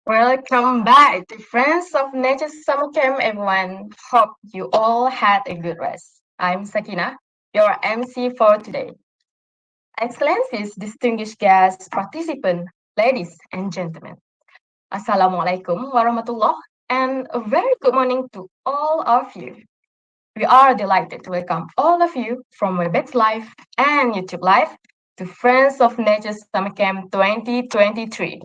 Welcome back to Friends of Nature Summer Camp, everyone. Hope you all had a good rest. I'm Sakina, your MC for today. Excellencies, distinguished guests, participants, ladies and gentlemen. Assalamualaikum warahmatullah and a very good morning to all of you. We are delighted to welcome all of you from Webex Live and YouTube Live to Friends of Nature Summer Camp 2023.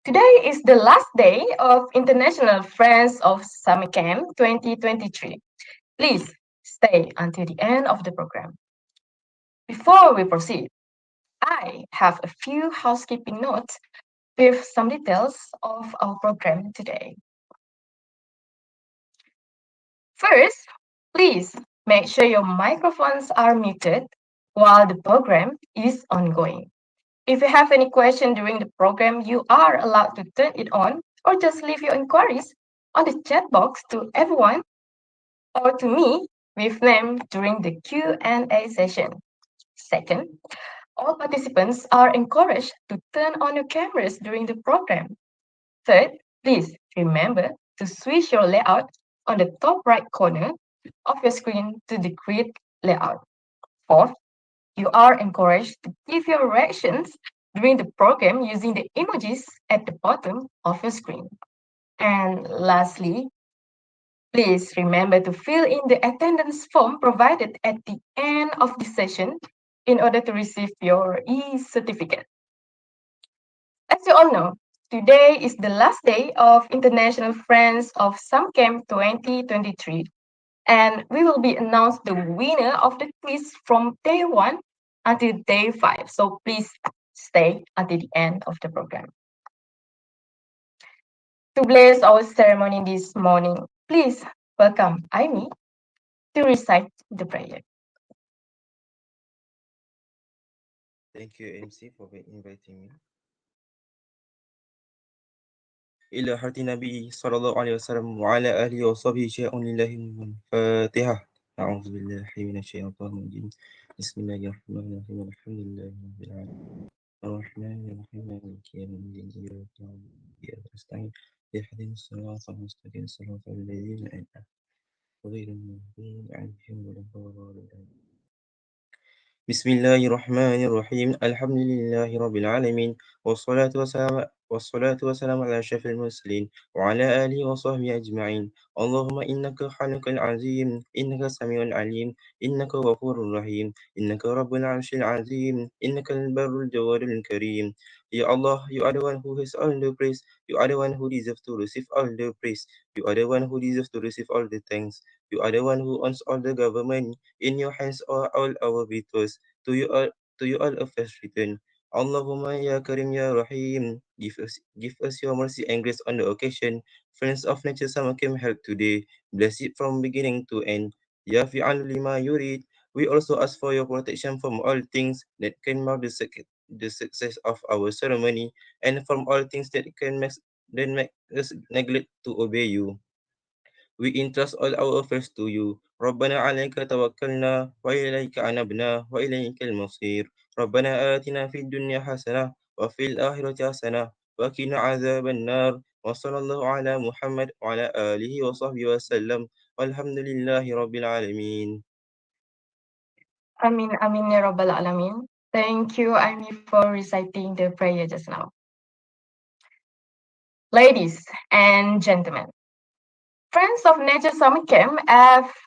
Today is the last day of International Friends of Summer Camp 2023. Please stay until the end of the program. Before we proceed, I have a few housekeeping notes with some details of our program today. First, please make sure your microphones are muted while the program is ongoing. If you have any question during the program, you are allowed to turn it on or just leave your inquiries on the chat box to everyone or to me with name during the Q&A session. Second, all participants are encouraged to turn on your cameras during the program. Third, please remember to switch your layout on the top right corner of your screen to the grid layout. Fourth, you are encouraged to give your reactions during the program using the emojis at the bottom of your screen. And lastly, please remember to fill in the attendance form provided at the end of the session in order to receive your e-certificate. As you all know, today is the last day of International Friends of Summer Camp 2023, and we will be announced the winner of the quiz from day 1 until day 5. So please stay until the end of the program. To bless our ceremony this morning, please welcome Aimi to recite the prayer. Thank you, MC, for inviting me. إلى حضرة النبي صلى الله عليه وسلم وعلى آله وصحبه شيء لله الفاتحة. أعوذ بالله من الشيطان الرجيم. بسم الله الرحمن الرحيم. الحمد لله رب العالمين الرحمن الرحيم مالك يوم الدين إياك نعبد وإياك نستعين اهدنا الصراط المستقيم صراط الذين أنعمت غير المغضوب عليهم ولا الضالين. بسم الله الرحمن الرحيم الحمد لله رب العالمين والصلاة والسلام على أشرف المرسلين وعلى آله وصحبه أجمعين. اللهم إنك خالق العظيم، إنك سميع العليم، إنك غفور رحيم، إنك رب العرش العظيم، إنك البر الجواد الكريم. Ya Allah, you are the one who has all the praise. You are the one who deserves to receive all the praise. You are the one who deserves to receive all the thanks. You are the one who owns all the government. In your hands are all our victories. To you all of us return. Allahumma ya Karim ya Rahim. Give us your mercy and grace on the occasion. Friends of Nature Summer Camp held today. Bless it from beginning to end. Ya fi'al lima yurid. We also ask for your protection from all things that can mark the success of our ceremony and from all things that can make us neglect to obey you. We entrust all our affairs to you. ربنا عليك توكلنا وإليك أنبنا وإليك المصير. ربنا آتنا في الدنيا حسنة وفي الآخرة حسنة وقنا عذاب النار. وصلى الله على محمد وعلى آله وصحبه وسلم والحمد لله رب العالمين. Amin, amin, ya Rabbal Alamin. Thank you, Aimi, for reciting the prayer just now. Ladies and gentlemen, Friends of Nature Summer Camp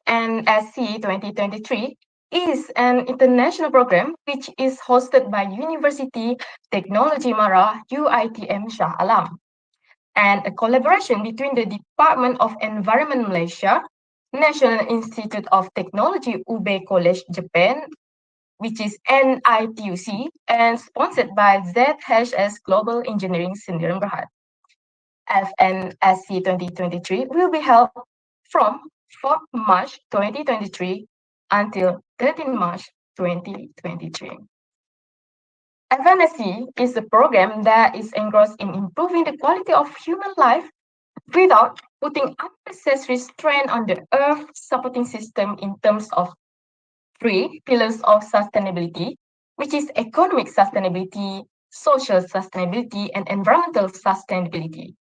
Fnsc 2023 is an international program which is hosted by University Technology Mara UiTM Shah Alam and a collaboration between the Department of Environment Malaysia, National Institute of Technology Ube College Japan, which is NITUC, and sponsored by ZHS Global Engineering Sdn Bhd. Fnsc 2023 will be held from 4th March 2023 until 13 March 2023. Fnsc is a program that is engrossed in improving the quality of human life without putting unnecessary strain on the Earth supporting system in terms of 3 pillars of sustainability, which is economic sustainability, social sustainability, and environmental sustainability.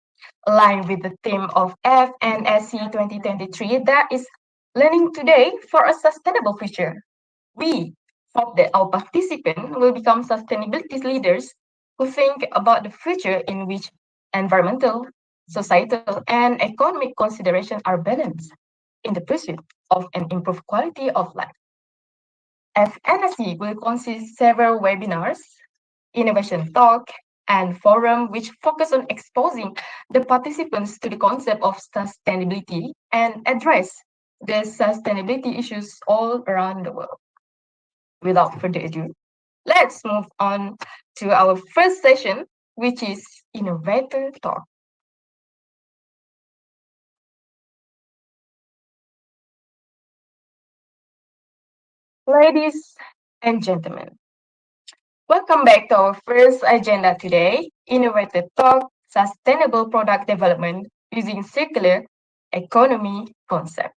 aligned with the theme of FNSC 2023, that is Learning Today for a Sustainable Future. We hope that our participants will become sustainability leaders who think about the future in which environmental, societal, and economic considerations are balanced in the pursuit of an improved quality of life. FNSC will consist several webinars, innovation talk, and forum which focus on exposing the participants to the concept of sustainability and address the sustainability issues all around the world. Without further ado, let's move on to our first session, which is Innovator Talk. Ladies and gentlemen, welcome back to our first agenda today, Innovator Talk, Sustainable Product Development using Circular Economy Concept.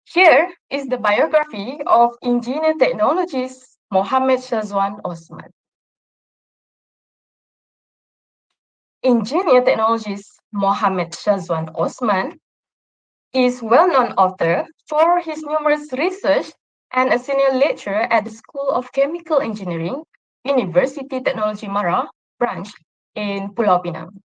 Here is the biography of engineer technologist Mohammed Shazwan Osman. Engineer technologist Mohammed Shazwan Osman is well-known author for his numerous research and a senior lecturer at the School of Chemical Engineering, University Technology Mara branch in Pulau Pinang.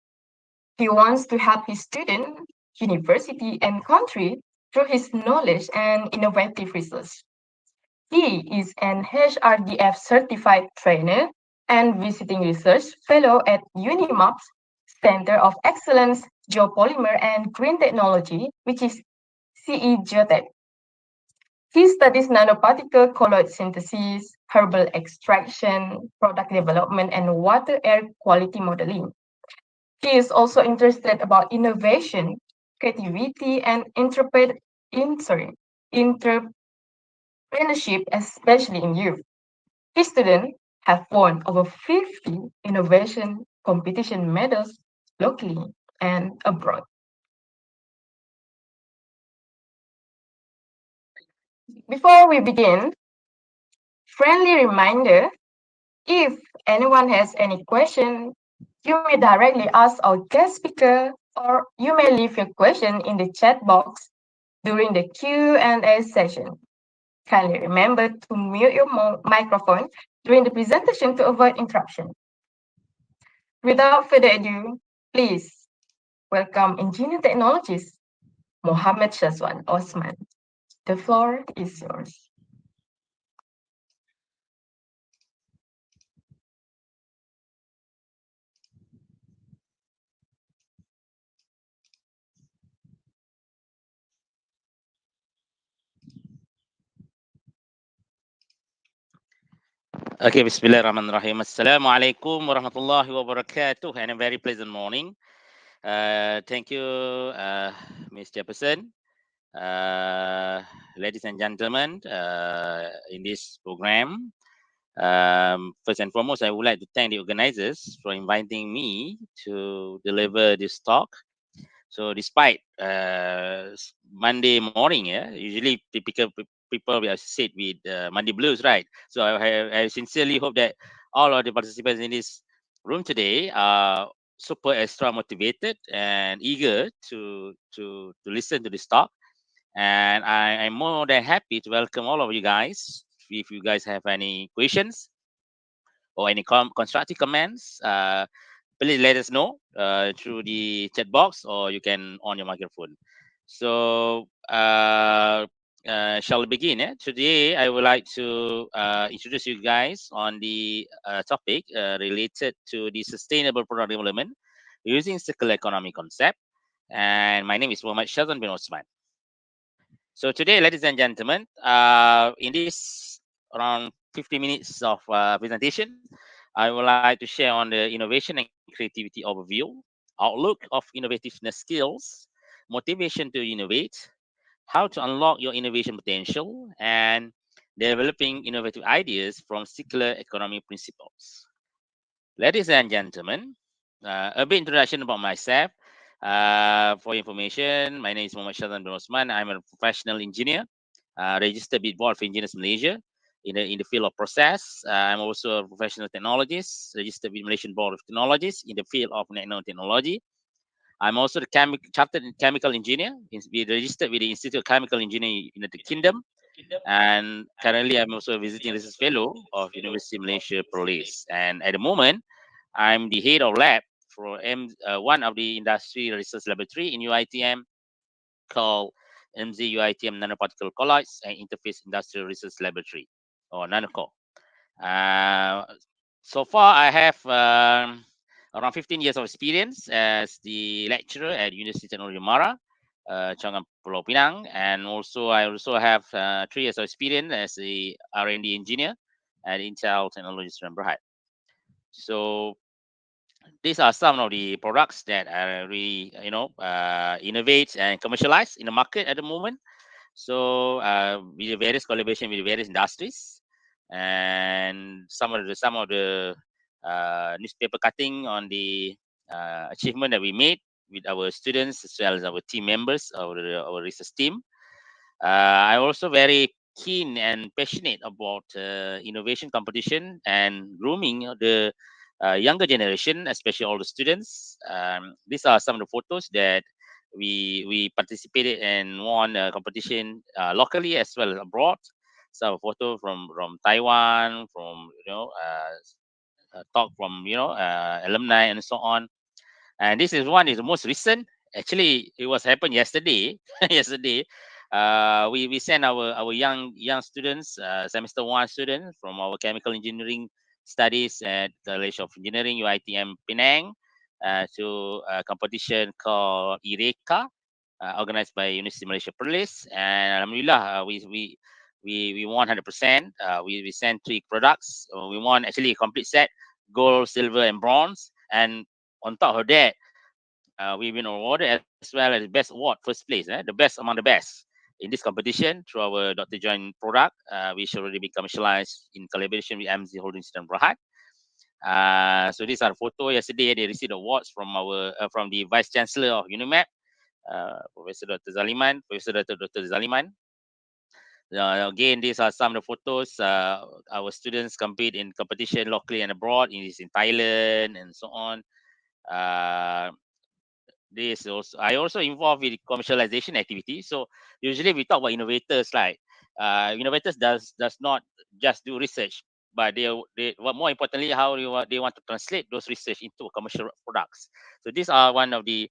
He wants to help his student, university, and country through his knowledge and innovative research. He is an HRDF certified trainer and visiting research fellow at UNIMAP's Center of Excellence Geopolymer and Green Technology, which is CE Geotech. He studies nanoparticle colloid synthesis, herbal extraction, product development, and water-air quality modeling. He is also interested about innovation, creativity, and entrepreneurship, especially in youth. His students have won over 50 innovation competition medals locally and abroad. Before we begin, friendly reminder, if anyone has any question, you may directly ask our guest speaker or you may leave your question in the chat box during the Q&A session. Kindly remember to mute your microphone during the presentation to avoid interruption. Without further ado, please welcome engineer technologist Mohammed Shazwan Osman. The floor is yours. Okay, Bismillahirrahmanirrahim. Assalamualaikum warahmatullahi wabarakatuh, and a very pleasant morning. Thank you, Ms. Jefferson. Ladies and gentlemen, in this program, first and foremost, I would like to thank the organizers for inviting me to deliver this talk. So despite Monday morning, usually typical people will sit with Monday blues, right? So I sincerely hope that all of the participants in this room today are super extra motivated and eager to listen to this talk. And I'm more than happy to welcome all of you guys. If you guys have any questions or any constructive comments, please let us know through the chat box, or you can on your microphone. So shall we begin? Today I would like to introduce you guys on the topic related to the sustainable product development using circular economy concept. And my name is Muhammad Shazwan bin Osman. So today, ladies and gentlemen, in this around 50 minutes of presentation, I would like to share on the innovation and creativity overview, outlook of innovativeness skills, motivation to innovate, how to unlock your innovation potential, and developing innovative ideas from circular economy principles. Ladies and gentlemen, a bit introduction about myself. For information, my name is Muhammad Shazwan bin Osman. I'm a professional engineer, registered with Board of Engineers Malaysia. in the field of process. I'm also a professional technologist, registered with Malaysian Board of Technologists in the field of nanotechnology. I'm also the chartered chemical engineer. We registered with the Institute of Chemical Engineering in the United Kingdom, and currently I'm also a visiting research fellow of University of Malaysia Perlis. And at the moment, I'm the head of lab for one of the industry research laboratory in UiTM called UiTM Nanoparticle Colloids and Interface Industrial Research Laboratory, or NanoCo. Uh, so far, I have around 15 years of experience as the lecturer at University of Technology Mara, Changan Pulau Pinang, and I also have 3 years of experience as a R&D engineer at Intel Technologies Berhad. So these are some of the products that are really, innovate and commercialize in the market at the moment. So with the various collaboration with various industries, and some of the newspaper cutting on the achievement that we made with our students as well as our team members, our research team. I'm also very keen and passionate about innovation competition and grooming the younger generation, especially all the students. These are some of the photos that we participated and won a competition locally as well as abroad. Some photo from Taiwan, from talk from alumni and so on. And this is one is the most recent. Actually, it was happened yesterday. Yesterday, we sent our young students, semester one students from our chemical engineering studies at College of Engineering UiTM Penang to a competition called IREKA, organized by University of Malaysia Perlis. And alhamdulillah, we won 100%. We sent 3 products. We won actually a complete set: gold, silver, and bronze. And on top of that, we've been awarded as well as best award, first place, the best among the best in this competition through our Dr. Joint product, which already been commercialized in collaboration with MZ Holdings dan Berhad. So these are photo. Yesterday they received awards from our from the Vice Chancellor of UNIMAP, Professor Dr. Zaliman, Professor Dr. Zaliman. Again, these are some of the photos. Our students compete in competition locally and abroad, in Thailand and so on. Uh, this also I also involved with commercialization activity. So usually we talk about innovators, like innovators does not just do research, but they what more importantly, how they want to translate those research into commercial products. So these are one of the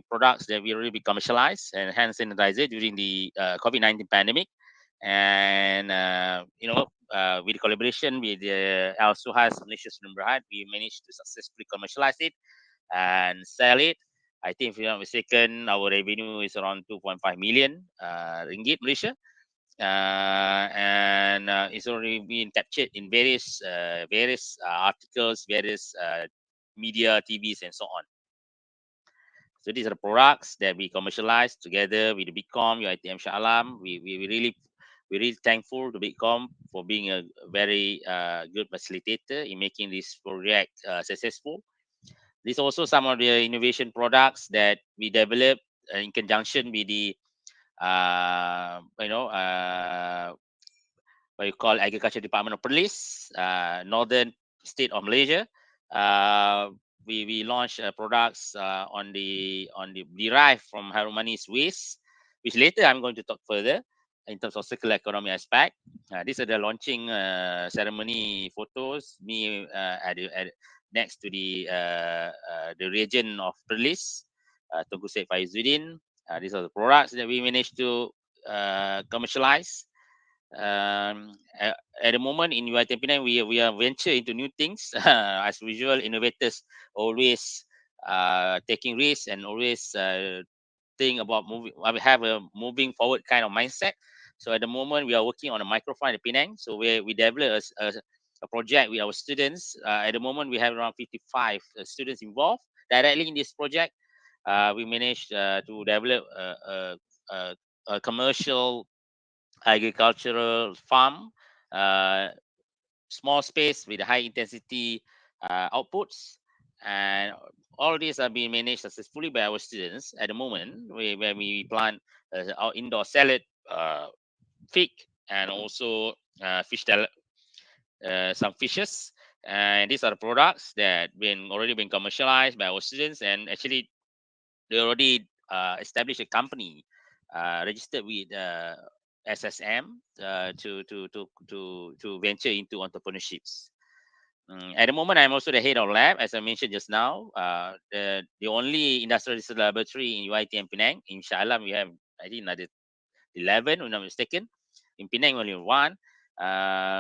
products that we really commercialized and hand sanitizer during the COVID-19 pandemic. And with collaboration with Al Suhas Malaysia Student Berhad, we managed to successfully commercialize it and sell it. I think, if I'm not mistaken, our revenue is around 2.5 million ringgit Malaysia, and it's already been captured in various articles, various media, TVs, and so on. So these are the products that we commercialize together with the Bitcom, UiTM Shah Alam. We're really thankful to Bitcom for being a very good facilitator in making this project successful. These are also some of the innovation products that we developed in conjunction with the what you call Agriculture Department of Perlis, Northern State of Malaysia. We launched products on the derived from Harumanis waste, which later I'm going to talk further in terms of circular economy aspect. These are the launching ceremony photos. Me next to the region of Perlis, Tunku Syed Faizuddin. These are the products that we managed to commercialize. At the moment in UiTM Penang, we are venture into new things. As usual, innovators always taking risks and always think about moving. We have a moving forward kind of mindset. So at the moment, we are working on a microphone in Penang. So we develop a project with our students. At the moment, we have around 55 students involved directly in this project. We managed to develop a commercial agricultural farm, small space with high intensity outputs, and all these are being managed successfully by our students at the moment, where we plant our indoor salad, fig, and also some fishes, and these are the products that already been commercialized by our students, and actually they already established a company registered with SSM to venture into entrepreneurships. At the moment, I'm also the head of lab, as I mentioned just now. The only industrial research laboratory in UiTM Penang. Inshallah, we have, I think, another 11, if I'm not mistaken. In Penang, only one,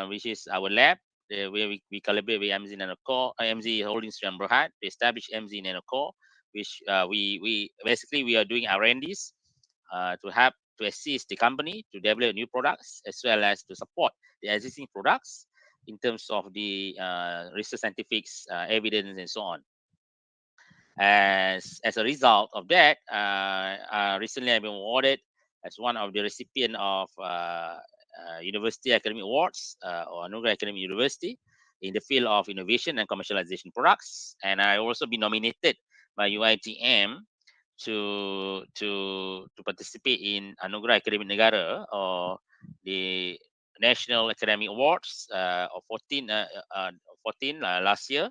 which is our lab, where we collaborate with MZ Nanocore, MZ Holdings and Berhad to establish MZ Nanocore, which we basically we are doing R&Ds to help to assist the company to develop new products as well as to support the existing products in terms of the research scientific evidence and so on. As a result of that, recently I've been awarded as one of the recipient of University Academic Awards or Anugerah Academic University in the field of innovation and commercialization products, and I also been nominated by UiTM to participate in Anugerah Academic Negara or the National Academic Awards of 14 last year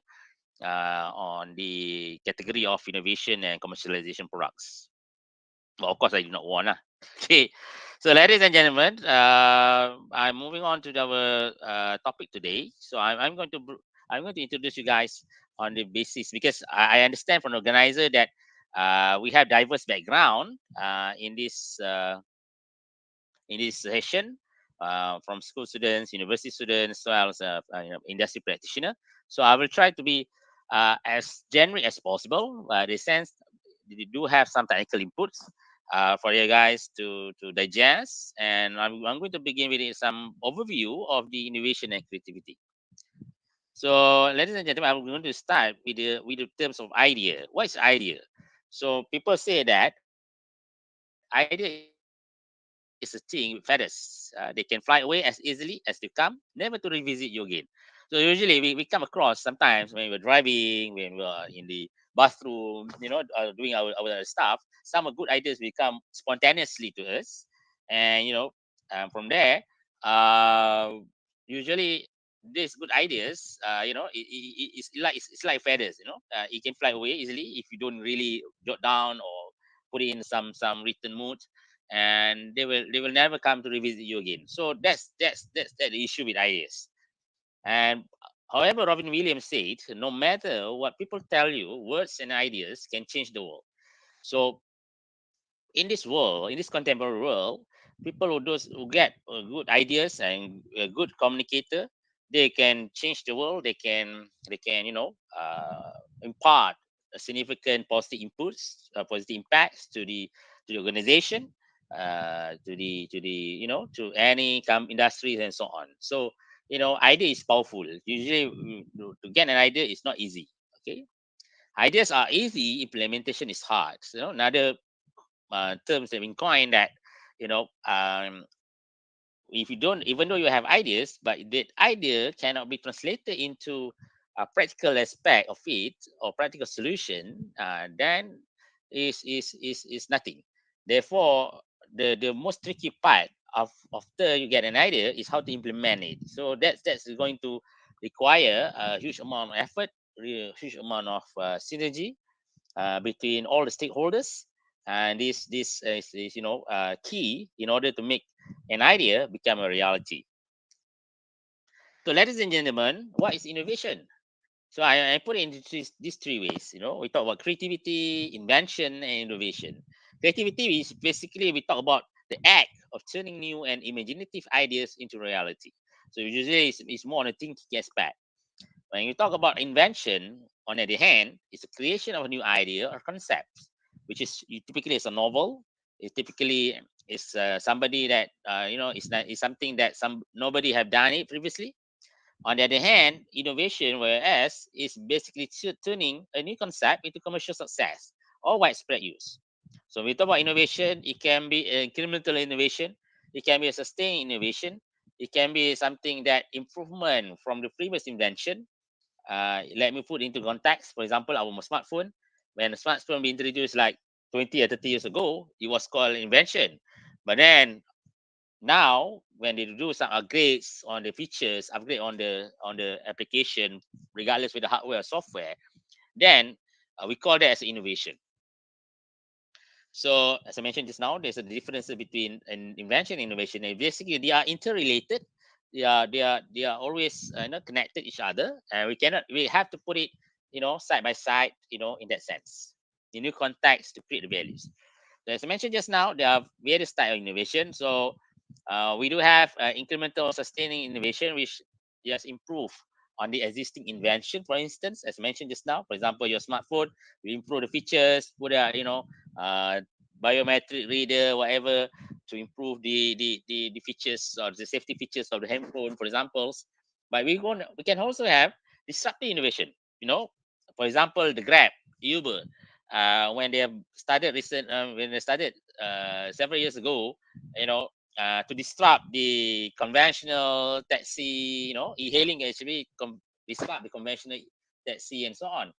on the category of innovation and commercialization products. Well, of course, I did not won. Okay, so ladies and gentlemen, I'm moving on to our topic today. So I'm going to introduce you guys on the basis, because I understand from the organizer that we have diverse background in this session, from school students, university students, as well as industry practitioner. So I will try to be as generic as possible. The sense we do have some technical inputs for you guys to digest, and I'm going to begin with some overview of the innovation and creativity. So, ladies and gentlemen, I'm going to start with the terms of idea. What is idea? So people say that idea is a thing with feathers. They can fly away as easily as they come, never to revisit you again. So usually we come across sometimes when we're driving, when we're in the bathroom, doing our stuff. Some good ideas will come spontaneously to us, and from there, usually these good ideas, it's like feathers. It can fly away easily if you don't really jot down or put in some written note, and they will never come to revisit you again. So that's the issue with ideas. And however, Robin Williams said, no matter what people tell you, words and ideas can change the world. So in this world, in this contemporary world, people who get good ideas and a good communicator, they can change the world. They can impart a significant positive inputs, positive impacts to the organization, to any industries and so on. So idea is powerful. Usually, to get an idea is not easy. Okay, ideas are easy, implementation is hard. Another terms that have been coined, that you know um, if you don't, even though you have ideas, but that idea cannot be translated into a practical aspect of it or practical solution, then is nothing. Therefore, the most tricky part of after you get an idea is how to implement it. So that's going to require a huge amount of effort, huge amount of synergy between all the stakeholders, and this is key in order to make an idea become a reality. So, ladies and gentlemen, what is innovation? So I put it into these three ways. We talk about creativity, invention, and innovation. Creativity is basically we talk about the act of turning new and imaginative ideas into reality. So usually it's more on a thinking aspect. When you talk about invention, on the other hand, it's a creation of a new idea or concept, which is typically is a novel. It typically is somebody that is something that nobody have done it previously. On the other hand, innovation, whereas, is basically turning a new concept into commercial success or widespread use. So when we talk about innovation, it can be incremental innovation, it can be a sustained innovation, it can be something that improvement from the previous invention. Let me put into context. For example, our smartphone. When a smartphone be introduced like 20 or 30 years ago, it was called invention. But then now when they do some upgrades on the features, upgrade on the application, regardless with the hardware or software, then we call that as innovation. So as I mentioned just now, there's a difference between an invention and innovation, and basically they are interrelated. They are always connected each other, and we have to put it side by side, in that sense, in new context to create the values. So as I mentioned just now, there are various types of innovation. So we do have incremental sustaining innovation, which just improve on the existing invention. For instance, as mentioned just now, for example, your smartphone, we improve the features, put uh, biometric reader, whatever, to improve the features or the safety features of the handphone, for examples. But we can also have disruptive innovation. For example, the Grab, Uber, when they have started when they started several years ago, you know, to disrupt the conventional taxi, e-hailing actually disrupt the conventional taxi and so on.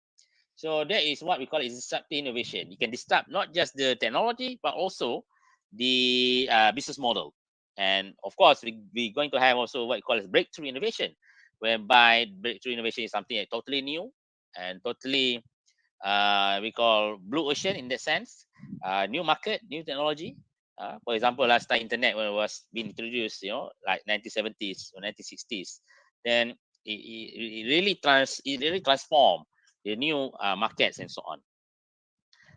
So that is what we call is disruptive innovation. You can disrupt not just the technology, but also the business model. And of course, we're going to have also what we call as breakthrough innovation, whereby breakthrough innovation is something that totally new and totally we call blue ocean in that sense, new market, new technology. For example, last time internet when it was being introduced, like 1970s or 1960s, then it really transformed the new markets and so on.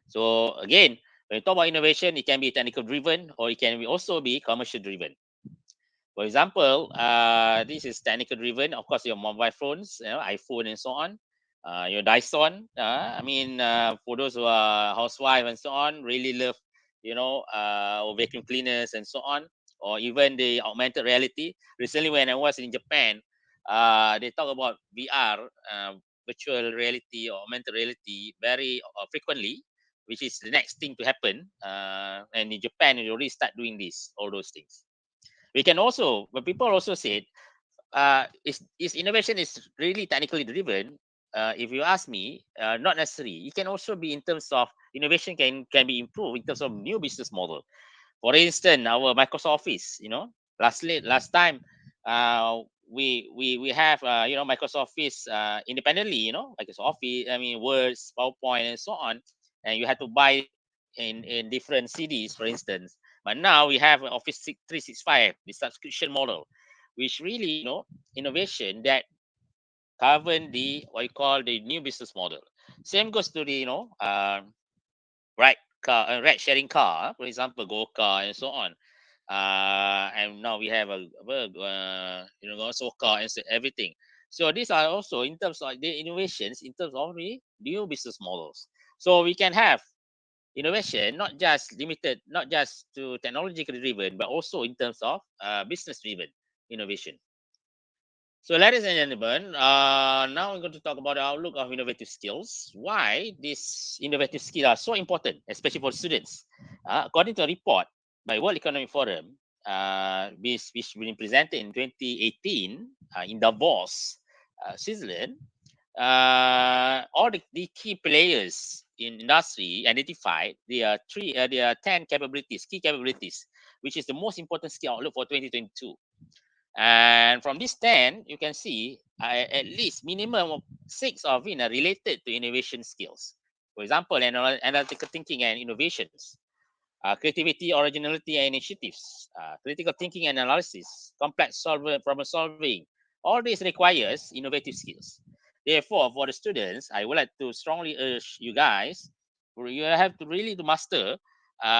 So again, when you talk about innovation, it can be technical driven or it can also be commercial driven. For example, this is technical driven. Of course, your mobile phones, iPhone and so on. Your Dyson. For those who are housewife and so on, really love, or vacuum cleaners and so on, or even the augmented reality. Recently, when I was in Japan, they talk about VR, virtual reality or augmented reality, very frequently, which is the next thing to happen. And in Japan, they already start doing this, all those things. We can also, but people also said, is innovation is really technically driven. If you ask me, not necessarily. It can also be in terms of innovation can be improved in terms of new business model. For instance, our Microsoft Office, last time, we have Microsoft Office independently, Microsoft Office, Words, PowerPoint, and so on, and you had to buy it in different CDs, for instance. But now we have Office 365, the subscription model, which really, innovation that govern the what you call the new business model. Same goes to the ride sharing car, for example, go car and so on. And now we have also car and everything. So these are also in terms of the innovations in terms of the new business models. So we can have innovation not just limited, not just to technologically driven, but also in terms of business driven innovation. So, ladies and gentlemen, now we're going to talk about the outlook of innovative skills. Why these innovative skills are so important, especially for students. According to a report by World Economic Forum, which was presented in 2018 in Davos, Switzerland, all the key players in industry identified there are 10 key capabilities, which is the most important skill outlook for 2022. And from this 10, you can see at least minimum of 6 of it are related to innovation skills. For example, analytical thinking and innovations, creativity, originality, and initiatives, critical thinking and analysis, complex problem solving. All this requires innovative skills. Therefore, for the students, I would like to strongly urge you guys, you have to really to master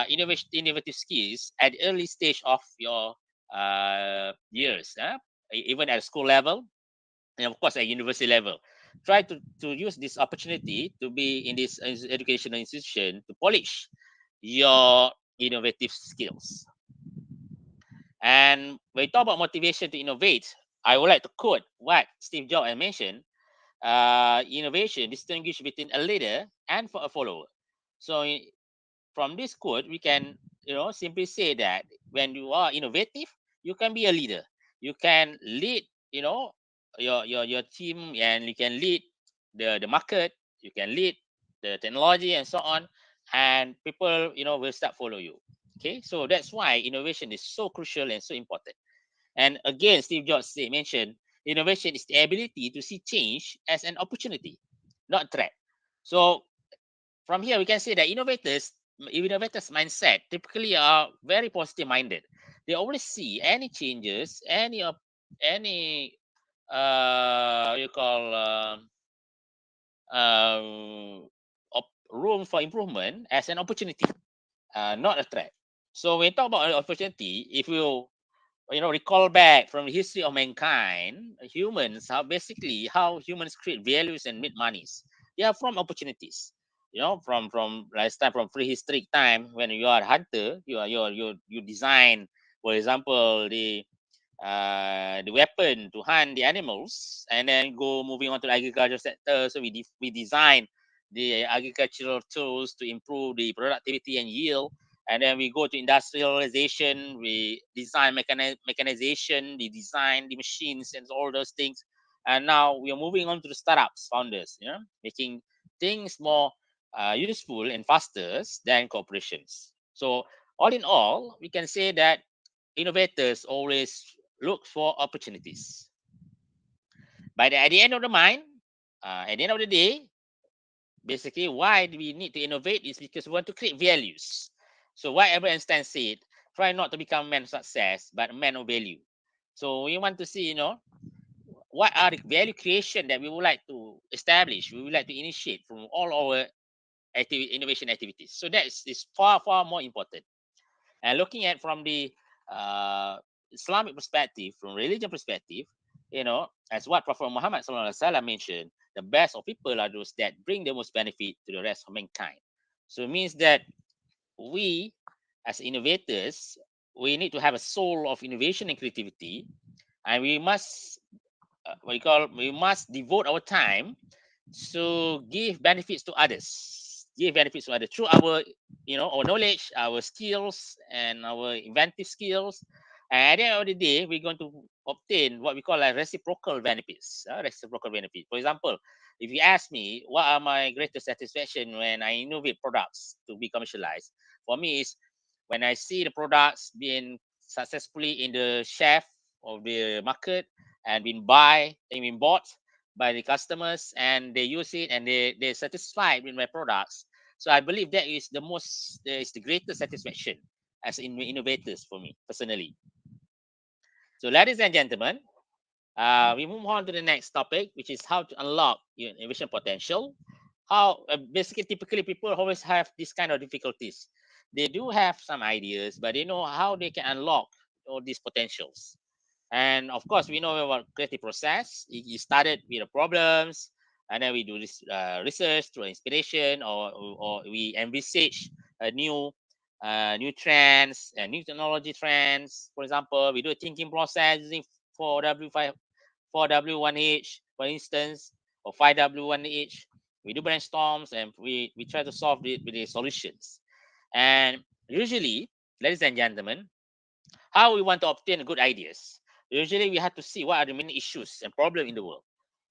innovative skills at the early stage of your years, even at school level, and of course at university level. Try to use this opportunity to be in this educational institution to polish your innovative skills. And when we talk about motivation to innovate, I would like to quote what Steve Jobs had mentioned. Innovation distinguish between a leader and for a follower. So from this quote, we can simply say that when you are innovative, you can be a leader. You can lead your team, and you can lead the market. You can lead the technology and so on, and people will start follow you. Okay, so that's why innovation is so crucial and so important. And again, Steve Jobs mentioned innovation is the ability to see change as an opportunity, not a threat. So from here, we can say that innovators mindset typically are very positive minded. They always see any changes, any you call uh, room for improvement as an opportunity, not a threat. So when we talk about an opportunity, if you recall back from the history of mankind, humans, how humans create values and make monies, they are from opportunities. From last time, from prehistoric time, when you are a hunter, you design, for example, the weapon to hunt the animals, and then go moving on to the agriculture sector. So we design the agricultural tools to improve the productivity and yield. And then we go to industrialization, we design mechanization, we design the machines and all those things. And now we are moving on to the startups founders, making things more useful and faster than corporations. So all in all, we can say that innovators always look for opportunities. But at the end of the mind, at the end of the day, basically why do we need to innovate is because we want to create values. So whatever Einstein said, try not to become a man of success, but a man of value. So we want to see, what are the value creation that we would like to establish, we would like to initiate from all our innovation activities. So that is far, far more important. And looking at from the uh, Islamic perspective, from religion perspective, as what Prophet Muhammad SAW mentioned, the best of people are those that bring the most benefit to the rest of mankind. So it means that we, as innovators, we need to have a soul of innovation and creativity, and we must we must devote our time to give benefits to others, through our our knowledge, our skills, and our inventive skills. And at the end of the day, we're going to obtain what we call a reciprocal benefits. For example, if you ask me what are my greatest satisfaction when I innovate products to be commercialized, for me is when I see the products being successfully in the shelf of the market and being bought by the customers, and they use it and they're satisfied with my products. So I believe that is the greatest satisfaction as innovators for me personally. So ladies and gentlemen, we move on to the next topic, which is how to unlock your innovation potential. How basically, typically, people always have this kind of difficulties. They do have some ideas, but they know how they can unlock all these potentials. And of course, we know about creative process. You started with the problems, and then we do this research through inspiration, or we envisage a new trends and new technology trends. For example, we do a thinking process using 4W5, 4W1H, for instance, or 5W1H. We do brainstorms, and we try to solve it with the solutions. And usually, ladies and gentlemen, how we want to obtain good ideas. Usually, we have to see what are the main issues and problems in the world.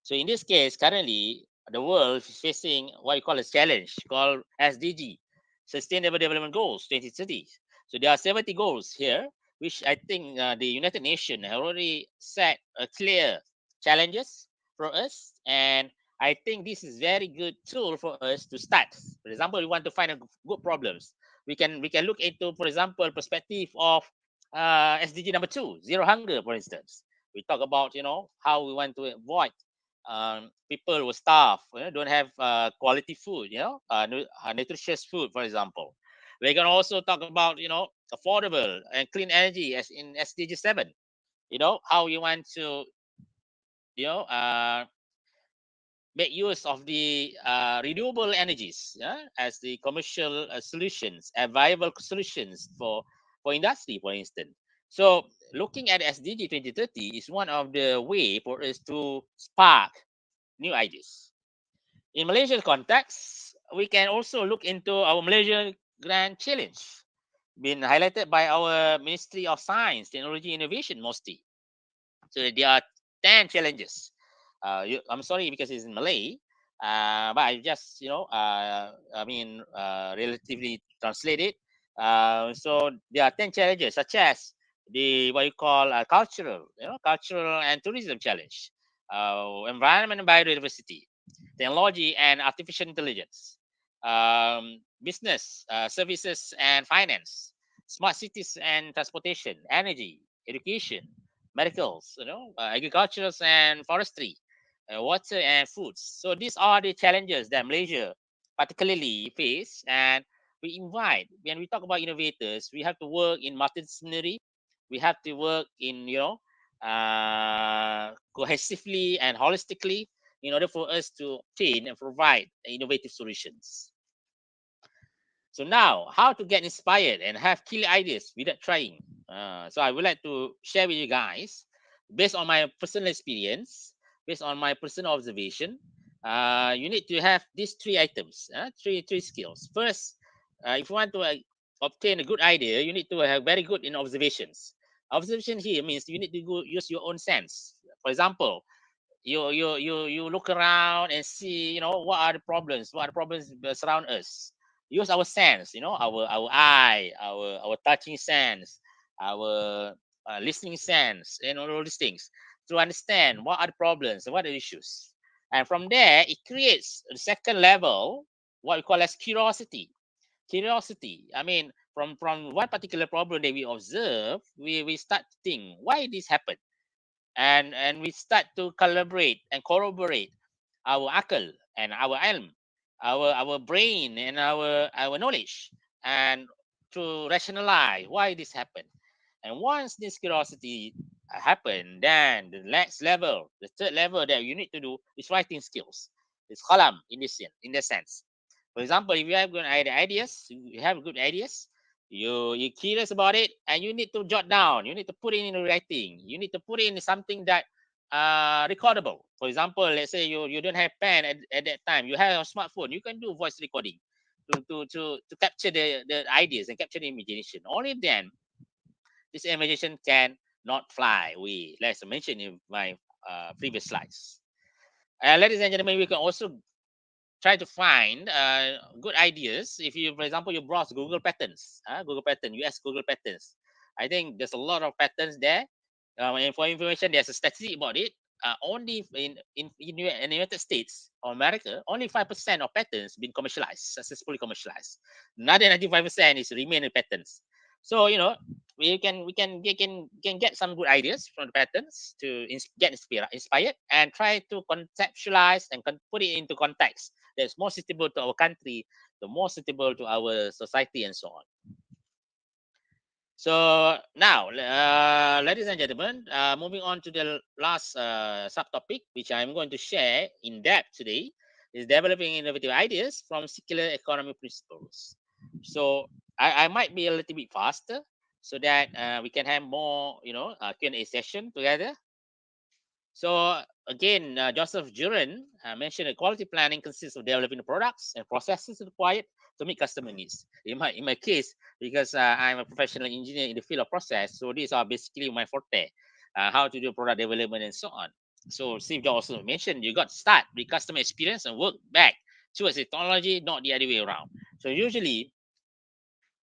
So, in this case, currently, the world is facing what we call a challenge called SDG, Sustainable Development Goals 2030. So, there are 70 goals here, which I think the United Nations have already set a clear challenges for us. And I think this is very good tool for us to start. For example, we want to find a good problems. We can look into, for example, perspective of SDG number 2, zero hunger, for instance. We talk about how we want to avoid people who starve, don't have quality food, nutritious food, for example. We can also talk about affordable and clean energy as in SDG 7. How you want to you know uh, make use of the renewable energies, as the commercial solutions and viable solutions for industry, for instance. So looking at SDG 2030 is one of the way for us to spark new ideas. In Malaysian context, we can also look into our Malaysia Grand Challenge, been highlighted by our Ministry of Science, Technology, Innovation, mostly. So there are 10 challenges. I'm sorry because it's in Malay, but I just, relatively translate it. So there are 10 challenges, such as the what you call cultural, cultural and tourism challenge, environment and biodiversity, technology and artificial intelligence, business, services and finance, smart cities and transportation, energy, education, medicals, agriculture and forestry, water and foods. So these are the challenges that Malaysia particularly face, and we invite, when we talk about innovators, we have to work in multidisciplinary, we have to work in cohesively and holistically in order for us to obtain and provide innovative solutions. So now, how to get inspired and have killer ideas without trying? So I would like to share with you guys, based on my personal experience, based on my personal observation. You need to have these three items, three skills. First, if you want to obtain a good idea, you need to have very good in observations. Observation here means you need to go use your own sense. For example, you look around and see, what are the problems, that surround us. Use our sense, our eye, our touching sense, our listening sense, and all these things, to understand what are the problems and what are the issues. And from there, it creates the second level, what we call as curiosity. I mean, from one particular problem that we observe, we start to think why this happened, and we start to collaborate and corroborate our akal and our ilm, our brain and our knowledge, and to rationalize why this happened. And once this curiosity happen, then the next level, the third level that you need to do is writing skills. It's kalam in this sense. For example, if you have good ideas, you have good ideas, you're curious about it, and you need to jot down. You need to put it in writing. You need to put it in something that recordable. For example, let's say you don't have pen at that time. You have a smartphone. You can do voice recording to capture the ideas and capture the imagination. Only then this imagination can not fly away, as I mentioned in my previous slides. Ladies and gentlemen, we can also try to find good ideas. If you, for example, you browse Google patterns, Google pattern, US Google patterns. I think there's a lot of patterns there. And for information, there's a statistic about it. Only in the United States or America, only 5% of patterns been commercialized, successfully commercialized. Another 95% is remain in patterns. So we can get some good ideas from the patterns to get inspired and try to conceptualize and put it into context that's more suitable to our country, the more suitable to our society, and so on. So now, ladies and gentlemen, moving on to the last subtopic, which I'm going to share in depth today, is developing innovative ideas from circular economy principles. So I might be a little bit faster so that we can have more, Q&A session together. So again, Joseph Juren mentioned that quality planning consists of developing the products and processes required to meet customer needs. In my case, because I'm a professional engineer in the field of process, so these are basically my forte, how to do product development and so on. So Steve Jobs also mentioned you got to start with customer experience and work back towards the technology, not the other way around. So usually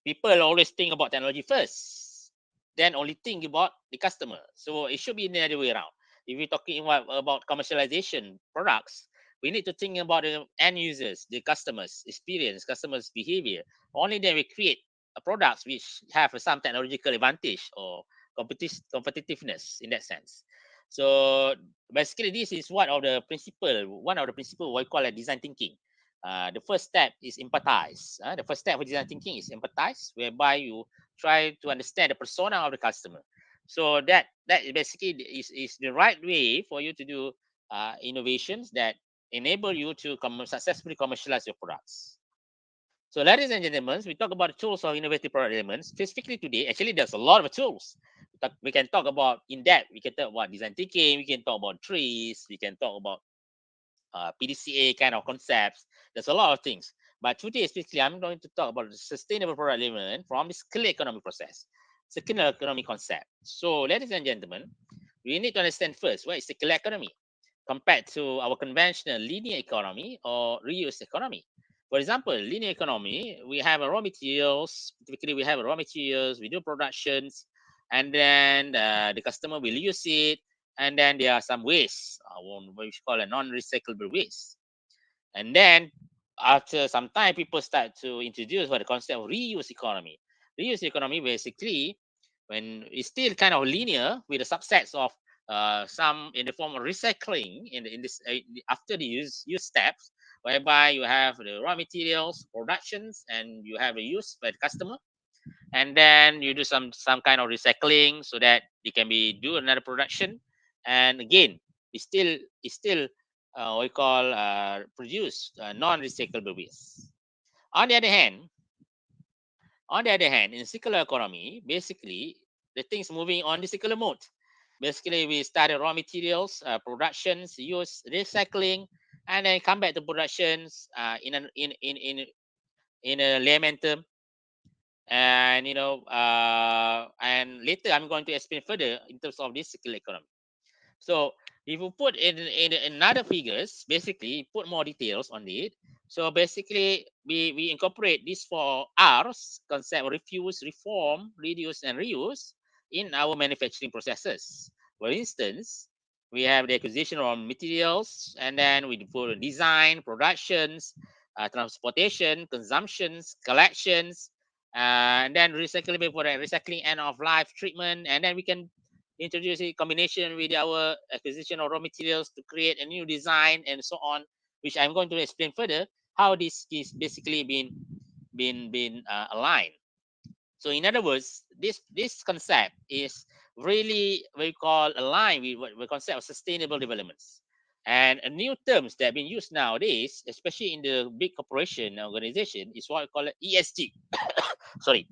people always think about technology first, then only think about the customer. So it should be the other way around. If we're talking about commercialization products, we need to think about the end users, the customers' experience, customers' behavior. Only then we create a products which have some technological advantage or competitiveness in that sense. So basically, this is one of the principle what we call a design thinking. The first step is empathize. The first step of design thinking is empathize, whereby you try to understand the persona of the customer. So that basically is the right way for you to do innovations that enable you to successfully commercialize your products. So, ladies and gentlemen, we talk about the tools of innovative product elements. Specifically today, actually, there's a lot of tools. We can talk about in depth. We can talk about design thinking. We can talk about trees. We can talk about PDCA kind of concepts. There's a lot of things. But today, especially, I'm going to talk about the sustainable product element from the circular economy process, circular economy concept. So, ladies and gentlemen, we need to understand first what is circular economy compared to our conventional linear economy or reuse economy. For example, linear economy, we have raw materials. Typically, we have raw materials, we do productions, and then the customer will use it, and then there are some waste, what we call a non-recyclable waste. And then after some time, people start to introduce what the concept of reuse economy. Reuse economy basically, when it's still kind of linear with the subsets of some in the form of recycling in this after the use steps, whereby you have the raw materials productions and you have the use by the customer, and then you do some kind of recycling so that it can be do another production, and again it's still what we call produce non-recyclable waste. On the other hand, in circular economy, basically the things moving on the circular mode. Basically, we started raw materials productions, use recycling, and then come back to productions in a layman term. And and later I'm going to explain further in terms of this circular economy. So if you put in another figures, basically put more details on it. So basically we incorporate these 4 R's concept: refuse, reform, reduce, and reuse in our manufacturing processes. For instance, we have the acquisition of materials, and then we put design, productions, transportation, consumptions, collections, and then recyclable for the recycling end of life treatment, and then we can introduce a combination with our acquisition of raw materials to create a new design and so on, which I'm going to explain further how this is basically been aligned. So in other words, this concept is really what we call aligned with what we concept of sustainable developments. And a new terms that have been used nowadays, especially in the big corporation organization, is what we call ESG. Sorry,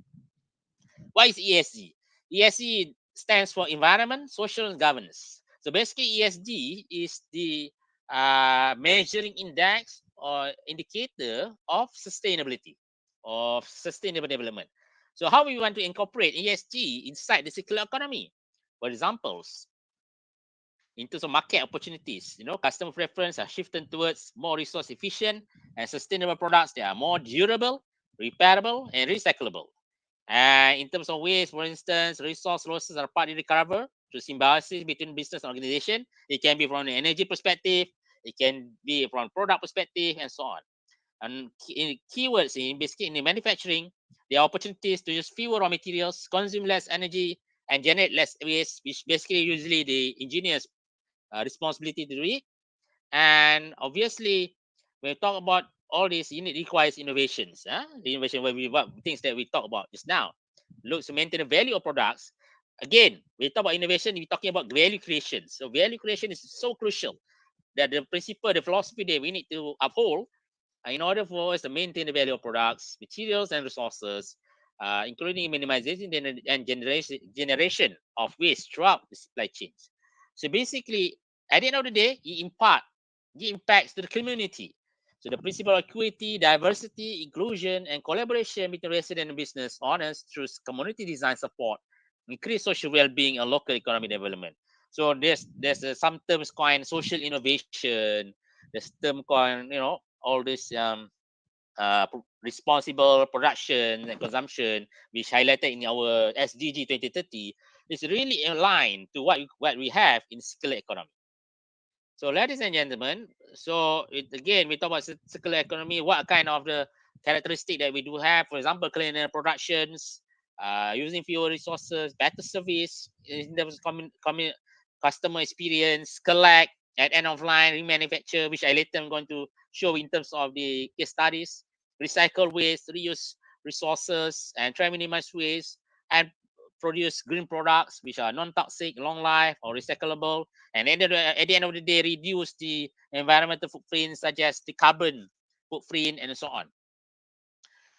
what is ESG? ESG stands for environment, social, and governance. So basically, ESG is the measuring index or indicator of sustainability, of sustainable development. So how we want to incorporate ESG inside the circular economy? For examples, in terms of market opportunities, customer preference are shifting towards more resource efficient and sustainable products that are more durable, repairable, and recyclable. And in terms of waste, for instance, resource losses are partly recovered through symbiosis between business and organization. It can be from the energy perspective, it can be from product perspective, and so on. And keywords in basically in the manufacturing, there are opportunities to use fewer raw materials, consume less energy, and generate less waste, which basically usually the engineers' responsibility to do it. And obviously, when we talk about all this, it requires innovations. The innovation where what things that we talk about just now. Looks to maintain the value of products. Again, we talk about innovation, we're talking about value creation. So value creation is so crucial that the principle, the philosophy that we need to uphold in order for us to maintain the value of products, materials, and resources, including minimization and generation of waste throughout the supply chains. So basically, at the end of the day, it impacts to the community. So the principle of equity, diversity, inclusion, and collaboration between resident and business owners through community design support, increase social well-being and local economic development. So there's some terms coined social innovation. There's term coined all this responsible production and consumption, which highlighted in our SDG 2030, is really aligned to what we have in circular economy. So, ladies and gentlemen, so again, we talk about circular economy. What kind of the characteristic that we do have? For example, cleaner productions, using fewer resources, better service in terms of customer experience, collect at end of line, remanufacture, which I later am going to show in terms of the case studies, recycle waste, reuse resources, and try minimize waste, and produce green products which are non-toxic, long life, or recyclable, and at the end of the day, reduce the environmental footprint, such as the carbon footprint, and so on.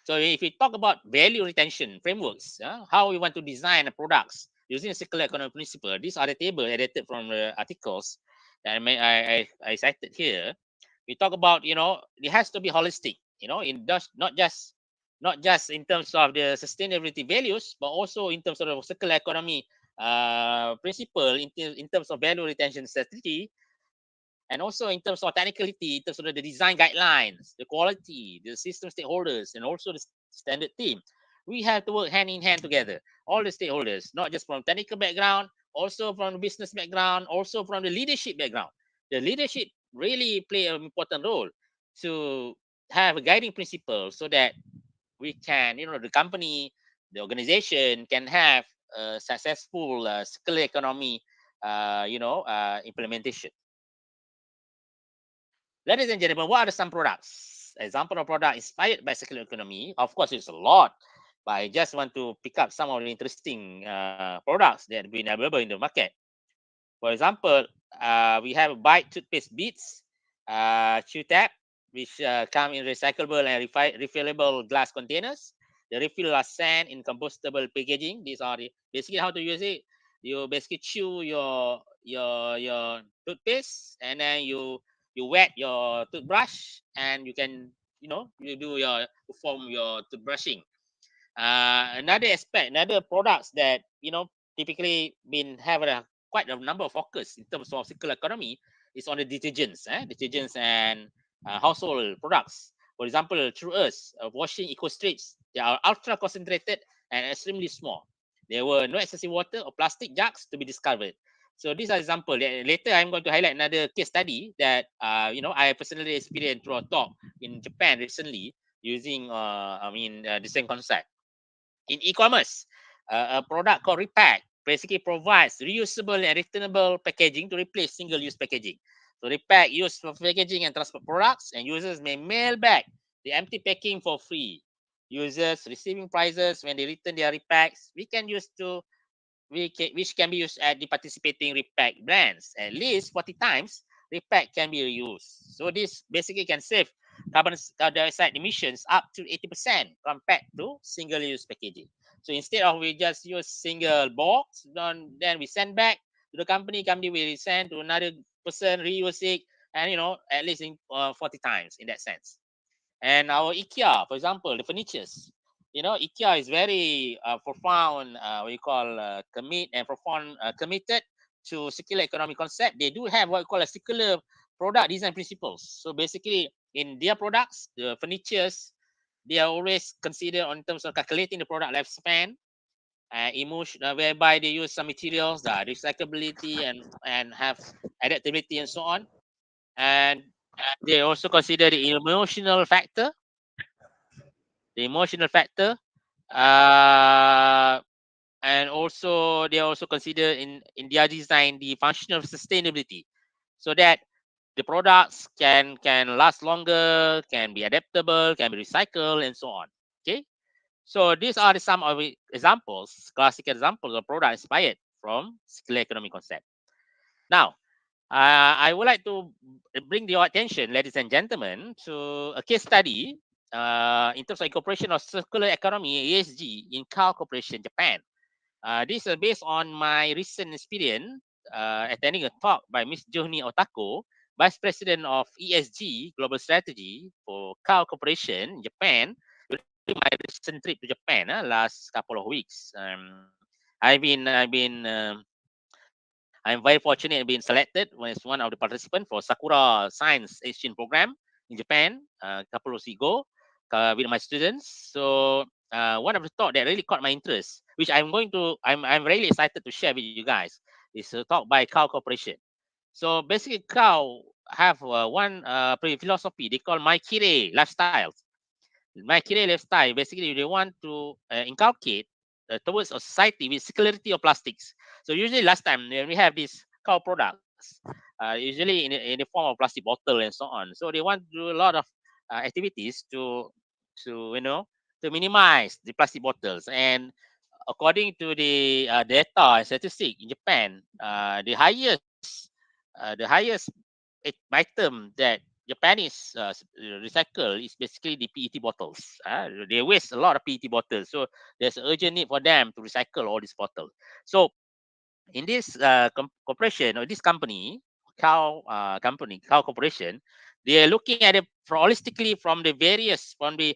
So if we talk about value retention frameworks, how we want to design the products using circular economy principle, these are the table edited from the articles that I cited here. We talk about, it has to be holistic, in not just in terms of the sustainability values, but also in terms of the circular economy principle, in terms of value retention strategy, and also in terms of technicality, in terms of the design guidelines, the quality, the system stakeholders, and also the standard team. We have to work hand in hand together, all the stakeholders, not just from technical background, also from the business background, also from the leadership background. The leadership really play an important role to have a guiding principle so that we can, the company, the organization can have a successful circular economy, implementation. Ladies and gentlemen, what are some products? Example of product inspired by circular economy. Of course, it's a lot, but I just want to pick up some of the interesting products that have been available in the market. For example, we have Bite toothpaste beads, chew tap, which come in recyclable and refillable glass containers. The refill are sent in compostable packaging. These are basically how to use it. You basically chew your toothpaste, and then you wet your toothbrush, and you can you do your perform your toothbrushing. Another aspect, another products that typically been have a quite a number of focus in terms of circular economy is on the detergents, detergents and household products. For example, through us, washing eco strips, they are ultra concentrated and extremely small. There were no excessive water or plastic jugs to be discovered. So these are examples. Later, I'm going to highlight another case study that I personally experienced through a talk in Japan recently using the same concept. In e-commerce, a product called Repack basically provides reusable and returnable packaging to replace single-use packaging. So Repack used for packaging and transport products, and users may mail back the empty packing for free. Users receiving prizes when they return their repacks, which can be used at the participating repack brands. At least 40 times, repack can be reused. So this basically can save carbon dioxide emissions up to 80% compared to single-use packaging. So instead of we just use single box, then we send back to the company will send to another person, reuse it, and at least in 40 times in that sense. And our IKEA, for example, the furnitures. IKEA is very profound, what you call committed to circular economy concept. They do have what you call a circular product design principles. So basically, in their products, the furnitures, they are always considered on terms of calculating the product lifespan, emotion, whereby they use some materials that recyclability and have adaptability and so on. And they also consider the emotional factor, uh, and also they also consider in their design the functional sustainability, so that the products can last longer, can be adaptable, can be recycled, and so on. Okay, so these are some of the examples, classic examples of product inspired from circular economy concept. Now, I would like to bring your attention, ladies and gentlemen, to a case study in terms of incorporation of circular economy (ESG) in Kao Corporation, Japan. This is based on my recent experience attending a talk by Ms. Johni Otako, Vice President of ESG Global Strategy for Kao Corporation, Japan, during my recent trip to Japan last couple of weeks. I'm very fortunate in being selected as one of the participants for Sakura Science Exchange Program in Japan a couple of weeks ago with my students. So one of the talk that really caught my interest, which I'm really excited to share with you guys, is a talk by Kao Corporation. So basically, Kao have one philosophy they call My Kire lifestyle. My Kire lifestyle, basically, they want to inculcate towards a society with circularity of plastics. So usually last time when we have these cow products, usually in the form of plastic bottle and so on. So they want to do a lot of activities to to minimize the plastic bottles. And according to the data and statistic in Japan, the highest item that Japanese recycle is basically the PET bottles. They waste a lot of PET bottles, so there's an urgent need for them to recycle all these bottles. So in this corporation or this company, Cow Corporation, they are looking at it holistically from the various from the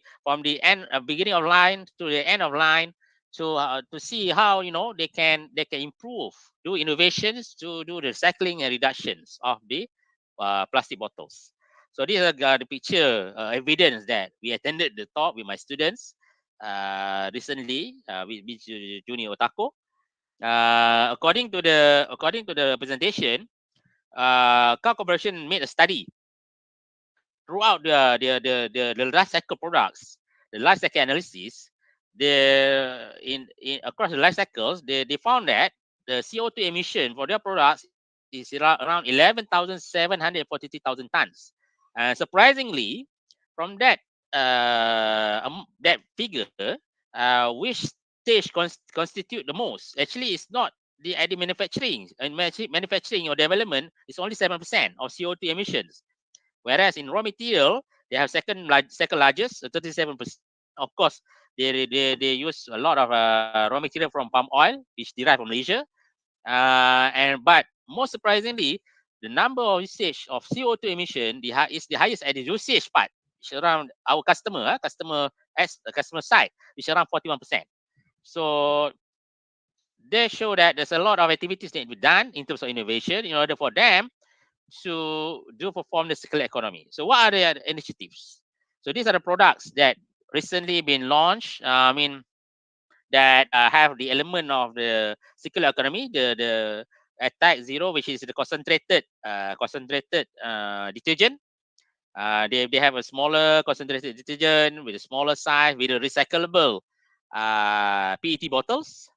end beginning of line to the end of line to see how they can improve, do innovations to do the recycling and reductions of the plastic bottles. So these are the picture evidence that we attended the talk with my students. recently with Junior Otako. According to the presentation, Car Corporation made a study throughout the life cycle products, the life cycle analysis. In across the life cycles, they found that the CO2 emission for their products is around 11,743,000 tons. Surprisingly, from that figure, which stage constitute the most? Actually, it's not the additive manufacturing. And manufacturing or development is only 7% of CO2 emissions. Whereas in raw material, they have second largest, 37%. Of course, they use a lot of raw material from palm oil, which derived from Malaysia. And but most surprisingly, the number of usage of CO2 emission is the highest at the usage part, which is around our customer side, which is around 41%. So they show that there's a lot of activities that be done in terms of innovation in order for them to do perform the circular economy. So what are the initiatives? So these are the products that recently been launched. That have the element of the circular economy, the attack zero, which is the concentrated detergent. They have a smaller concentrated detergent with a smaller size with a recyclable PET bottles.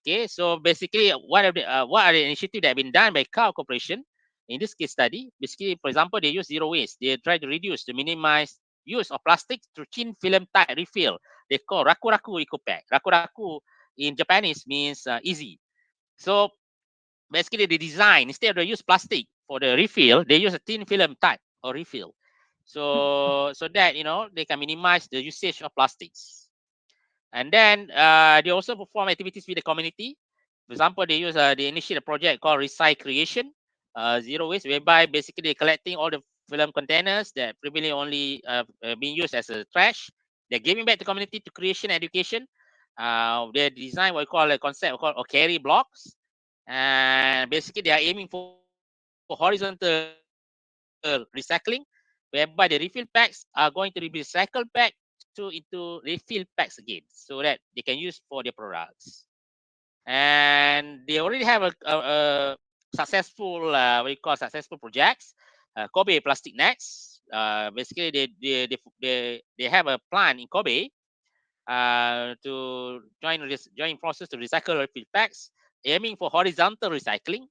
Okay, so basically, what are the initiatives that have been done by Car Corporation in this case study? Basically, for example, they use zero waste. They try to reduce, to minimize use of plastic through thin film type refill. They call raku raku eco pack. Raku raku in Japanese means easy. So basically, the design, instead of they use plastic for the refill, they use a thin film type or refill. So that they can minimize the usage of plastics. And then they also perform activities with the community. For example, they initiate a project called Recycreation, zero waste, whereby basically they're collecting all the film containers that previously only being used as a trash. They're giving back to community to creation and education. They design what we call a concept called carry blocks, and basically they are aiming for horizontal recycling, whereby the refill packs are going to be recycled back into refill packs again, so that they can use for their products. And they already have a successful what you call successful projects. Kobe Plastic Nets. Basically, they have a plan in Kobe to join process to recycle refill packs, aiming for horizontal recycling,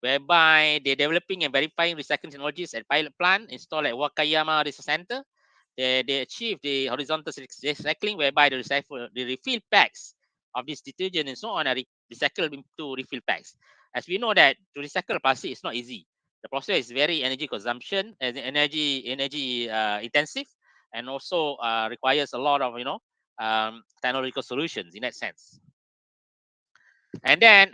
whereby they're developing and verifying recycling technologies at pilot plant installed at Wakayama Research Center. They achieve the horizontal recycling, whereby the refill packs of this detergent and so on are recycled into refill packs. As we know that to recycle plastic is not easy. The process is very energy consumption and energy intensive, and also requires a lot of technological solutions in that sense. And then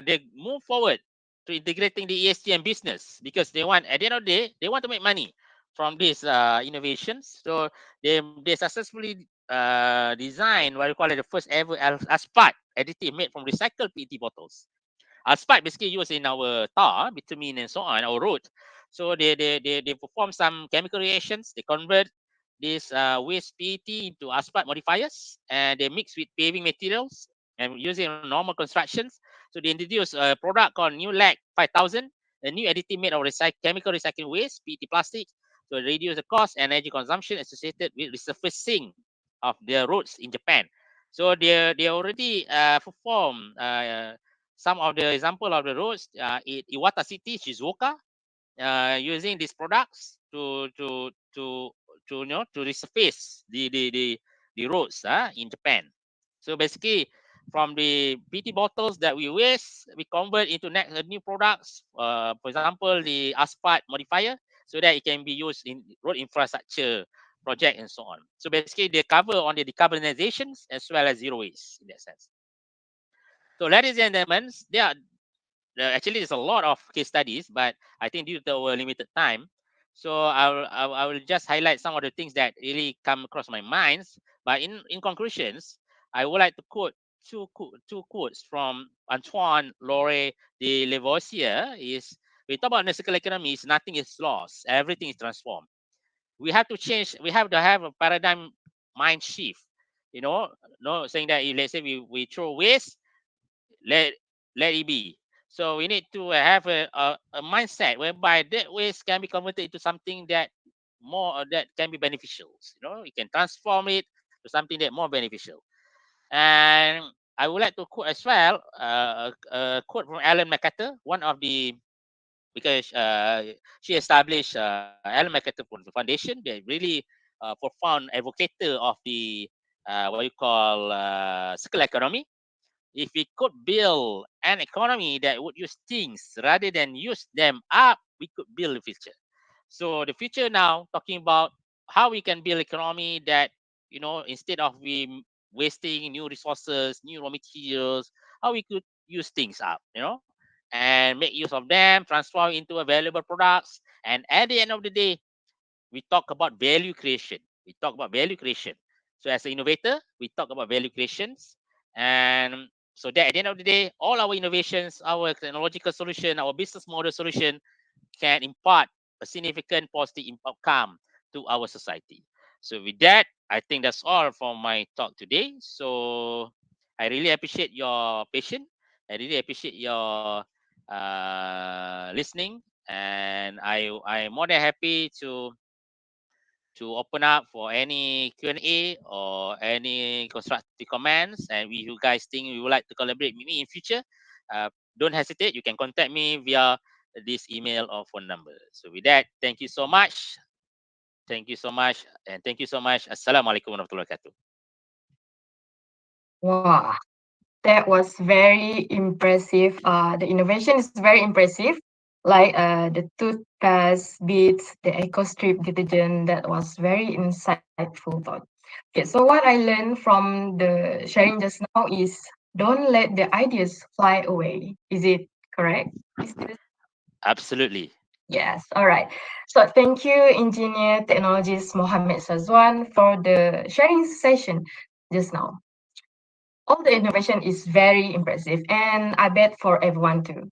they move forward to integrating the ESG business, because they want, at the end of the day, they want to make money from these innovations. So they successfully designed what we call it the first ever asphalt additive made from recycled PET bottles. Asphalt basically used in our tar, bitumen, and so on, our road. So they perform some chemical reactions. They convert this waste PET into asphalt modifiers, and they mix with paving materials and using normal constructions. So they introduce a product called New Lag 5000, a new additive made of chemical recycling waste, PET plastic. So they reduce the cost and energy consumption associated with resurfacing of the roads in Japan. So they already perform some of the example of the roads in Iwata City, Shizuoka, using these products to resurface the roads in Japan. So basically, from the PET bottles that we waste, we convert into new products. For example, the asphalt modifier, so that it can be used in road infrastructure project and so on. So basically, they cover on the decarbonizations as well as zero waste in that sense. So, ladies and gentlemen, actually there's a lot of case studies, but I think due to our limited time, so I will just highlight some of the things that really come across my minds. But in conclusions, I would like to quote two quotes from Antoine Laure de Lavoisier. Is we talk about the circular economy, is nothing is lost, everything is transformed. We have to change. We have to have a paradigm mind shift. No saying that if let's say we throw waste, let let it be. So we need to have a mindset whereby that waste can be converted into something that more that can be beneficial. You can transform it to something that more beneficial. And I would like to quote as well a quote from Alan McCarter, one of the because she established Alan McCarter Foundation. They're really profound advocator of the what you call circular economy. If we could build an economy that would use things rather than use them up, we could build the future. So the future now talking about how we can build economy that instead of we wasting new resources, new raw materials, how we could use things up, and make use of them, transform into a valuable products, and at the end of the day, we talk about value creation. We talk about value creation. So as an innovator, we talk about value creations. And so that at the end of the day, all our innovations, our technological solution, our business model solution can impart a significant positive outcome to our society. So with that, I think that's all for my talk today. So I really appreciate your patience. I really appreciate your listening, and I'm more than happy to open up for any Q&A or any constructive comments. And if you guys think you would like to collaborate with me in future, don't hesitate. You can contact me via this email or phone number. So with that, thank you so much. Thank you so much. And thank you so much. Assalamualaikum warahmatullahi wabarakatuh. Wow, that was very impressive. The innovation is very impressive, like the toothpaste beads, the eco strip detergent. That was very insightful thought. Okay, so what I learned from the sharing just now is don't let the ideas fly away. Is it correct? Is this Absolutely. Yes, all right. So thank you, engineer technologist Mohammed Sazwan, for the sharing session just now. All the innovation is very impressive, and I bet for everyone too.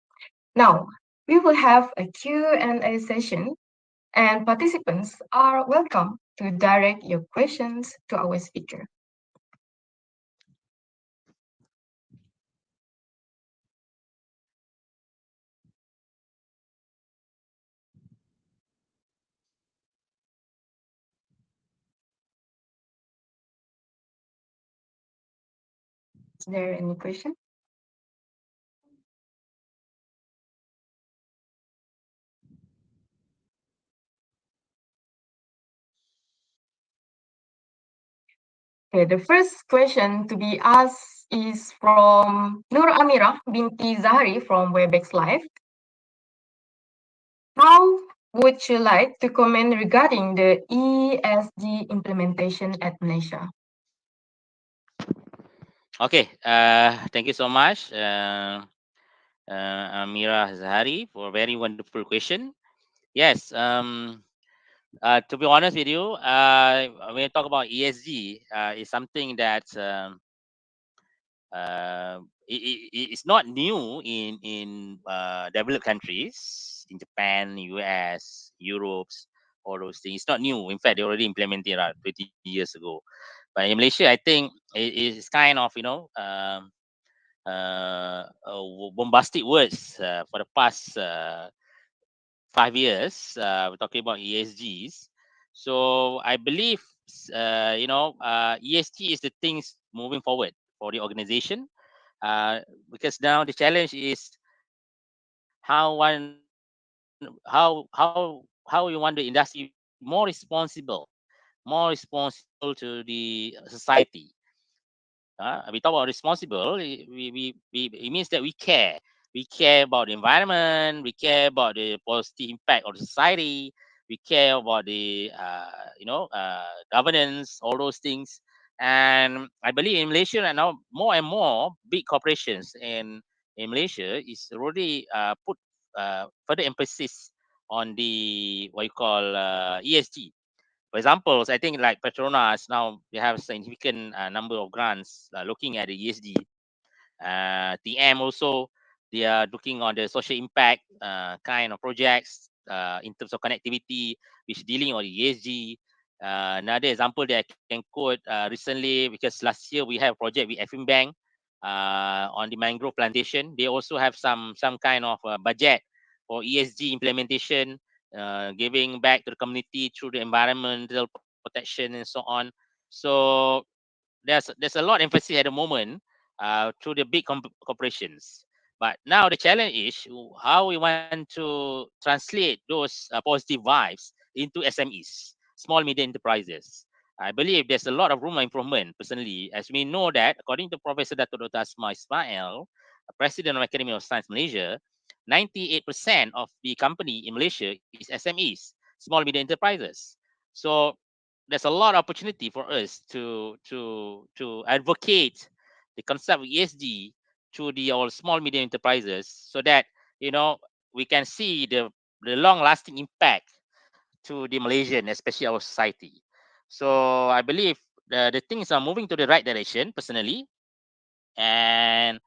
Now, we will have a Q&A session, and participants are welcome to direct your questions to our speaker. Is there any question? Okay, the first question to be asked is from Nur Amira binti Zahari from Webex Live. How would you like to comment regarding the ESG implementation at Malaysia? Okay. Thank you so much, Amira Zahari, for a very wonderful question. Yes. To be honest with you, when you talk about ESG, it's something that it's not new in developed countries, in Japan, US, Europe, all those things. It's not new. In fact, they already implemented it 20 years ago. But in Malaysia, I think it's kind of bombastic words for the past 5 years. We're talking about ESGs. So I believe ESG is the things moving forward for the organization, because now the challenge is how you want the industry more responsible to the society. We talk about responsible. It means that we care. We care about the environment. We care about the positive impact of the society. We care about the governance, all those things. And I believe in Malaysia right now, more and more big corporations in Malaysia is already put further emphasis on the what you call ESG. For example, I think like Petronas now they have a significant number of grants looking at the ESG. TM also they are looking on the social impact kind of projects in terms of connectivity, which dealing on the ESG. Another example that I can quote recently, because last year we have a project with FM Bank on the mangrove plantation. They also have some kind of budget for ESG implementation, giving back to the community through the environmental protection and so on. So there's a lot of emphasis at the moment through the big corporations. But now the challenge is how we want to translate those positive vibes into SMEs, small medium enterprises. I believe there's a lot of room for improvement personally, as we know that according to Professor Dr. Dr. Asma Ismail, President of Academy of Science Malaysia, 98% of the company in Malaysia is SMEs, small medium enterprises. So there's a lot of opportunity for us to advocate the concept of ESG to the all small medium enterprises, so that you know we can see the long lasting impact to the Malaysian, especially our society. So I believe the things are moving to the right direction personally, and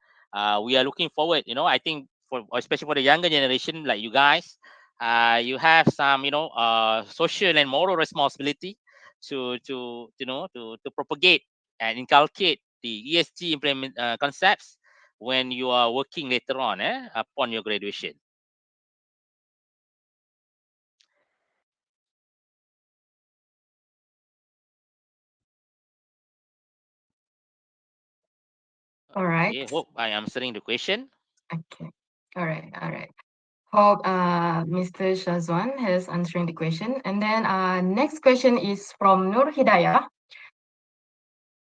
we are looking forward. I think for especially for the younger generation like you guys, you have some social and moral responsibility to propagate and inculcate the ESG implement concepts when you are working later on upon your graduation. All right. Okay, hope I am answering the question. Okay. All right. All right. Hope Mr. Shazwan has answering the question. And then next question is from Nur Hidayah.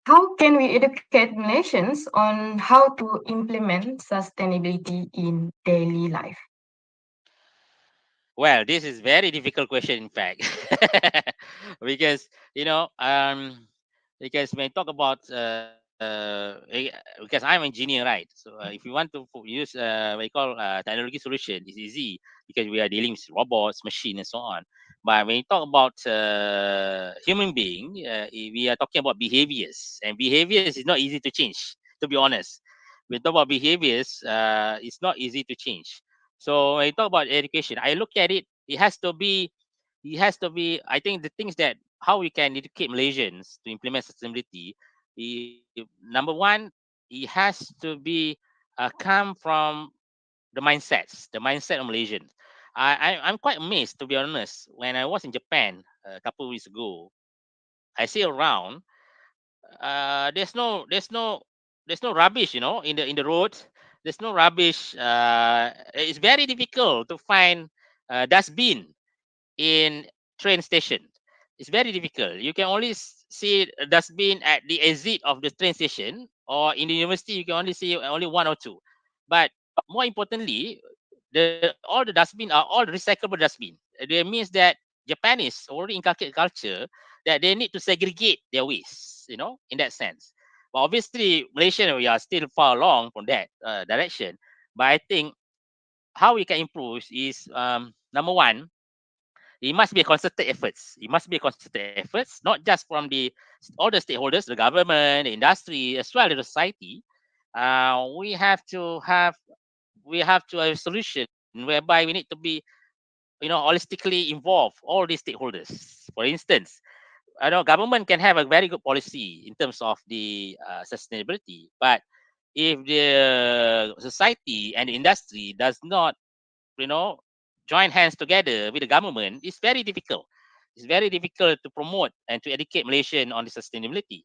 How can we educate Malaysians on how to implement sustainability in daily life? Well, this is very difficult question, in fact, because because when I talk about because I'm engineer, right? So if you want to use what you call technology solution, it's easy because we are dealing with robots, machine, and so on. But when you talk about human being, we are talking about behaviors, and behaviors is not easy to change. To be honest, when you talk about behaviors, it's not easy to change. So when you talk about education, I look at it. It has to be. I think the things that how we can educate Malaysians to implement sustainability. Number one, it has to be come from the mindset of Malaysians. I'm quite amazed, to be honest. When I was in Japan a couple of weeks ago, I see around there's no rubbish in the road. There's no rubbish. It's very difficult to find dustbin in train station. It's very difficult. You can only see a dustbin at the exit of the train station, or in the university you can only see only one or two. But more importantly, all the dustbin are all recyclable dustbin. That means that Japanese already inculcate culture that they need to segregate their waste, in that sense. But obviously, Malaysia, we are still far along from that direction. But I think how we can improve is number one, it must be a concerted efforts. It must be a concerted efforts, not just from all the stakeholders, the government, the industry, as well as the society. We have to have a solution whereby we need to be holistically involve all these stakeholders. For instance, I know government can have a very good policy in terms of the sustainability, but if the society and the industry does not you know join hands together with the government, it's very difficult. It's very difficult to promote and to educate Malaysian on the sustainability.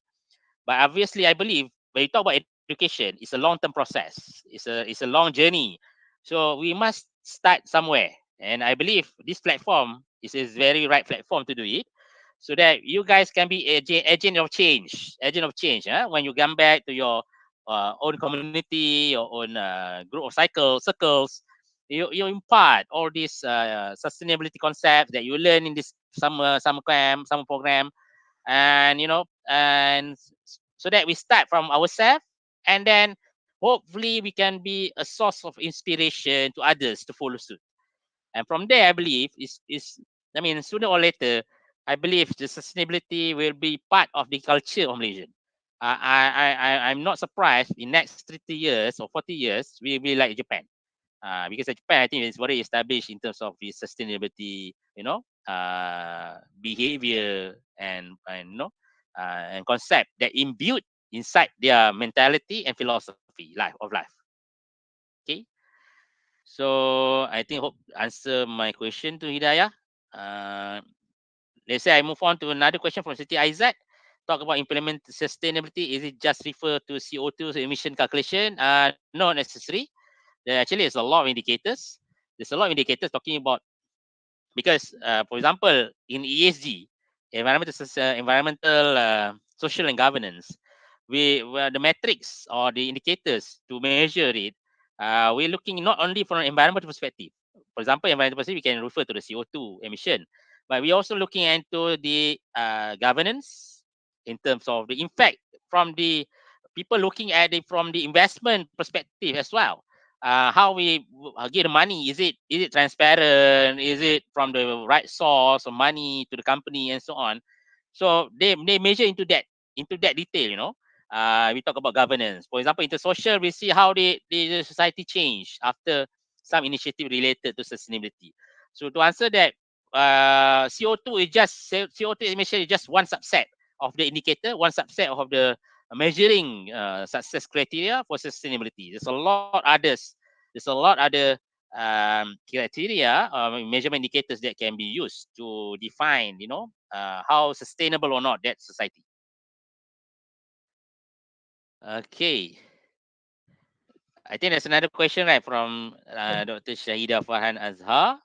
But obviously, I believe when you talk about education, it's a long-term process. It's a long journey. So we must start somewhere, and I believe this platform is very right platform to do it, so that you guys can be agent of change, when you come back to your own community, your own group of circles. You impart all these sustainability concepts that you learn in this summer camp, summer program, and so that we start from ourselves, and then hopefully we can be a source of inspiration to others to follow suit. And from there, I believe sooner or later, I believe the sustainability will be part of the culture of Malaysia. I'm not surprised in next 30 years or 40 years we will be like Japan, because Japan, I think, is very established in terms of the sustainability, behavior and concept that imbued inside their mentality and philosophy of life. Okay, so I think hope answer my question to Hidayah. Uh, let's say I move on to another question from Siti Aizat. Talk about implement sustainability. Is it just refer to CO2 emission calculation? Not necessary. There actually is a lot of indicators. There's a lot of indicators talking about because, for example, in ESG, environmental, social, and governance, the metrics or the indicators to measure it, we're looking not only from an environmental perspective. For example, environmental perspective, we can refer to the CO2 emission, but we're also looking into the governance in terms of the impact from the people looking at it from the investment perspective as well. How we get the money, is it transparent, is it from the right source of money to the company and so on. So they measure into that detail, we talk about governance. For example, into social, we see how the society change after some initiative related to sustainability. So to answer that, CO2 emission is just one subset of the indicator, one subset of the measuring success criteria for sustainability. There's a lot other criteria, measurement indicators that can be used to define, how sustainable or not that society. Okay, I think there's another question right from Dr. Shahida Farhan Azhar.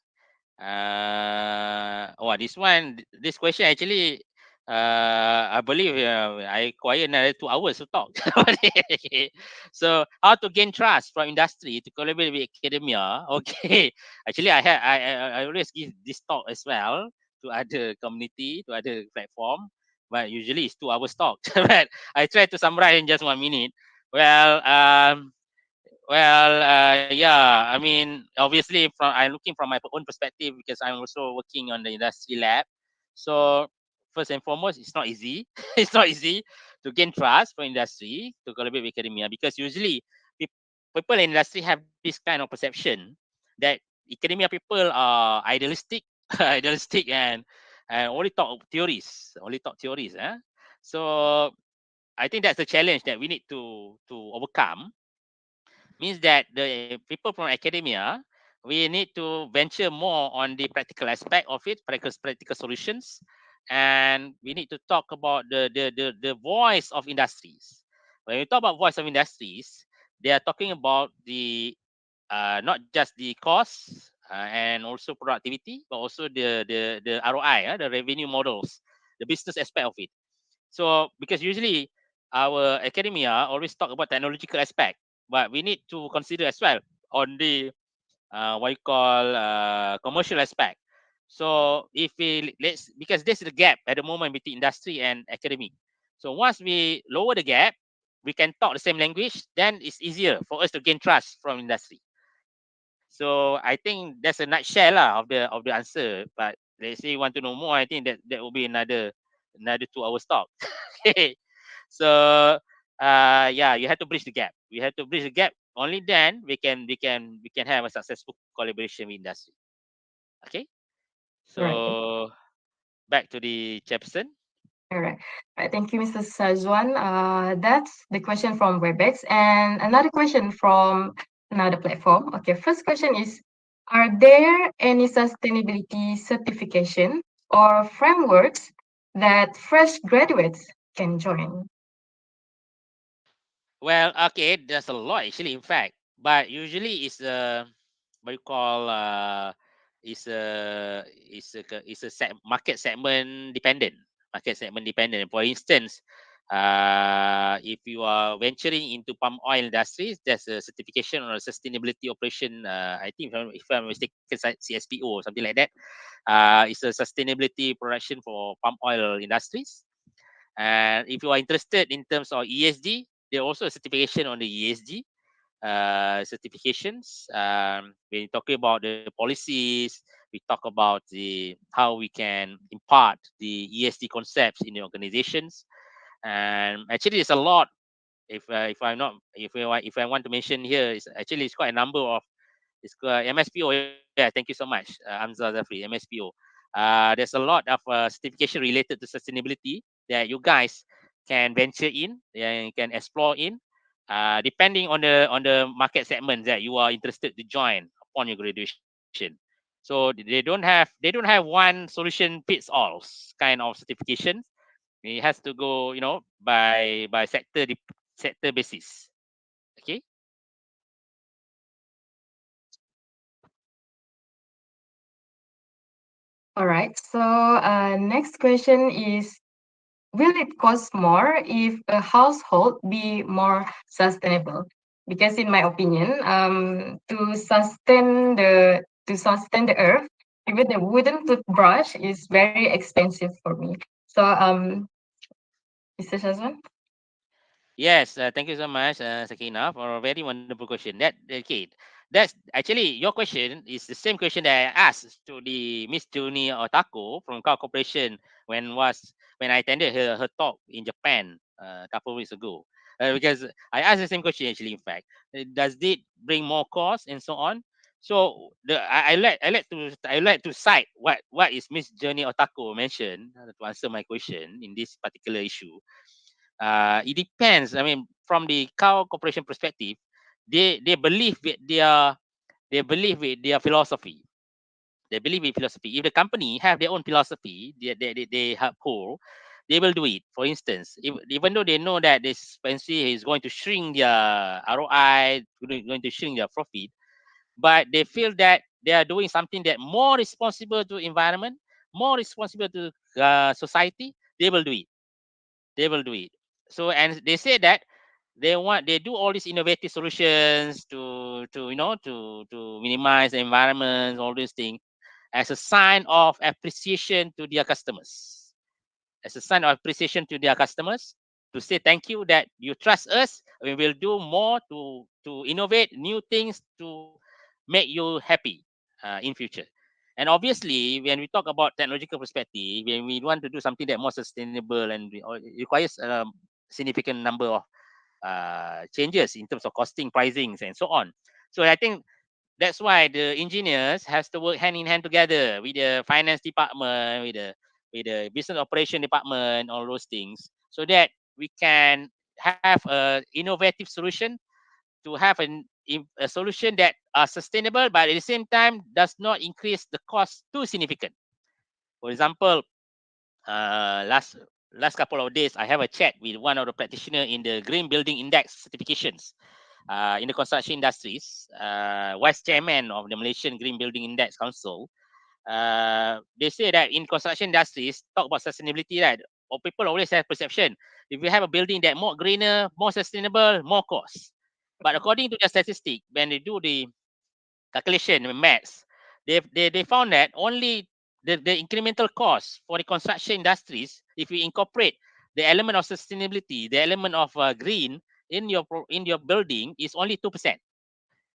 This question actually, I believe I require another 2 hours to talk. Okay. So, how to gain trust from industry to collaborate with academia? Okay, actually, I always give this talk as well to other community, to other platform, but usually it's 2 hours talk. But I try to summarize in just 1 minute. Well, yeah. I mean, obviously, I'm looking from my own perspective because I'm also working on the industry lab. So first and foremost, it's not easy. It's not easy to gain trust for industry to collaborate with academia because usually people in industry have this kind of perception that academia people are idealistic, idealistic and only talk theories. So I think that's the challenge that we need to overcome, means that the people from academia, we need to venture more on the practical aspect of it, practical solutions, and we need to talk about the voice of industries. When we talk about voice of industries, they are talking about the not just the cost and also productivity, but also the ROI, the revenue models, the business aspect of it. So because usually our academia always talk about technological aspect, but we need to consider as well on the what you call commercial aspect. So if we let's because this is the gap at the moment between industry and academic. So once we lower the gap, we can talk the same language. Then it's easier for us to gain trust from industry. So I think that's a nutshell lah of the answer. But let's say you want to know more, I think that will be another 2 hours talk. Okay. So yeah, you have to bridge the gap. We have to bridge the gap. Only then we can have a successful collaboration with industry. Okay. Right. So back to the chairperson. All right. Right. Thank you, Mr. Sajwan. That's the question from Webex. And another question from another platform. Okay, first question is, are there any sustainability certification or frameworks that fresh graduates can join? Well, okay, there's a lot actually, in fact, but usually it's what you call market segment dependent. Market segment dependent. For instance, if you are venturing into palm oil industries, there's a certification or a sustainability operation. I think if I'm mistaken, CSPO or something like that. It's a sustainability production for palm oil industries. And if you are interested in terms of ESG, there also a certification on the ESG certifications. When you're talking about the policies, we talk about the how we can impart the ESG concepts in the organizations. And actually, there's a lot. If I want to mention here, it's quite a number of it's MSPO. Yeah, thank you so much, Amza Zafri, MSPO. There's a lot of certification related to sustainability that you guys can venture in, and can explore in, depending on the market segment that you are interested to join upon your graduation. So they don't have one solution fits all kind of certification. It has to go, by sector basis. Okay. All right. So next question is, will it cost more if a household be more sustainable? Because in my opinion, to sustain the earth, even the wooden toothbrush is very expensive for me. So Mr. Shazwan? Yes, thank you so much, Sakina, for a very wonderful question. That's actually your question is the same question that I asked to the Miss Juni Otako from Car Corporation when I attended her talk in Japan a couple of weeks ago. Because I asked the same question actually. In fact, does it bring more cost and so on? So I like to cite what is Miss Journey Otako mentioned to answer my question in this particular issue. It depends. I mean, from the cow corporation perspective, they believe with their philosophy. They believe in philosophy. If the company have their own philosophy, they uphold, they will do it. For instance, even though they know that this Fnsc is going to shrink their ROI, going to shrink their profit, but they feel that they are doing something that more responsible to environment, more responsible to society, they will do it. They will do it. So, and they say that they do all these innovative solutions to minimize the environment, all these things, as a sign of appreciation to their customers, as a sign of appreciation to their customers, to say thank you that you trust us. We will do more to innovate new things to make you happy in future. And obviously, when we talk about technological perspective, when we want to do something that more sustainable, and it requires a significant number of changes in terms of costing, pricings, and so on. So I think that's why the engineers has to work hand in hand together with the finance department, with the business operation department, all those things, so that we can have a innovative solution, to have a solution that are sustainable, but at the same time does not increase the cost too significant. For example, last couple of days, I have a chat with one of the practitioner in the Green Building Index certifications in the construction industries, vice chairman of the Malaysian Green Building Index Council. They say that in construction industries, talk about sustainability, right? Or people always have perception. If you have a building that more greener, more sustainable, more cost. But according to the statistic, when they do the calculation and maths, they found that only the incremental cost for the construction industries, if you incorporate the element of sustainability, the element of green in your building, is only 2%.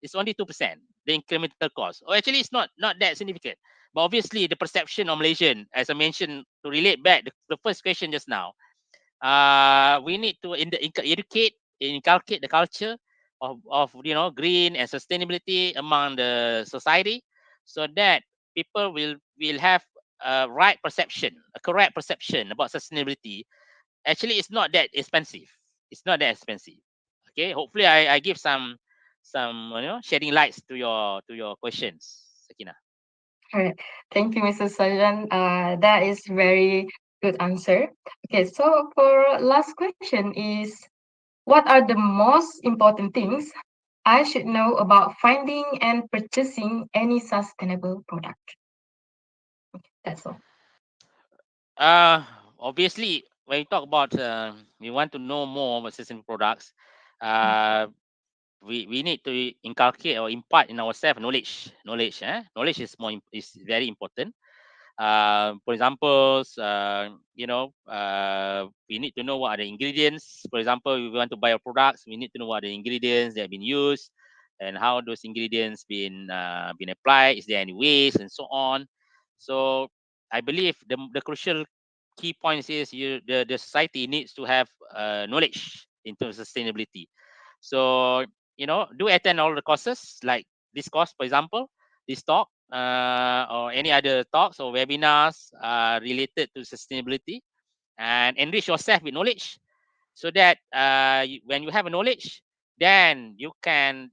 It's only 2%, the incremental cost. Or actually, it's not that significant. But obviously, the perception of Malaysian, as I mentioned, to relate back the first question just now, we need to educate, inculcate the culture of green and sustainability among the society, so that people will have a right perception, a correct perception about sustainability. Actually, it's not that expensive. It's not that expensive. Okay, hopefully I give some shedding lights to your questions, Sakina. All right. Thank you, Mrs. Sajan. That is very good answer. Okay, so for last question is, what are the most important things I should know about finding and purchasing any sustainable product? That's all. Uh, Obviously, when you talk about we want to know more about sustainable products, uh, we need to inculcate or impart in ourselves knowledge is very important. For example, we need to know what are the ingredients. For example, if we want to buy our products, we need to know what are the ingredients that have been used, and how those ingredients been applied. Is there any waste and so on? So I believe the crucial key points is the society needs to have knowledge in terms of sustainability. So do attend all the courses, like this course, for example, this talk. or any other talks or webinars related to sustainability, and enrich yourself with knowledge, so that when you have a knowledge, then you can,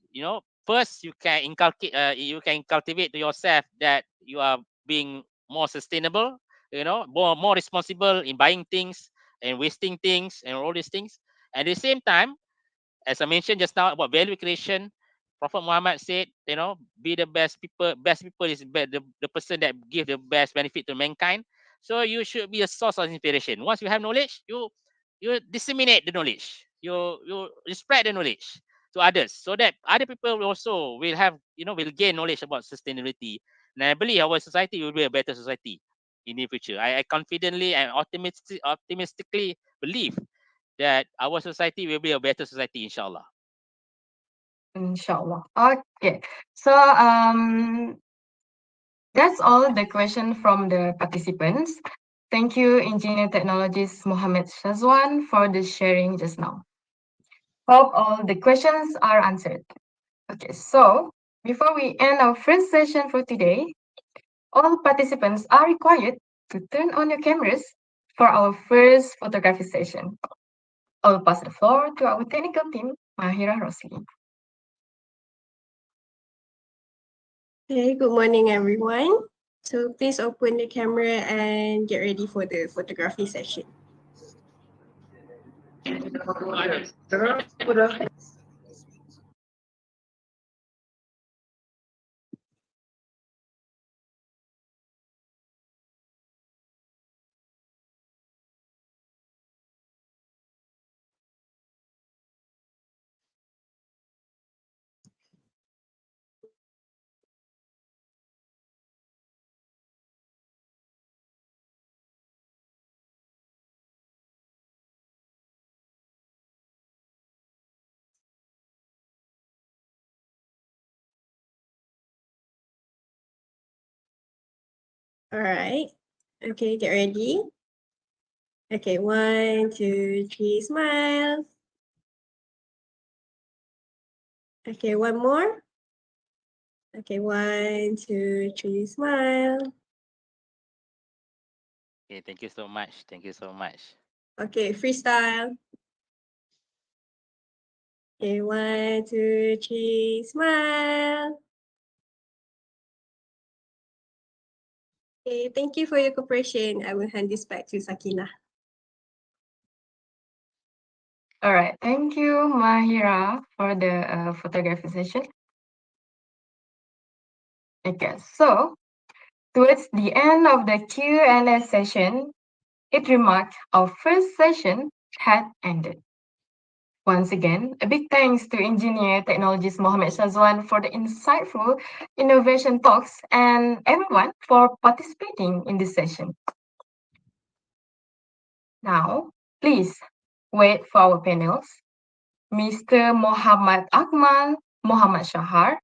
first you can inculcate, you can cultivate to yourself that you are being more sustainable, more responsible in buying things and wasting things and all these things. At the same time, as I mentioned just now about value creation, Prophet Muhammad said, be the best people. Best people is the person that give the best benefit to mankind. So you should be a source of inspiration. Once you have knowledge, you disseminate the knowledge. You spread the knowledge to others, so that other people also will have, will gain knowledge about sustainability. And I believe our society will be a better society in the future. I confidently and optimistically believe that our society will be a better society, inshallah. Inshallah. Okay. So that's all the question from the participants. Thank you, Engineer Technologist Mohammed Shazwan, for the sharing just now. Hope all the questions are answered. Okay, so before we end our first session for today, all participants are required to turn on your cameras for our first photography session. I'll pass the floor to our technical team, Mahira Rosli. Okay, good morning, everyone. So please open the camera and get ready for the photography session. All right. Okay, get ready. Okay, 1, 2, 3, smile. Okay, one more. Okay, 1, 2, 3, smile. Okay, thank you so much. Thank you so much. Okay, freestyle. Okay, 1, 2, 3, smile. Okay, thank you for your cooperation. I will hand this back to Sakina. All right, thank you, Mahira, for the photography session. Okay, so towards the end of the Q&A session, it remarked our first session had ended. Once again, a big thanks to Engineer Technologist Mohammed Shazwan for the insightful innovation talks and everyone for participating in this session. Now, please wait for our panels. Mr. Muhammad Akmal, Muhammad Shahar,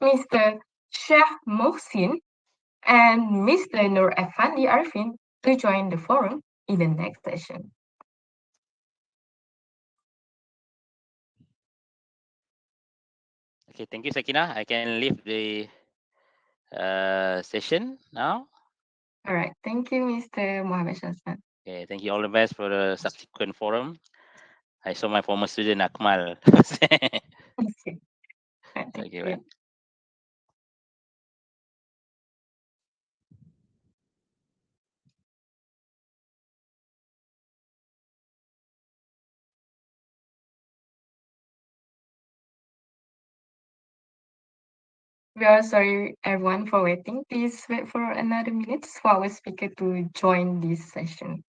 Mr. Sheikh Mohsin, and Mr. Nur Effendi Arifin to join the forum in the next session. Okay, thank you, Sakina. I can leave the session now. All right, thank you, Mr. Mohammed Shazwan. Okay, thank you. All the best for the subsequent forum. I saw my former student Akmal. Okay, thank Okay, you. right. We are sorry, everyone, for waiting. Please wait for another minute for our speaker to join this session.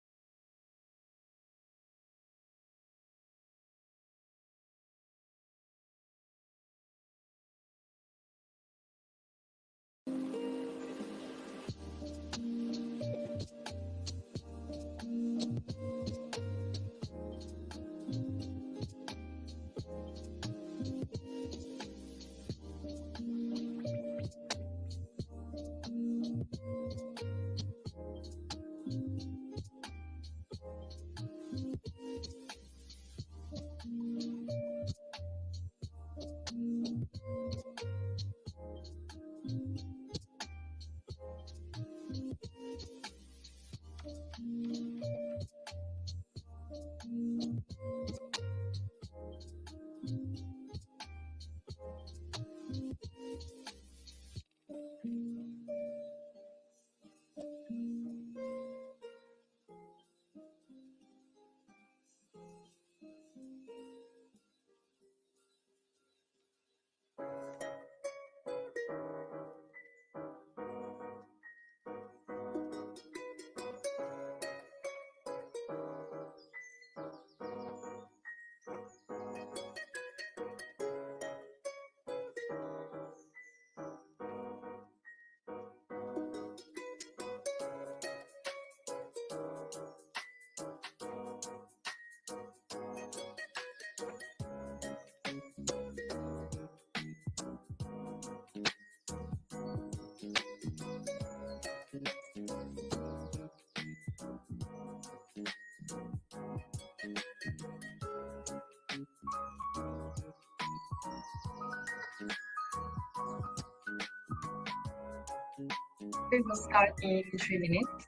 We will start in 3 minutes.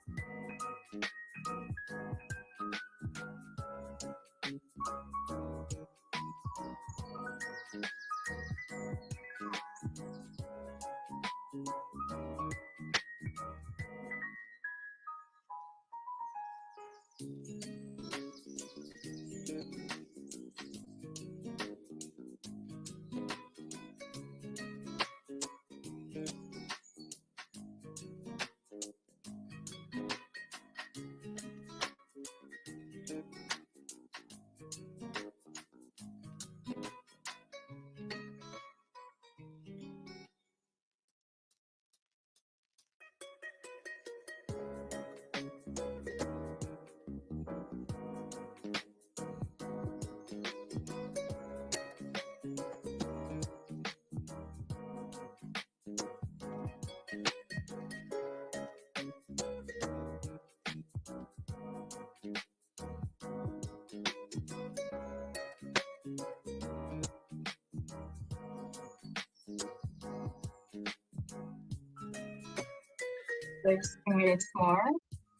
There's 2 minutes more.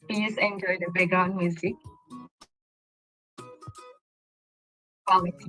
Please enjoy the background music. Quality.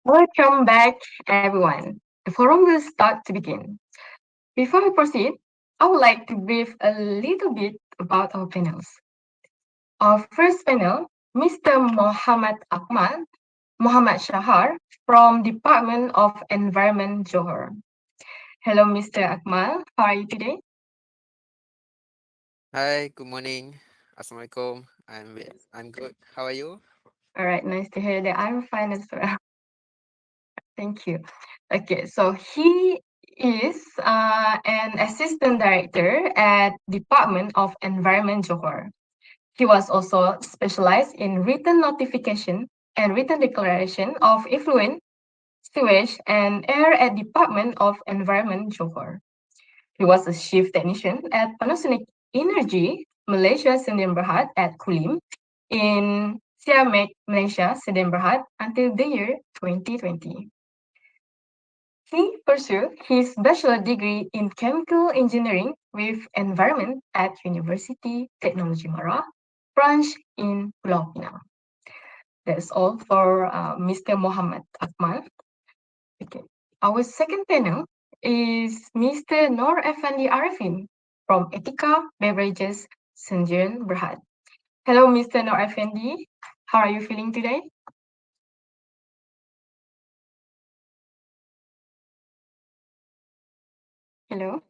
Welcome back, everyone. The forum will start to begin. Before we proceed, I would like to brief a little bit about our panels. Our first panel, Mr. Muhammad Shahar from Department of Environment, Johor. Hello, Mr. Akmal. How are you today? Hi, good morning. Assalamualaikum. I'm good. How are you? All right, nice to hear that. I'm fine as well. Thank you. Okay, so he is an assistant director at Department of Environment, Johor. He was also specialized in written notification and written declaration of effluent, sewage, and air at Department of Environment, Johor. He was a chief technician at Panasonic Energy, Malaysia, Sdn Bhd at Kulim in Siamek, Malaysia, Sdn Bhd until the year 2020. He pursued his bachelor degree in chemical engineering with environment at University Technology Mara, branch in Pulau Pinang. That's all for Mr. Muhammad Akmal. Okay. Our second panel is Mr. Nor Effendi Arifin from Etika Beverages Sdn Bhd. Hello, Mr. Nor Effendi. How are you feeling today? Hello.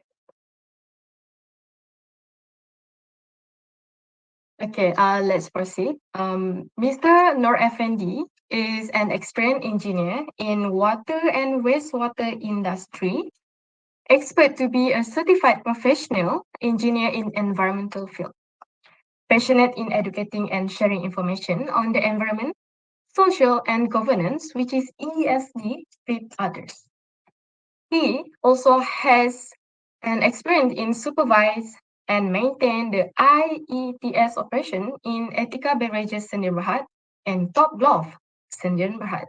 Okay, let's proceed. Mr. Nur Effendi is an experienced engineer in water and wastewater industry, expert to be a certified professional engineer in environmental field, passionate in educating and sharing information on the environment, social and governance, which is ESG, with others. He also has an experience in supervise and maintain the IETS operation in Etika Beverages Sdn Bhd and Top Glove Sdn Bhd.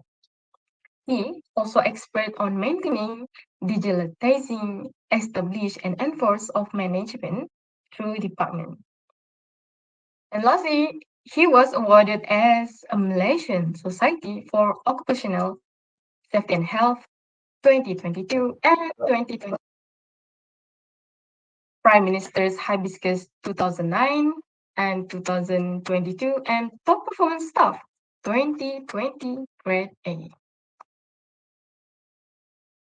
He also expert on maintaining, digitalizing, establish and enforce of management through department. And lastly, he was awarded as a Malaysian Society for Occupational Safety and Health 2022 and 2020 Prime Minister's Hibiscus 2009 and 2022 and Top Performance Staff 2020 Grade A.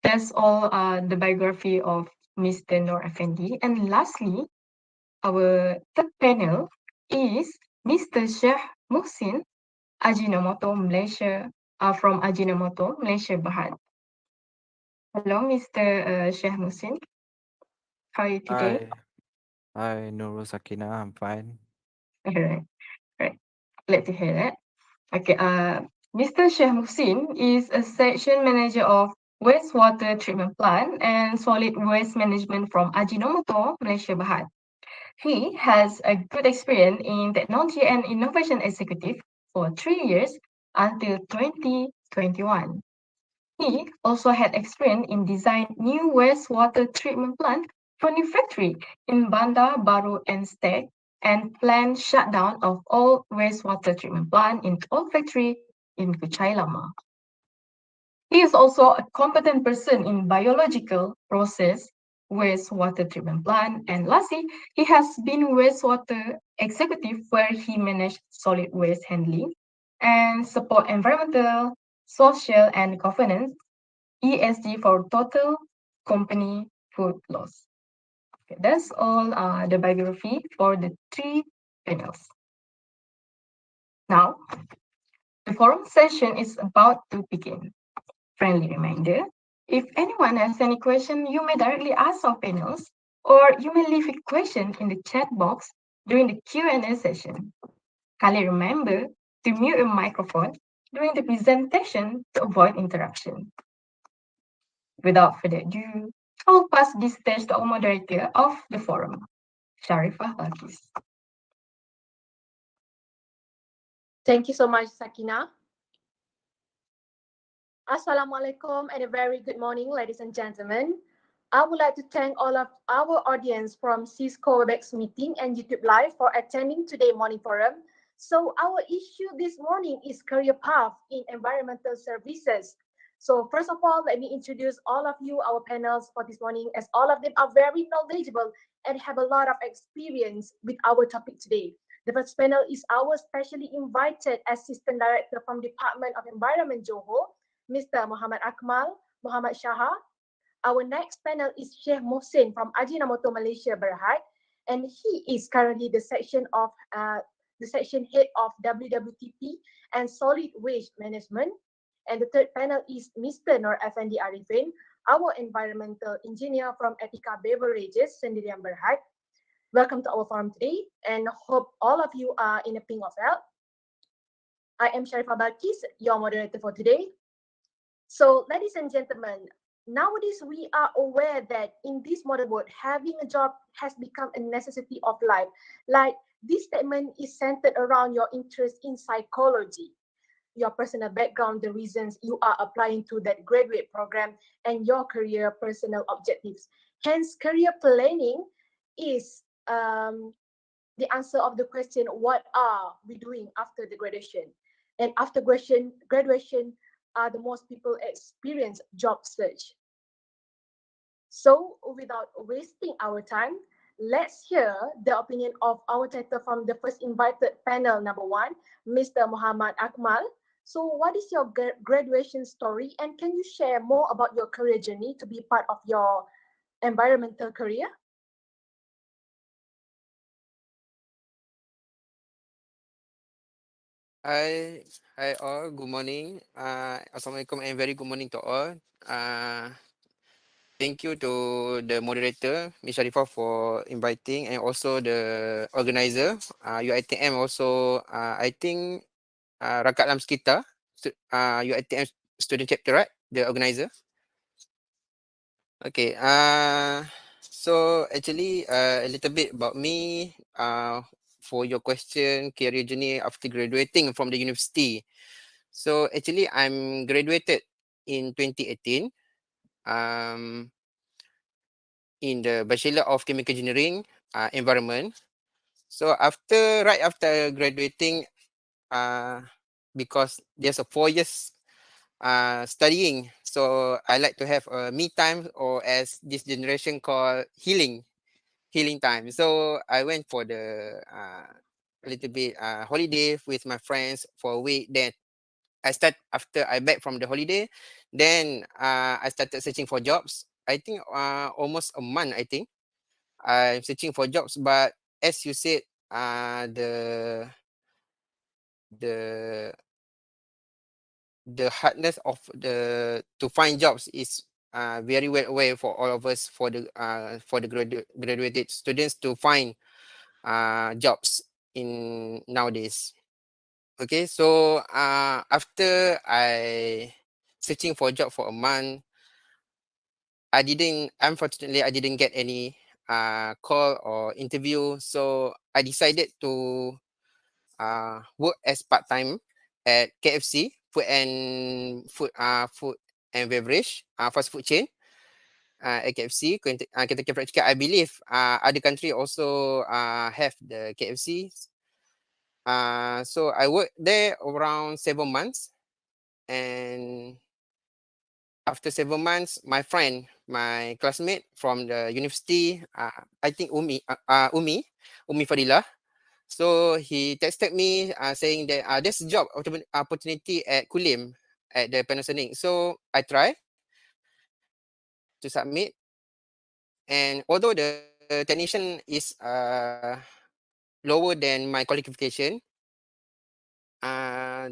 That's all the biography of Mr. Nur Effendi. And lastly, our third panel is Mr. Sheikh Muhsin Ajinomoto Malaysia from Ajinomoto Malaysia Berhad. Hello, Mr. Sheikh Muhsin. How are you today? Hi, Nurul Sakina. I'm fine. All right, right. Glad to hear that. Okay, Mr. Sheikh Muhsin is a section manager of wastewater treatment plant and solid waste management from Ajinomoto Malaysia Berhad. He has a good experience in technology and innovation executive for 3 years until 2021. He also had experience in design new wastewater treatment plant for new factory in Bandar Baru and Stek and planned shutdown of all wastewater treatment plant in all factory in Kuchai Lama. He is also a competent person in biological process wastewater treatment plant. And lastly, he has been wastewater executive where he managed solid waste handling and support environmental, social, and governance ESG for total company food loss. Okay, that's all the biography for the three panels. Now, the forum session is about to begin. Friendly reminder, if anyone has any question, you may directly ask our panels, or you may leave a question in the chat box during the Q&A session. Kindly remember to mute your microphone during the presentation to avoid interruption. Without further ado, I will pass this stage to our moderator of the forum, Sharifah Balkis. Thank you so much, Sakina. Assalamualaikum and a very good morning, ladies and gentlemen. I would like to thank all of our audience from Cisco WebEx meeting and YouTube Live for attending today's morning forum. So our issue this morning is career path in environmental services. So first of all, let me introduce all of you, our panels for this morning, as all of them are very knowledgeable and have a lot of experience with our topic today. The first panel is our specially invited Assistant Director from Department of Environment Johor, Mr. Muhammad Akmal, Muhammad Shaha. Our next panel is Sheikh Muhsin from Ajinomoto Malaysia Berhad, and he is currently the section head of WWTP and Solid Waste Management. And the third panel is Mr. Nur Effendi Arifin, our environmental engineer from Etika Beverages Sdn Bhd. Welcome to our forum today, and hope all of you are in a ping of health. I am Sharifah Balkis, your moderator for today. So, ladies and gentlemen, nowadays we are aware that in this modern world, having a job has become a necessity of life. Like, this statement is centered around your interest in psychology, your personal background, the reasons you are applying to that graduate program, and your career personal objectives. Hence, career planning is the answer of the question, what are we doing after the graduation? And after graduation, the most people experience job search. So without wasting our time, let's hear the opinion of our title from the first invited panel number one, Mr. Muhammad Akmal. So what is your graduation story, and can you share more about your career journey to be part of your environmental career? Hi all. Good morning. Assalamualaikum and very good morning to all. Uh, thank you to the moderator, Ms. Sharifah, for inviting, and also the organizer, UiTM. Also, I think Rakat Lam Sekitar, UiTM student chapter, right? The organizer. Okay. So actually, a little bit about me. For your question, career journey after graduating from the university. So actually, I'm graduated in 2018. Um, in the Bachelor of Chemical Engineering, Environment. So right after graduating, uh, because there's a 4 years studying, so I like to have a me time, or as this generation call healing time. So I went for the a little bit holiday with my friends for a week. Then after I back from the holiday, then I started searching for jobs. I think almost a month. I think I'm searching for jobs, but as you said, the the hardness of the to find jobs is very well aware for all of us, for the graduated students to find jobs in nowadays. Okay, so after I searching for a job for a month, unfortunately, I didn't get any call or interview. So I decided to work as part time at KFC, food and beverage, fast food chain. At KFC, Kentucky Fried Chicken. I believe other country also have the KFC. So I worked there around 7 months, and after 7 months, my classmate from the university, I think Umi Fadila. So he texted me saying that there's a job opportunity at Kulim at the Panasonic. So I try to submit, and although the technician is lower than my qualification, uh,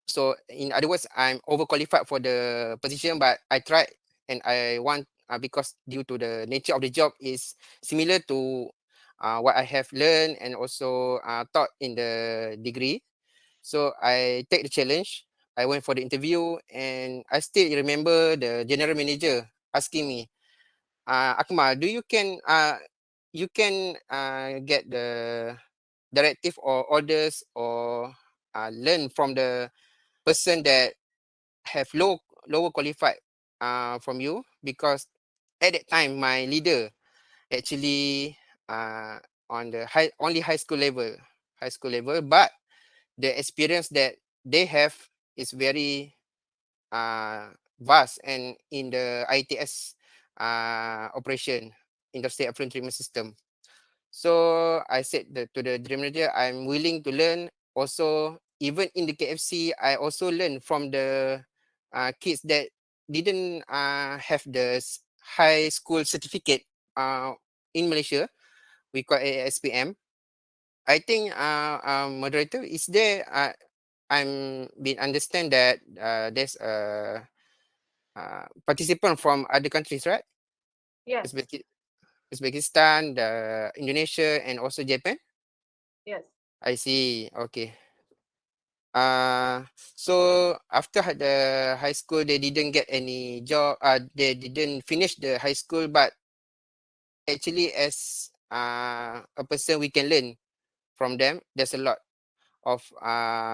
so in other words, I'm overqualified for the position, but I tried, and I want, because due to the nature of the job is similar to what I have learned and also taught in the degree. So I take the challenge. I went for the interview, and I still remember the general manager asking me, Akmal, you can get the directive or orders, or learn from the person that have lower qualified from you, because at that time my leader actually uh, on the high school level, but the experience that they have is very uh, vast, and in the ITS operation, Industrial Effluent Treatment System. So I said to the general manager, I'm willing to learn. Also, even in the KFC, I also learn from the kids that didn't have the high school certificate in Malaysia. We call it SPM. I think moderator is there. I'm been understand that there's a participant from other countries, right? Yes, Uzbeki- Uzbekistan, the Indonesia, and also Japan. yes. I see. Okay. So after the high school, they didn't get any job. They didn't finish the high school, but actually, as a person, we can learn from them. There's a lot of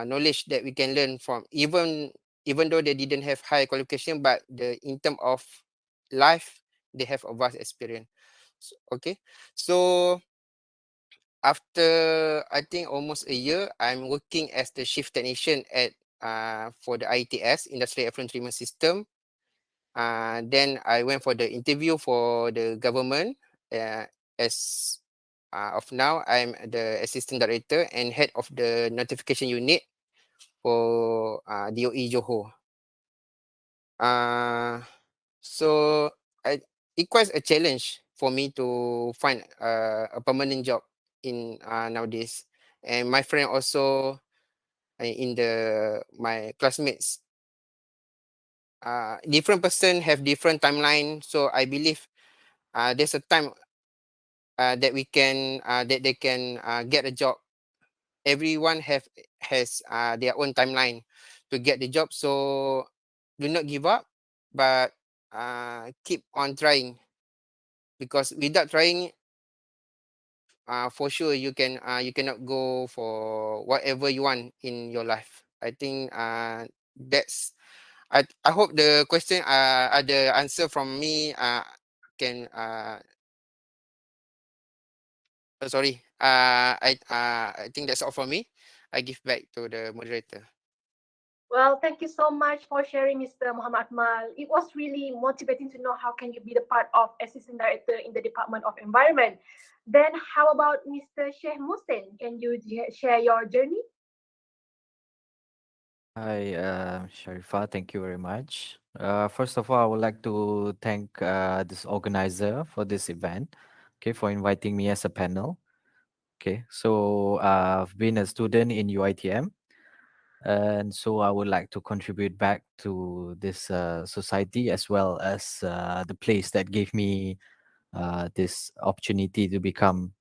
knowledge that we can learn from, even though they didn't have high qualification, but in term of life, they have a vast experience. Okay, so after I think almost a year, I'm working as the shift technician at for the ITS, Industrial Effluent Treatment System. Then I went for the interview for the government. As of now, I'm the assistant director and head of the notification unit for DOE Johor. Uh, so it quite a challenge for me to find a permanent job in nowadays. And my friend also in the my classmates. Different person have different timeline, so I believe there's a time that we can that they can get a job. Everyone has their own timeline to get the job, so do not give up, but keep on trying, because without trying, for sure you cannot go for whatever you want in your life. I think that's I hope the question the answer from me can sorry. I think that's all for me. I give back to the moderator. Well, thank you so much for sharing, Mr. Muhammad Akmal. It was really motivating to know how can you be the part of assistant director in the Department of Environment. Then how about Mr. Sheikh Musin? Can you share your journey? Hi, Sharifa. Thank you very much. First of all, I would like to thank this organizer for this event, okay, for inviting me as a panel. Okay, so I've been a student in UiTM, and so I would like to contribute back to this society, as well as the place that gave me this opportunity to become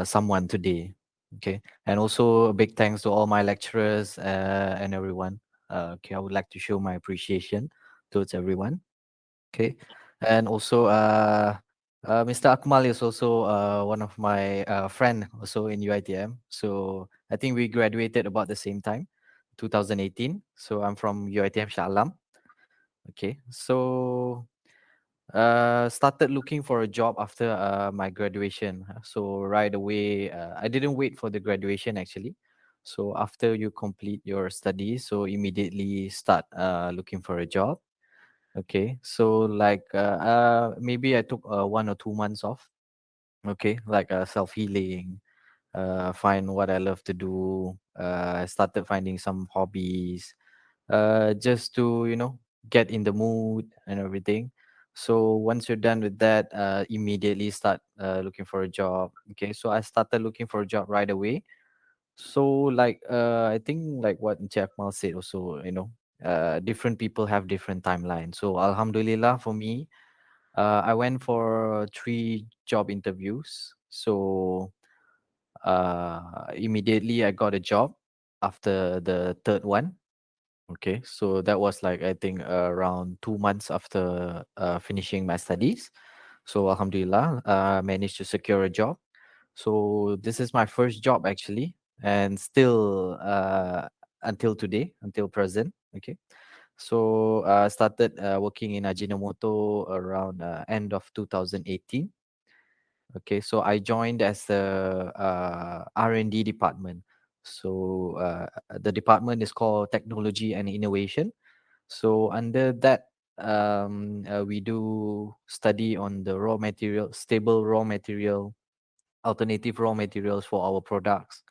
someone today. Okay, and also a big thanks to all my lecturers and everyone. Okay, I would like to show my appreciation towards everyone. Okay, and also Mr. Akmal is also one of my friend also in UiTM. So I think we graduated about the same time, 2018. So I'm from UiTM Shah Alam. Okay, so started looking for a job after my graduation. So right away, I didn't wait for the graduation actually. So after you complete your studies, so immediately start looking for a job. Okay, so like maybe I took 1 or 2 months off. Okay, like self healing, find what I love to do. I started finding some hobbies, just to get in the mood and everything. So once you're done with that, immediately start looking for a job. Okay, so I started looking for a job right away. So like I think like what Jack Mal said also, different people have different timelines. So Alhamdulillah for me, I went for 3 job interviews. So immediately I got a job after the third one. Okay, so that was like I think around 2 months after finishing my studies. So Alhamdulillah, managed to secure a job. So this is my first job actually, and still until today, until present. Okay, so started working in Ajinomoto around end of 2018. Okay, so I joined as the R&D department. So the department is called Technology and Innovation. So under that, we do study on the raw material, stable raw material, alternative raw materials for our products,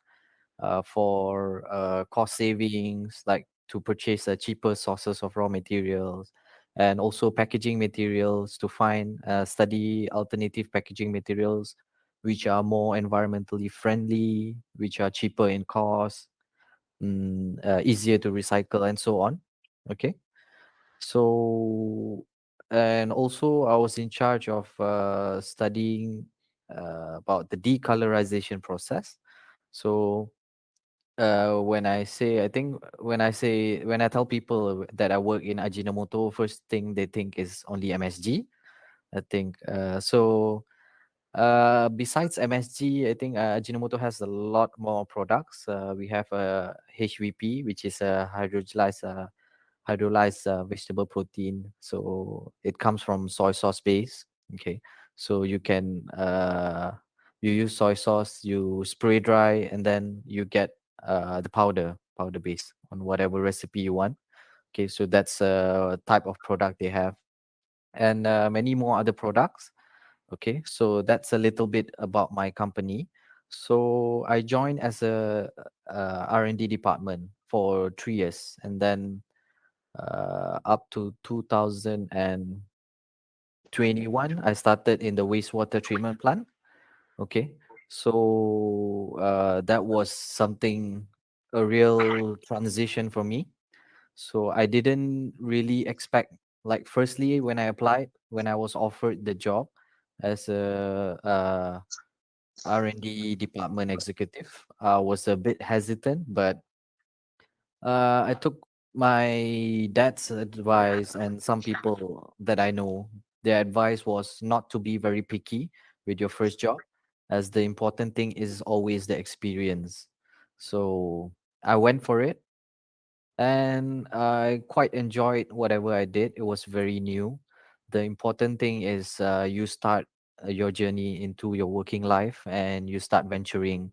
for cost savings, like to purchase cheaper sources of raw materials, and also packaging materials to find study alternative packaging materials which are more environmentally friendly, which are cheaper in cost, easier to recycle, and so on. Okay, so and also I was in charge of studying about the decolorization process. So when I say, I think when I tell people that I work in Ajinomoto, first thing they think is only MSG. I think so. Besides MSG, I think Ajinomoto has a lot more products. We have a HVP, which is a hydrolyzed vegetable protein. So it comes from soy sauce base. Okay, so you can you use soy sauce, you spray dry, and then you get the powder base on whatever recipe you want. Okay, so that's a type of product they have, and many more other products. Okay, so that's a little bit about my company. So I joined as a R&D department for 3 years, and then up to 2021 I started in the wastewater treatment plant. Okay, so that was something a real transition for me. So I didn't really expect, like, firstly, when I applied, when I was offered the job as a R&D department executive, I was a bit hesitant, but I took my dad's advice and some people that I know. Their advice was not to be very picky with your first job, as the important thing is always the experience. So I went for it, and I quite enjoyed whatever I did. It was very new. The important thing is you start your journey into your working life, and you start venturing,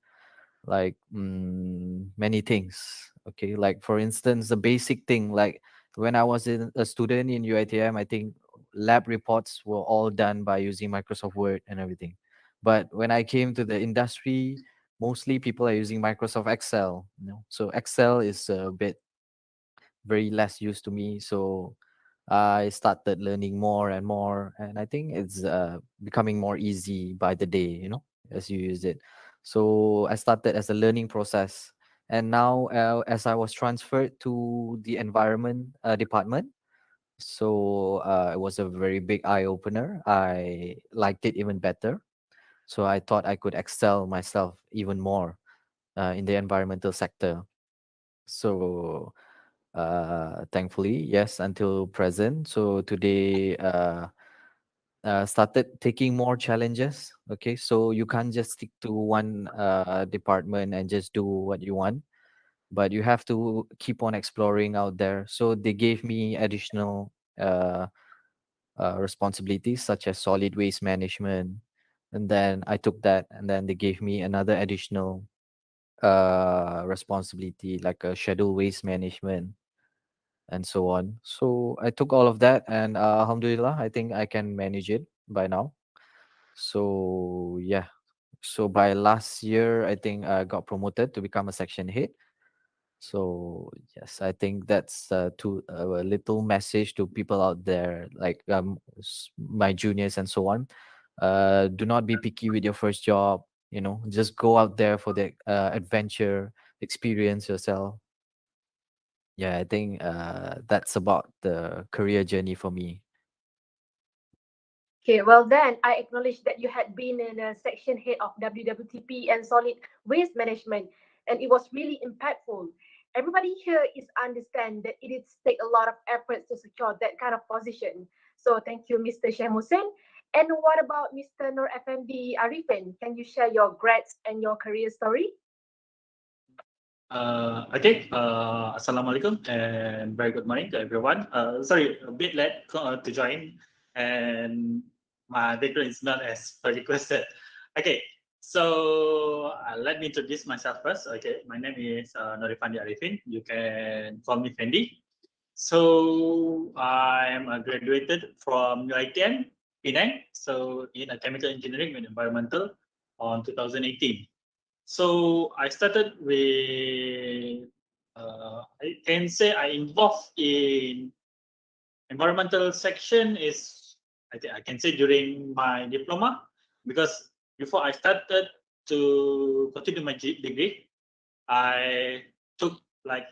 like, many things. Okay, like for instance, the basic thing, like when I was a student in UiTM, I think lab reports were all done by using Microsoft Word and everything. But when I came to the industry, mostly people are using Microsoft Excel, so Excel is a bit very less used to me. So I started learning more and more, and I think it's becoming more easy by the day, as you use it. So I started as a learning process, and now as I was transferred to the environment department, so it was a very big eye opener. I liked it even better. So I thought I could excel myself even more in the environmental sector. So thankfully, yes, until present. So today, started taking more challenges. Okay, so you can't just stick to one department and just do what you want, but you have to keep on exploring out there. So they gave me additional responsibilities such as solid waste management, and then I took that, and then they gave me another additional responsibility like a schedule waste management and so on. So I took all of that, and Alhamdulillah, I think I can manage it by now. So yeah, so by last year, I think I got promoted to become a section head. So yes, I think that's to a little message to people out there, like my juniors and so on. Do not be picky with your first job. Just go out there for the adventure, experience yourself. Yeah, I think that's about the career journey for me. Okay, well then I acknowledge that you had been in a section head of WWTP and solid waste management, and it was really impactful. Everybody here is understand that it is take a lot of efforts to secure that kind of position. So thank you, Mr. Shemusen. And what about Mr. Nur FMD Arifin? Can you share your grads and your career story? Assalamualaikum and very good morning to everyone. Sorry, a bit late to join, and my background is not as per requested. Okay, so let me introduce myself first. Okay, my name is Nur Arifin. You can call me Fendi. So I am graduated from UiTM Penang, so in a chemical engineering and environmental on 2018. So I started with, I can say I involved in environmental section is, I think I can say during my diploma, because before I started to continue my degree, I took like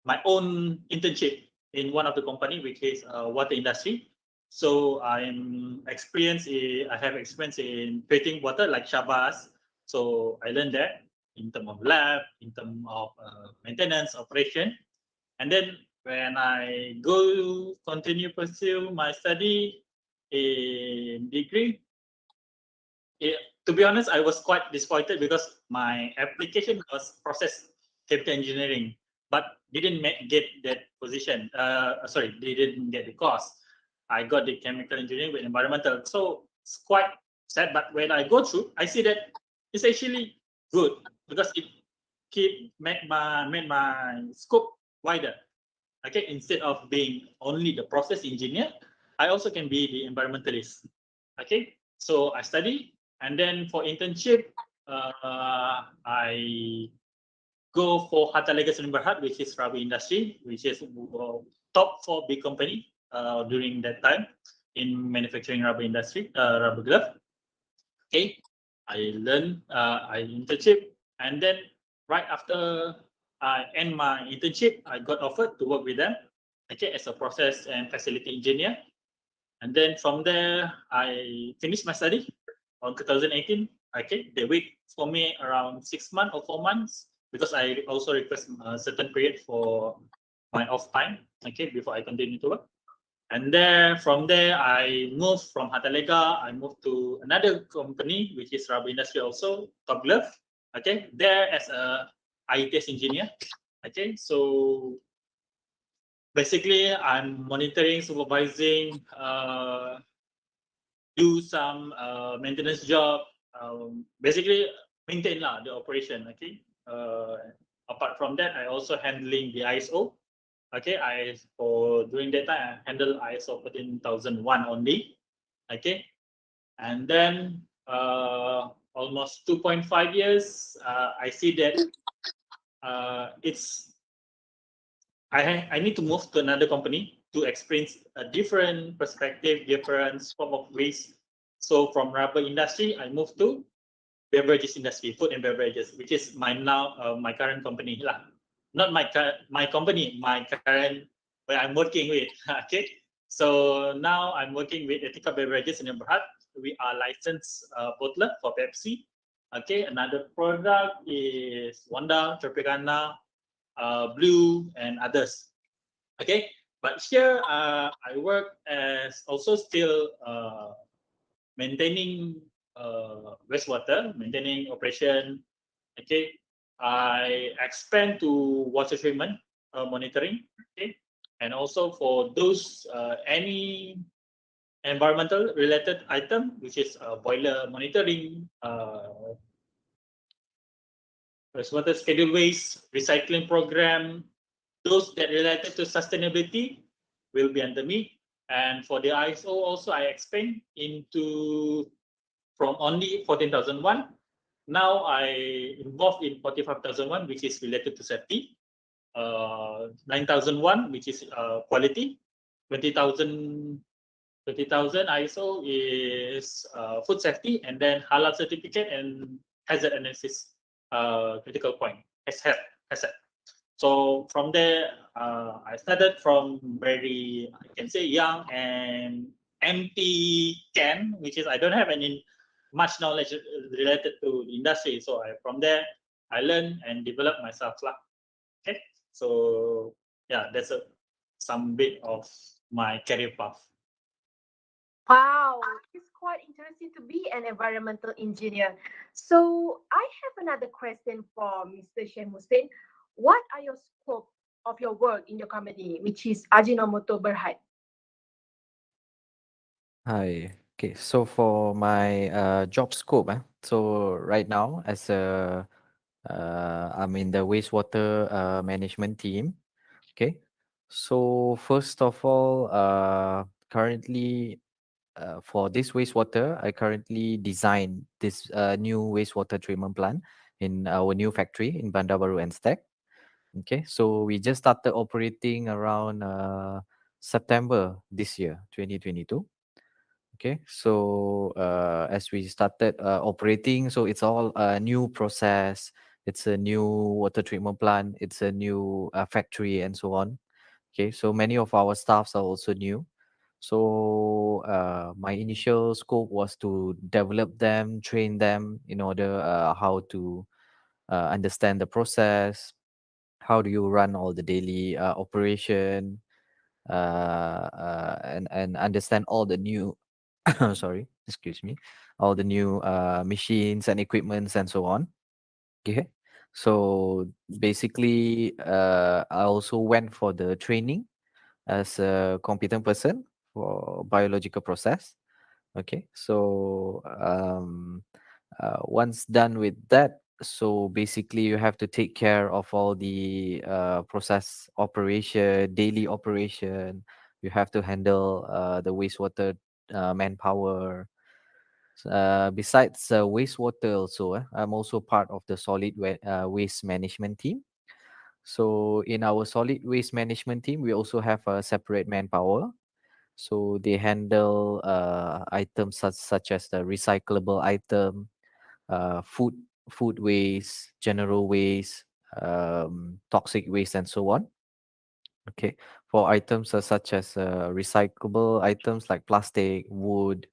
my own internship in one of the company, which is water industry. So I have experience in treating water like Shabas. So I learned that in terms of lab, in terms of maintenance, operation. And then when I go continue pursue my study in degree, it, to be honest, I was quite disappointed because my application was process chemical engineering, but didn't get that position. Sorry, didn't get the course. I got the chemical engineering with environmental. So it's quite sad. But when I go through, I see that it's actually good because it made my scope wider. Okay, instead of being only the process engineer, I also can be the environmentalist. Okay, so I study, and then for internship, I go for Hatta Legacy Berhad, which is rubber industry, which is top 4 big company during that time in manufacturing rubber industry, rubber glove. Okay, I internship, and then right after I end my internship, I got offered to work with them, okay, as a process and facility engineer. And then from there, I finished my study on 2018. Okay, they wait for me around 6 months or 4 months because I also request a certain period for my off time. Okay, before I continue to work. And then from there, I moved from Hatalega. I moved to another company, which is rubber industry also, Top Glove. Okay, there as a IETS engineer. Okay, so basically I'm monitoring, supervising, do some maintenance job, basically maintain lah the operation. Okay. Apart from that, I also handling the ISO. Okay, for during that time I handle ISO 14001 only. Okay, and then almost 2.5 years, I see that it's I need to move to another company to experience a different perspective, different scope of waste. So from rubber industry, I moved to beverages industry, food and beverages, which is my current company lah. Not my company, my current where I'm working with. Okay, so now I'm working with Etika Beverages in Berhad. We are licensed bottler for Pepsi. Okay, another product is Wanda, Tropicana, Blue, and others. Okay, but here I work as also still maintaining wastewater, maintaining operation. Okay, I expand to water treatment monitoring. Okay, and also for those any environmental related item, which is boiler monitoring, wastewater schedule waste, recycling program, those that related to sustainability will be under me. And for the ISO also, I expand into from only 14,001. Now I involved in 45,001, which is related to safety. 9,001, which is quality. 20,000 ISO is food safety, and then halal certificate and hazard analysis critical point, hazard. So from there, I started from very, I can say, young and empty can, which is I don't have any much knowledge related to the industry. So from there, I learned and developed myself lah. Okay, so yeah, that's some bit of my career path. Wow, it's quite interesting to be an environmental engineer. So I have another question for Mr. Shem Hussein. What are your scope of your work in your company, which is Ajinomoto Berhad? Hi. Okay, so for my job scope, so right now I'm in the wastewater management team. Okay, so first of all, currently for this wastewater, I currently design this new wastewater treatment plant in our new factory in Bandar Baru and Stack. Okay, so we just started operating around September this year, 2022. Okay, so as we started operating, so it's all a new process. It's a new water treatment plant. It's a new factory and so on. Okay, so many of our staffs are also new. So my initial scope was to develop them, train them in order how to understand the process. How do you run all the daily operation, and understand all the new sorry, excuse me, all the new machines and equipments and so on. Okay, so basically I also went for the training as a competent person for biological process. Okay, so once done with that, so basically you have to take care of all the process operation, daily operation. You have to handle the wastewater manpower. Besides wastewater also, I'm also part of the waste management team. So in our solid waste management team, we also have a separate manpower. So they handle items such as the recyclable item, food waste, general waste, toxic waste and so on. Okay, for items such as recyclable items like plastic, wood,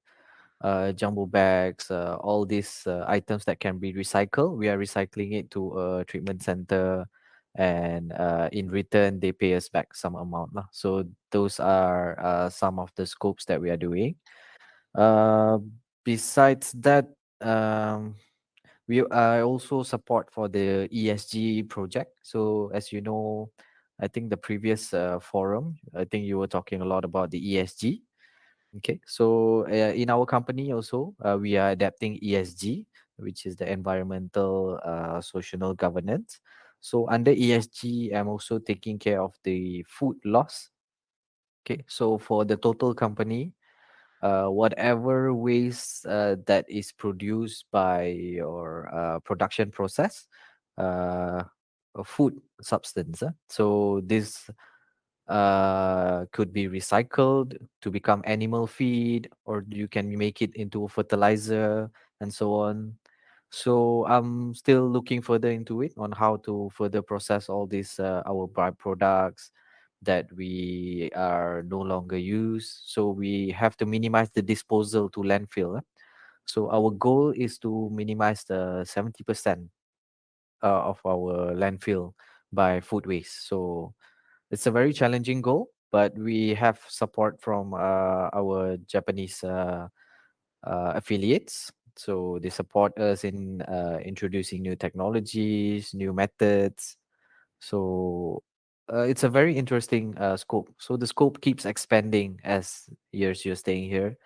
jumbo bags, all these items that can be recycled, we are recycling it to a treatment center, and in return they pay us back some amount lah. So those are some of the scopes that we are doing. uh, Besides that, um, we I also support for the ESG project. So as you know, I think the previous forum, I think you were talking a lot about the ESG. Okay, so in our company also, we are adapting ESG, which is the environmental, social governance. So under ESG, I'm also taking care of the food loss. Okay, so for the total company, whatever waste that is produced by your production process, a food substance. So this could be recycled to become animal feed, or you can make it into fertilizer and so on. So I'm still looking further into it on how to further process all these our byproducts that we are no longer use. So we have to minimize the disposal to landfill. So our goal is to minimize the 70% of our landfill by food waste. So it's a very challenging goal, but we have support from our Japanese affiliates. So they support us in introducing new technologies, new methods. So it's a very interesting scope. So the scope keeps expanding as years you're staying here.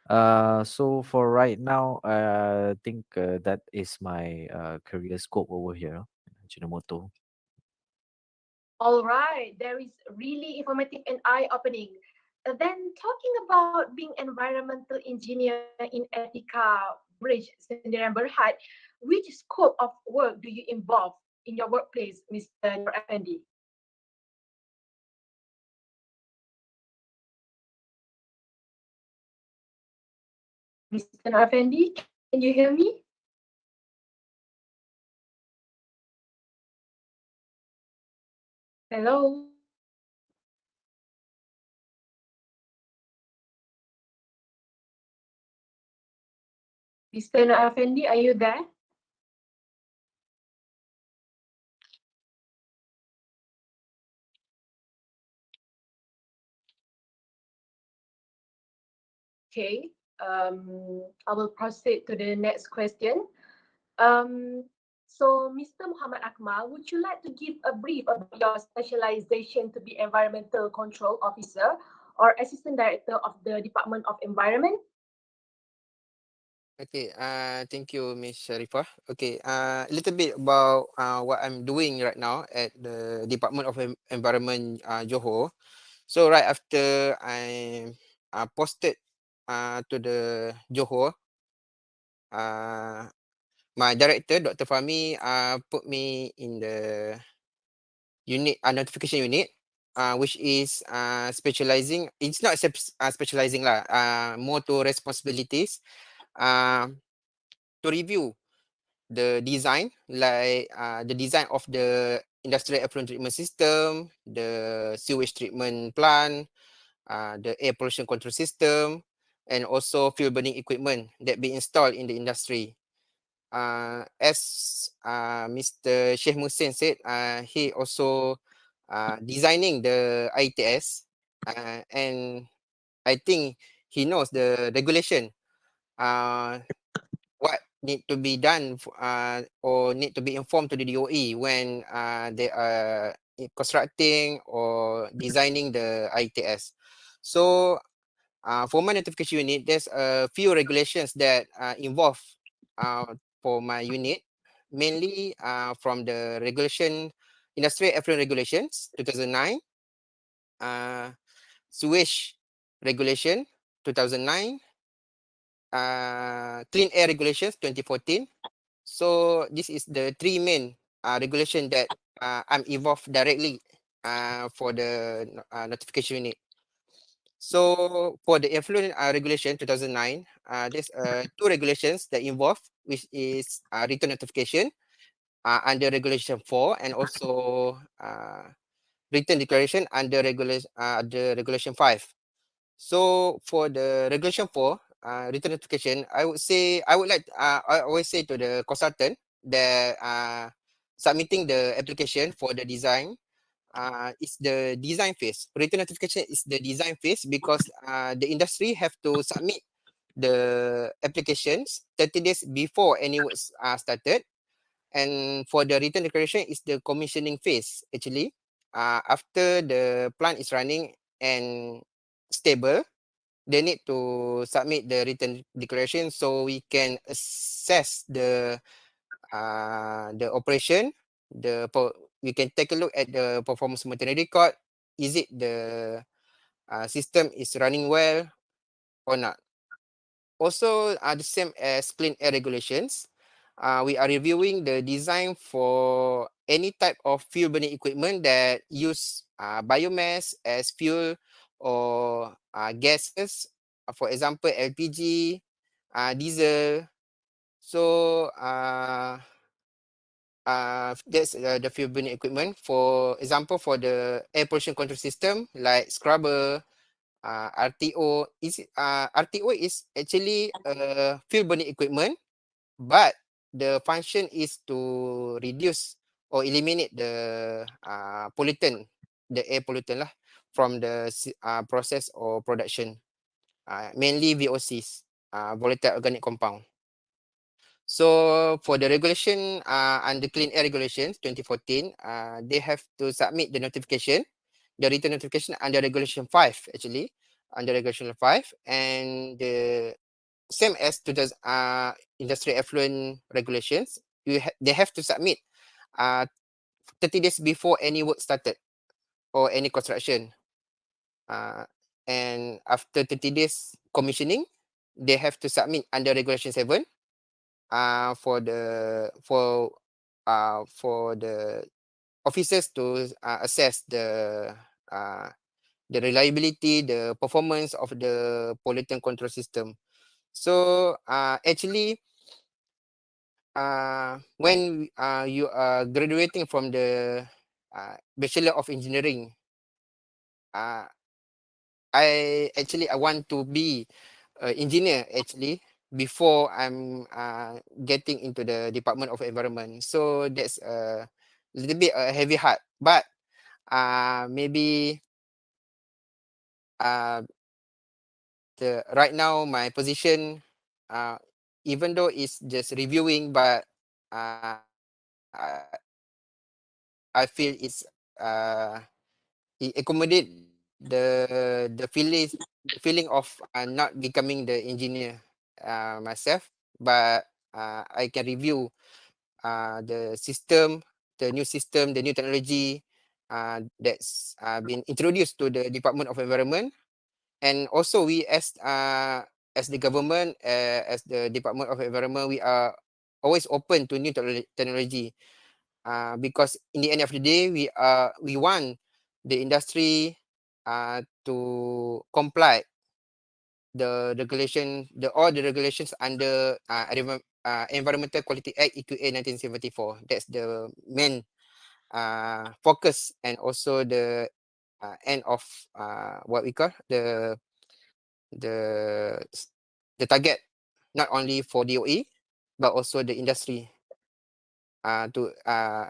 So for right now, I think that is my career scope over here, Ajinomoto. All right, there is really informative and eye-opening. Then talking about being environmental engineer in Etika Bridge, Sendirian Berhad, which scope of work do you involve in your workplace, Mr. Nur Effendi? Mr. Nur Effendi, can you hear me? Hello? Mr. Nur Effendi, are you there? Okay, I will proceed to the next question. Um, so, Mr. Muhammad Akmal, would you like to give a brief about your specialization to be Environmental Control Officer or Assistant Director of the Department of Environment? Okay, thank you, Miss Sharifah. Okay, a little bit about what I'm doing right now at the Department of Environment, Johor. So right after I posted to the Johor, uh, my director, Dr. Fahmi, put me in the unit, notification unit, which is specializing. It's not specializing lah. More to responsibilities. To review the design, like the design of the industrial effluent treatment system, the sewage treatment plant, the air pollution control system, and also fuel burning equipment that be installed in the industry. As Mr. Sheikh Musin said, he also designing the ITS, and I think he knows the regulation. What need to be done or need to be informed to the DOE when they are constructing or designing the ITS. So for my notification unit, there's a few regulations that involve for my unit, mainly from the regulation, industrial effluent regulations 2009, sewage regulation 2009, clean air regulations 2014. So this is the three main regulation that I'm involved directly for the notification unit. So for the effluent regulation 2009, there's two regulations that involve, which is return notification under Regulation 4 and also written declaration under Regulation 5. So for the Regulation 4 written notification, I I always say to the consultant that submitting the application for the design is the design phase. Written notification is the design phase because the industry have to submit the applications 30 days before any works are started. And for the written declaration is the commissioning phase actually. After the plant is running and stable, they need to submit the written declaration so we can assess the operation. We can take a look at the performance monitoring record. Is it the system is running well or not? Also, the same as clean air regulations, we are reviewing the design for any type of fuel burning equipment that use biomass as fuel or gases, for example, LPG, diesel. So that's the fuel burning equipment. For example, for the air pollution control system like scrubber, RTO RTO is actually a fuel burning equipment, but the function is to reduce or eliminate the pollutant, the air pollutant lah, from the process or production, mainly VOCs, volatile organic compound. So for the regulation under Clean Air Regulations 2014, they have to submit the notification, the written notification under Regulation 5 actually, under Regulation 5, and the same as to the industry effluent regulations, they have to submit 30 days before any work started or any construction. And after 30 days commissioning, they have to submit under Regulation 7 for the officers to assess the reliability, the performance of the pollutant control system. So actually, when you are graduating from the Bachelor of Engineering, I want to be an engineer actually before I'm getting into the Department of Environment. So that's a little bit a heavy heart, but maybe the right now my position, even though it's just reviewing, but I feel it accommodate the feeling of not becoming the engineer myself, but I can review the system, the new system, the new technology that's been introduced to the Department of Environment. And also we as the government, as the Department of Environment, we are always open to new technology, because in the end of the day, we want the industry to comply the regulation, all the regulations under Environmental Quality Act EQA 1974. That's the main focus, and also the end of what we call the the target, not only for DOE but also the industry, to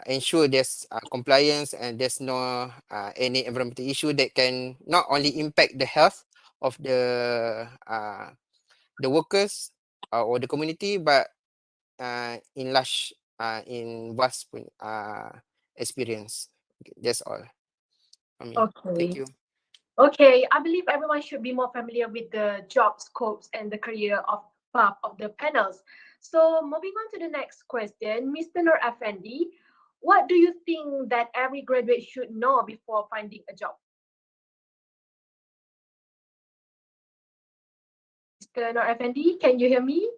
ensure there's compliance and there's no any environmental issue that can not only impact the health of the workers or the community, but in large, in vast experience. Okay, that's all. I mean, thank Okay. you. Okay, I believe everyone should be more familiar with the job scopes and the career of path of the panels. So moving on to the next question, Mr. Nur Effendi, what do you think that every graduate should know before finding a job? Mr. Nur Effendi, can you hear me?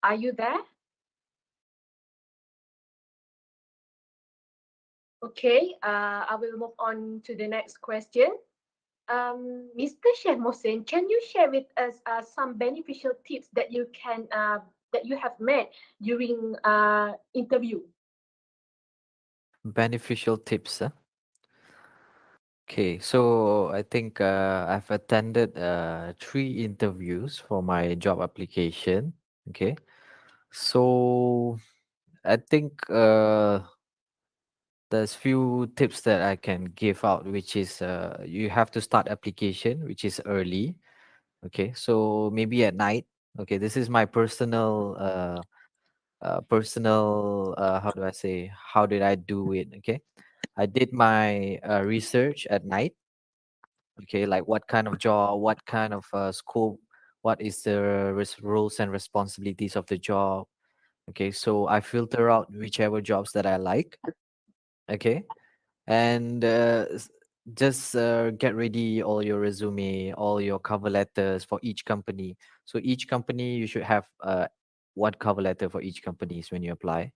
Are you there? Okay, I will move on to the next question. Mr. Sheikh Mohsen, can you share with us some beneficial tips that you can that you have met during interview? Beneficial tips, huh? Okay, so I think I've attended 3 interviews for my job application. Okay, so I think there's few tips that I can give out, which is you have to start application, which is early. Okay, so maybe at night. Okay, this is my how do I say, how did I do it? Okay, I did my research at night. Okay, like what kind of job, what kind of scope, what is the roles and responsibilities of the job. Okay, so I filter out whichever jobs that I like. Okay, and just get ready all your resume, all your cover letters for each company. So each company you should have one cover letter for each companies when you apply.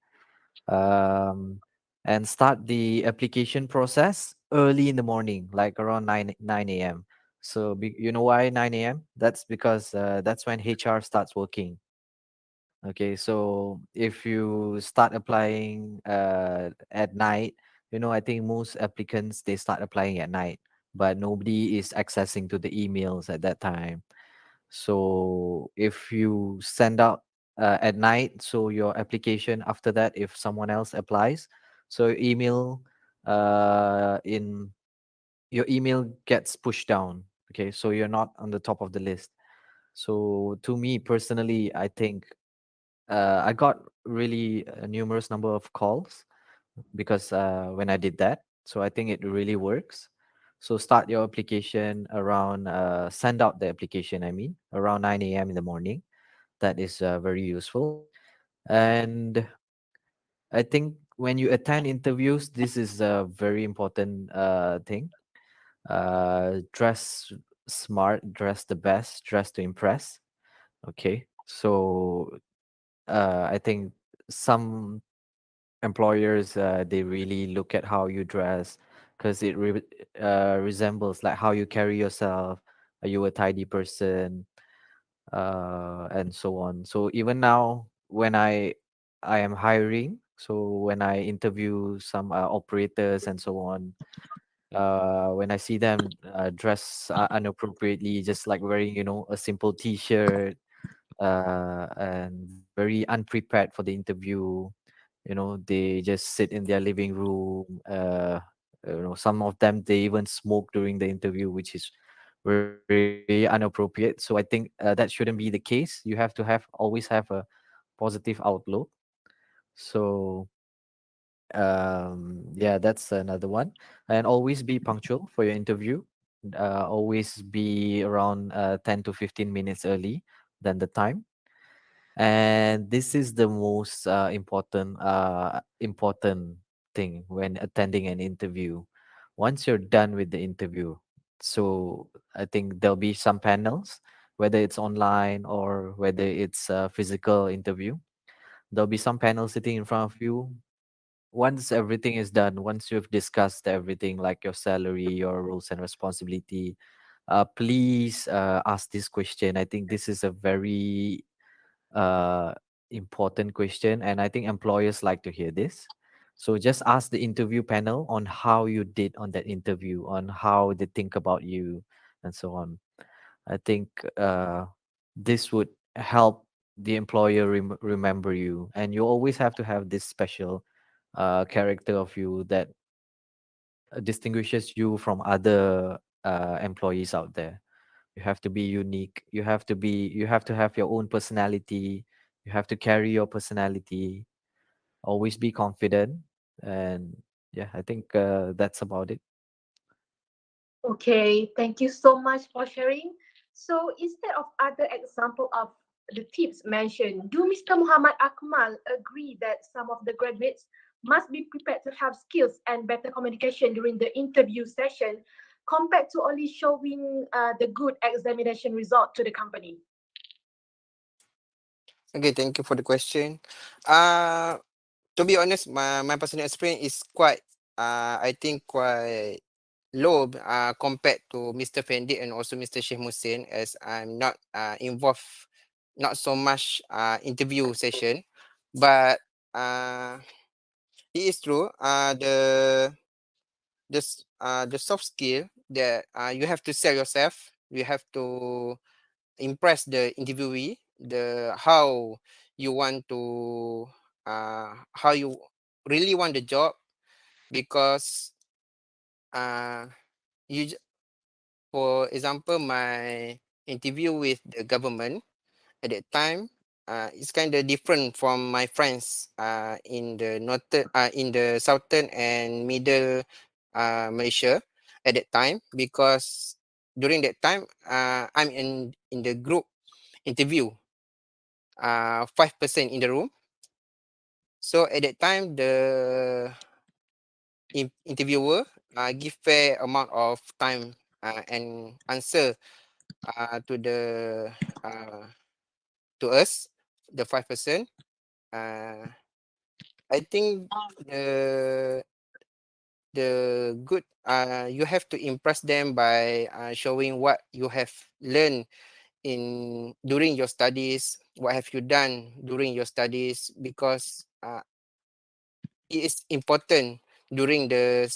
um, and start the application process early in the morning, like around 9 a.m. So you know why 9 a.m.? That's because that's when HR starts working. Okay, so if you start applying at night, I think most applicants they start applying at night, but nobody is accessing to the emails at that time. So if you send out at night, so your application after that, if someone else applies, so in your email gets pushed down. Okay, so you're not on the top of the list. So to me personally, I think I got really a numerous number of calls because when I did that, so I think it really works. So start your application around, send out the application, I mean, around 9 a.m. in the morning. That is very useful. And I think when you attend interviews, this is a very important thing. Dress smart, dress the best, dress to impress. Okay. So I think some employers they really look at how you dress because it resembles like how you carry yourself. Are you a tidy person? And so on. So even now when I am hiring, so when I interview some operators and so on, when I see them dress inappropriately, just like wearing a simple t-shirt, and very unprepared for the interview. They just sit in their living room. Some of them they even smoke during the interview, which is very inappropriate. So I think that shouldn't be the case. You have to always have a positive outlook. So yeah, that's another one. And always be punctual for your interview. Always be around 10 to 15 minutes early than the time. And this is the most important thing when attending an interview. Once you're done with the interview, so I think there'll be some panels, whether it's online or whether it's a physical interview. There'll be some panels sitting in front of you. Once everything is done, once you've discussed everything like your salary, your roles and responsibility, please ask this question. I think this is a very uh, important question, and I think employers like to hear this. So just ask the interview panel on how you did on that interview, on how they think about you, and so on. I think this would help the employer remember you, and you always have to have this special character of you that distinguishes you from other employees out there. You have to be unique. You have to have your own personality. You have to carry your personality. Always be confident. And yeah, I think that's about it. Okay, thank you so much for sharing. So instead of other example of the tips mentioned, do Mr. Muhammad Akmal agree that some of the graduates must be prepared to have skills and better communication during the interview session compared to only showing the good examination result to the company? Okay, thank you for the question. Uh, to be honest, my personal experience is quite, I think quite low compared to Mr. Fendi and also Mr. Sheikh Hussein, as I'm not involved not so much interview session, but uh, it is true. The soft skill that you have to sell yourself. You have to impress the interviewee. The how you want to how you really want the job, because uh, for example, my interview with the government at that time, it's kind of different from my friends in the northern, in the southern and middle Malaysia at that time, because during that time, I'm in the group interview, 5% in the room. So at that time, the interviewer give fair amount of time and answer to the uh, to us, the 5%. Uh, I think the good you have to impress them by showing what you have learned in during your studies, what have you done during your studies, because it is important during the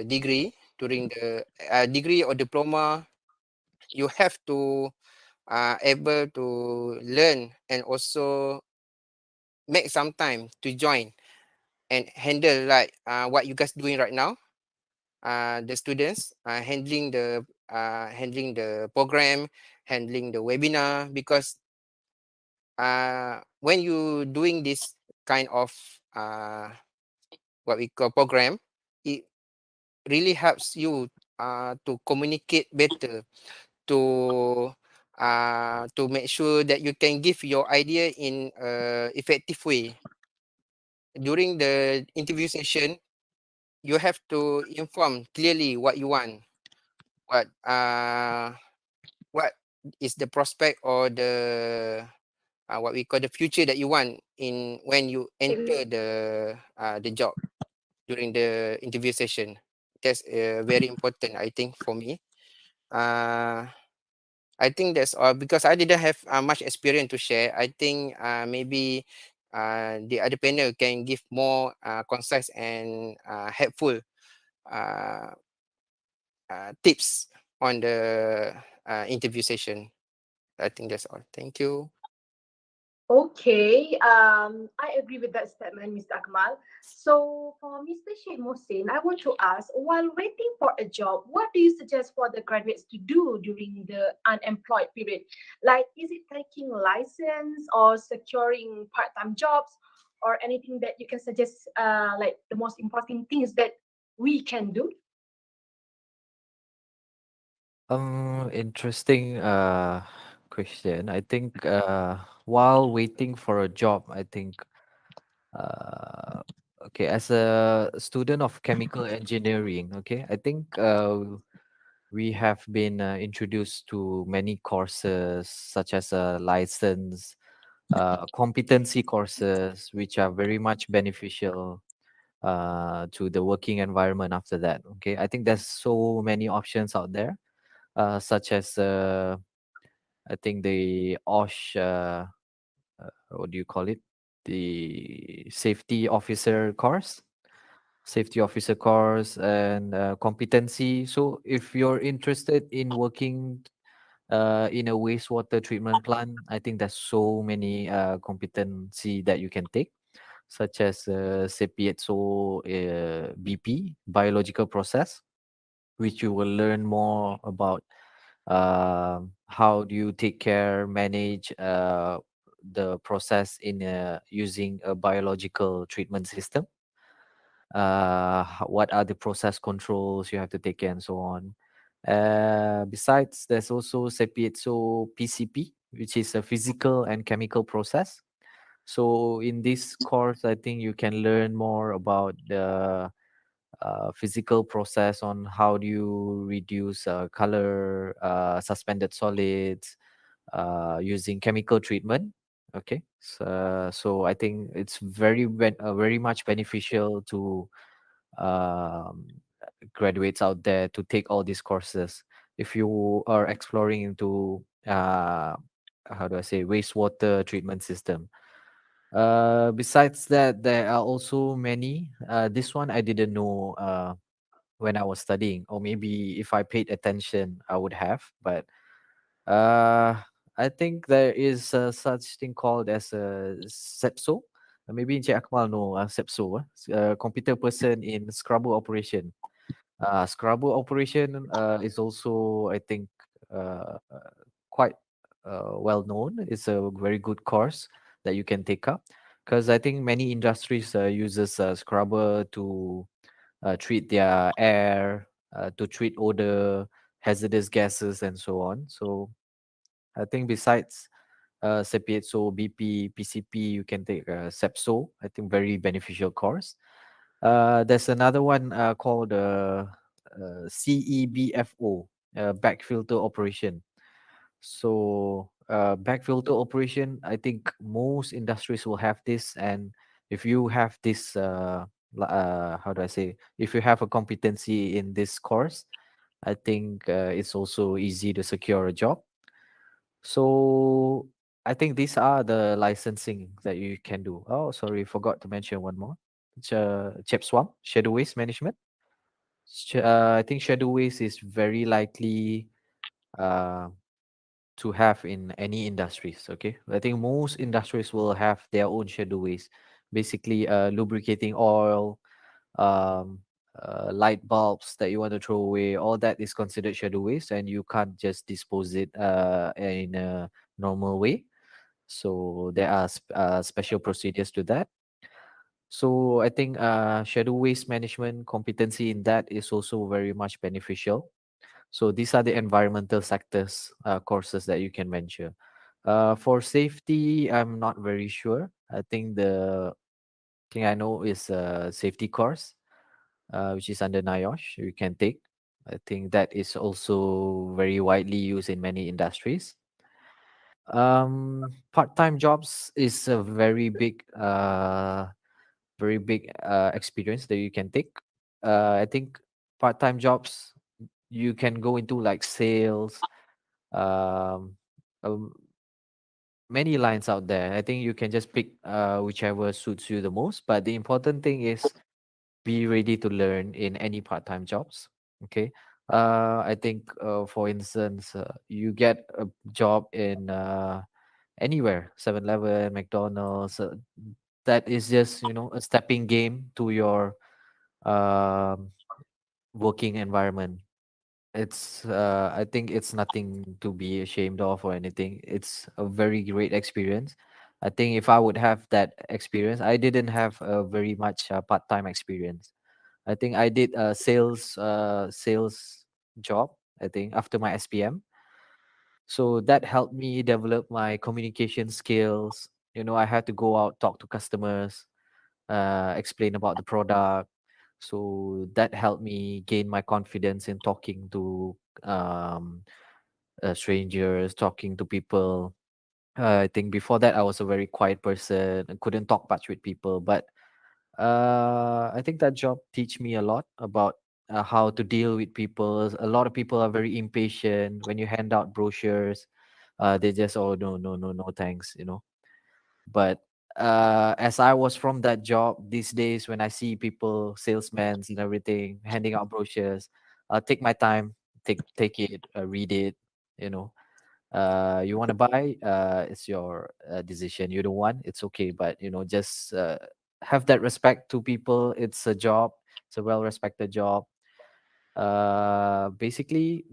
degree, during the degree or diploma. You have to able to learn and also make some time to join and handle like what you guys doing right now, the students handling the program, handling the webinar, because when you doing this kind of what we call program, it really helps you to communicate better, to make sure that you can give your idea in a effective way. During the interview session, you have to inform clearly what you want, what what is the prospect or the what we call the future that you want in when you enter the job during the interview session. That's very important, I think, for me. uh I think that's all, because I didn't have much experience to share. I think maybe the other panel can give more concise and helpful uh, tips on the interview session. I think that's all. Thank you. Okay, I agree with that statement, Mr. Akmal. So, for Mr. Sheikh Mohsin, I want to ask, while waiting for a job, what do you suggest for the graduates to do during the unemployed period? Like, is it taking license or securing part-time jobs, or anything that you can suggest? Like the most important things that we can do. Interesting question. I think while waiting for a job, I think uh okay, as a student of chemical engineering, okay, I think we have been introduced to many courses such as a license, competency courses, which are very much beneficial to the working environment after that. Okay, I think there's so many options out there, such as I think the OSH, what do you call it? The safety officer course, and competency. So if you're interested in working in a wastewater treatment plant, I think there's so many competency that you can take, such as CPXO BP, biological process, which you will learn more about how do you take care, manage the process in using a biological treatment system. What are the process controls you have to take care and so on. Besides, there's also CPXO PCP, which is a physical and chemical process. So in this course, I think you can learn more about the physical process on how do you reduce color, suspended solids using chemical treatment. Okay, so I think it's very much beneficial to um, graduates out there to take all these courses. If you are exploring into how do I say, wastewater treatment system. Besides that, there are also many. This one I didn't know when I was studying, or maybe if I paid attention, I would have. But uh, I think there is such thing called as a SEPSO. Maybe Encik Akmal know SEPSO, computer person in scrubber operation. Scrubber operation is also, I think, quite well known. It's a very good course that you can take up, because I think many industries uses scrubber to treat their air, to treat odor, hazardous gases, and so on. So I think besides CPHSO, BP, PCP, you can take SEPSO. I think very beneficial course. There's another one called CEBFO, back filter operation. So back filter operation, I think most industries will have this, and if you have this, how do I say? If you have a competency in this course, I think it's also easy to secure a job. So I think these are the licensing that you can do. Oh, sorry, forgot to mention one more. It's CHEP Swamp, Shadow Waste Management. I think Shadow Waste is very likely uh, to have in any industries. Okay, I think most industries will have their own shadow waste. Basically, lubricating oil, um, light bulbs that you want to throw away. All that is considered shadow waste, and you can't just dispose it in a normal way. So there are special procedures to that. So I think shadow waste management competency in that is also very much beneficial. So these are the environmental sectors courses that you can venture. For safety, I'm not very sure. I think the thing I know is a safety course, which is under NIOSH. You can take. I think that is also very widely used in many industries. Part-time jobs is a very big experience that you can take. I think part-time jobs you can go into like sales, um, um, many lines out there. I think you can just pick whichever suits you the most. But the important thing is be ready to learn in any part-time jobs. Okay. I think, for instance, you get a job in anywhere, 7-Eleven, McDonald's. That is just a stepping game to your um, working environment. I think it's nothing to be ashamed of or anything. It's a very great experience. I think if I would have that experience, I didn't have a very much part-time experience. I think I did a sales job, I think, after my SPM. So that helped me develop my communication skills. I had to go out, talk to customers, explain about the product. So that helped me gain my confidence in talking to strangers, talking to people. I think before that, I was a very quiet person and couldn't talk much with people. But I think that job teach me a lot about how to deal with people. A lot of people are very impatient when you hand out brochures. They just, oh, no, no, no, no, thanks. But as I was from that job these days, when I see people, salesmen and everything, handing out brochures, I'll take my time, take it, read it. You know, you want to buy, it's your decision. You don't want, it's okay. But just have that respect to people. It's a job. It's a well-respected job. Basically,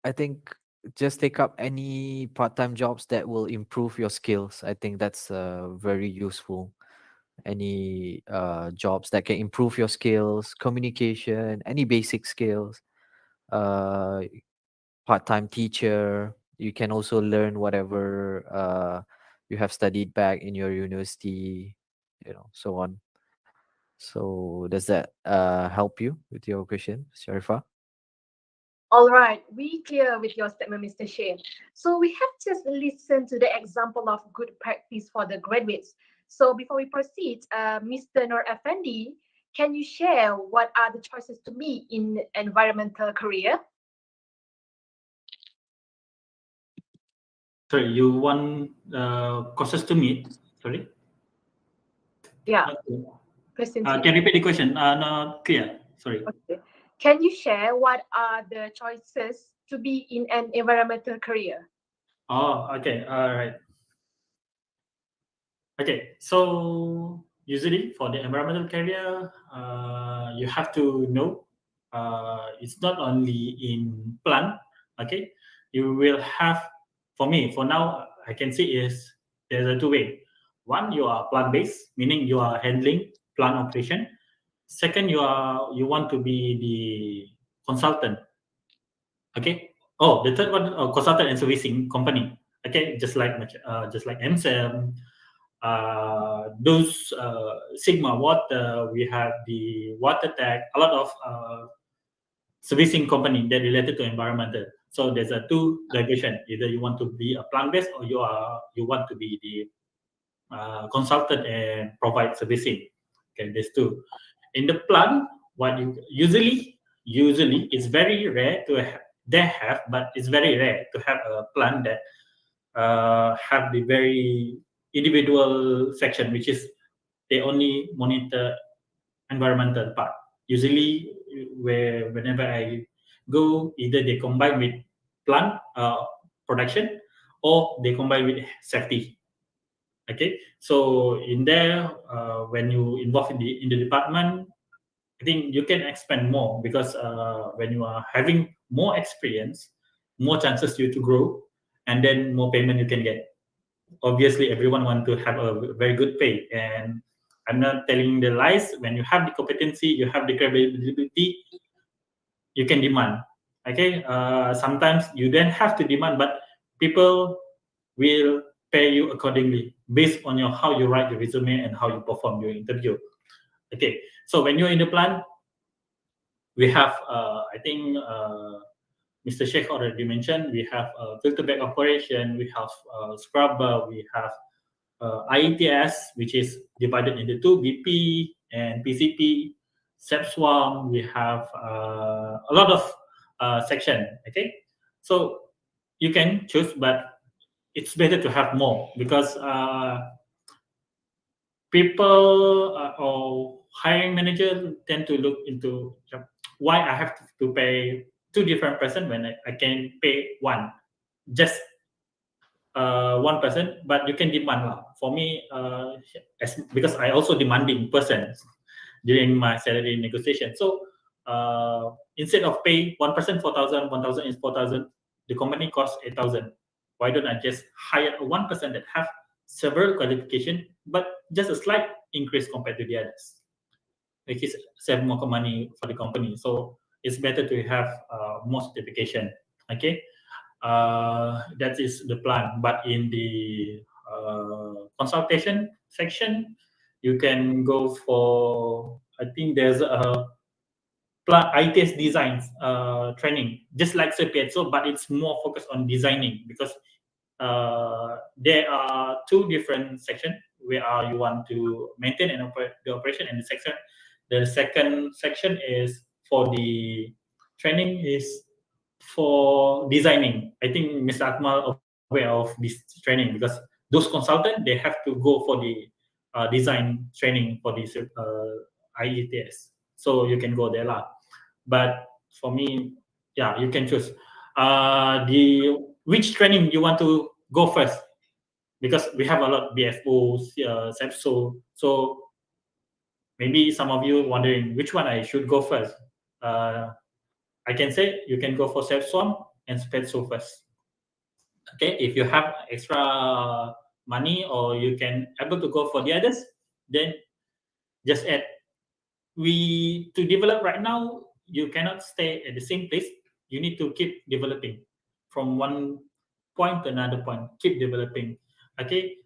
I think just take up any part-time jobs that will improve your skills. I think that's very useful. Any jobs that can improve your skills, communication, any basic skills. Uh, Part-time teacher. You can also learn whatever you have studied back in your university, so on. So does that help you with your question, Sharifa? All right, we clear with your statement, Mr. Shane. So we have just listened to the example of good practice for the graduates. So before we proceed, Mr. Nur Effendi, can you share what are the choices to me in environmental career? Sorry, you want courses to meet? Sorry. Yeah. Okay. Question Can two. you repeat the question? Not clear. Sorry. Okay. Can you share what are the choices to be in an environmental career? Oh, okay. All right. Okay. So usually for the environmental career, you have to know it's not only in plant. Okay, you will have. For me, for now, I can see is there's a two way. One, you are plant based, meaning you are handling plant operation. Second, you want to be the consultant. Okay. Oh, the third one, consultant and servicing company. Okay, just like MSM, those Sigma Water, we have the Water Tech, a lot of servicing company that related to environmental. So there's a two division. Either you want to be a plant based or you want to be the consultant and provide servicing. Okay, there's two. In the plant, what you usually it's very rare to they have, but it's very rare to have a plant that have the very individual section, which is they only monitor environmental part. Usually, whenever I go, either they combine with plant production or they combine with safety. Okay, so in there, when you involve in the department, I think you can expand more because when you are having more experience, more chances you to grow, and then more payment you can get. Obviously everyone want to have a very good pay, and I'm not telling the lies. When you have the competency, you have the credibility, you can demand. Okay, sometimes you don't have to demand, but people will pay you accordingly based on your how you write your resume and how you perform your interview. Okay, so when you're in the plant, we have I think Mr. Sheikh already mentioned, we have filter bag operation, we have scrubber, we have IETS, which is divided into two, BP and PCP, SEPSWAM. We have a lot of section. Okay, so you can choose, but it's better to have more because people or hiring manager tend to look into why I have to pay two different person when I can pay one, just one person, but you can demand lah. For me, because I also demanding person during my salary negotiation. So instead of pay one person 4,000, 1,000 is 4,000, the company costs 8,000. Why don't I just hire one person that have several qualification, but just a slight increase compared to the others, which is save more money for the company. So it's better to have more certification. Okay, that is the plan. But in the consultation section, you can go for, I think there's a ITS design training, just like CPHO, but it's more focused on designing because there are two different sections where you want to maintain and operate the operation, and the second section is for the training is for designing. I think Mr. Akmal aware of this training because those consultants they have to go for the design training for this IETS. So you can go there lah. But for me, yeah, you can choose the which training you want to go first because we have a lot of BFO, SEPSO. So maybe some of you wondering which one I should go first. I can say you can go for SEPSWAM and SPETSO first. Okay, if you have extra money or you can able to go for the others, then just add. We to develop right now, you cannot stay at the same place. You need to keep developing from one point to another point. Keep developing. Okay,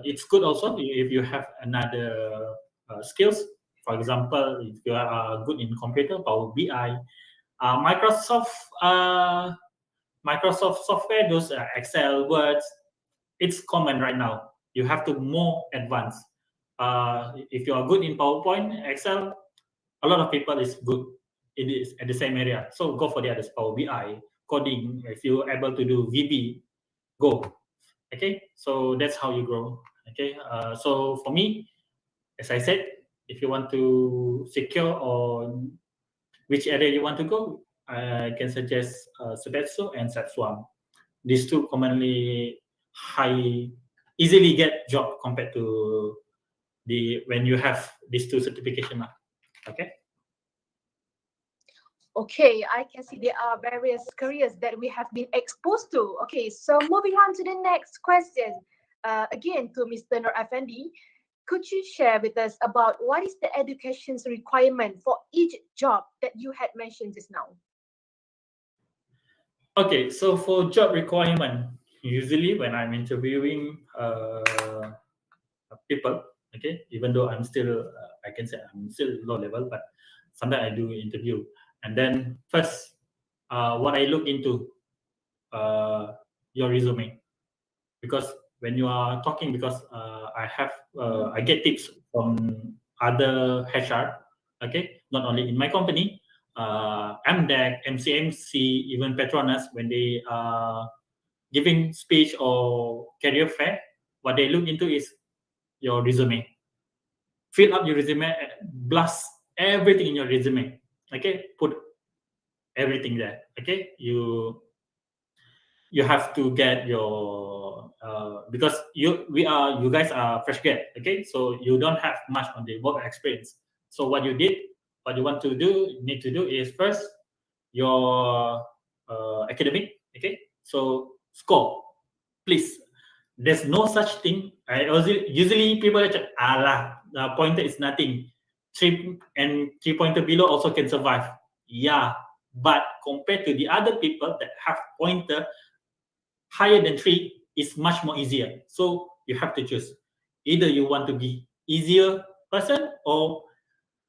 it's good also if you have another skills. For example, if you are good in computer, Power BI, Microsoft Microsoft software, those Excel, Words, it's common right now. You have to more advanced. If you are good in PowerPoint, Excel, a lot of people is good. It is at the same area. So go for the others, Power BI, coding. If you're able to do VB, go. Okay, so that's how you grow. Okay, so for me, as I said, if you want to secure on which area you want to go, I can suggest Subetsu and Satsuam. These two commonly easily get job compared to when you have these two certification. Okay. Okay, I can see there are various careers that we have been exposed to. Okay, so moving on to the next question. Again, to Mr. Nur Effendi, could you share with us about what is the education's requirement for each job that you had mentioned just now? Okay, so for job requirement, usually when I'm interviewing people, okay, even though I'm still, I can say I'm still low level, but sometimes I do interview. And then first, what I look into your resume, because when you are talking, because I get tips from other HR, okay, not only in my company, MDEC, MCMC, even Petronas, when they are giving speech or career fair, what they look into is your resume. Fill up your resume, blast everything in your resume. Okay, put everything there. Okay, you have to get your because you guys are fresh grad. Okay, so you don't have much on the work experience. So what you want to do, need to do is first your academic. Okay, so score, please. There's no such thing. I also usually people say, "Alah, the pointer is nothing. 3 pointer below also can survive." Yeah, but compared to the other people that have pointer higher than 3 is much more easier. So you have to choose. Either you want to be easier person or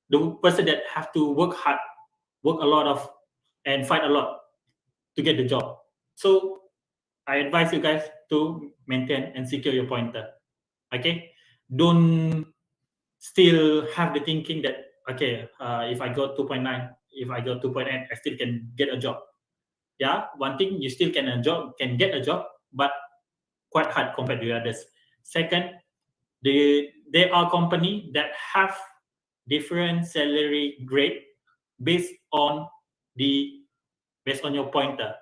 the person that have to work hard, work a lot of, and fight a lot to get the job. So I advise you guys to maintain and secure your pointer. Okay, don't still have the thinking that okay, if I got 2.9, if I got 2.8, I still can get a job. Yeah, one thing you still can get a job, but quite hard compared to the others. Second, there are company that have different salary grade based on the based on your pointer.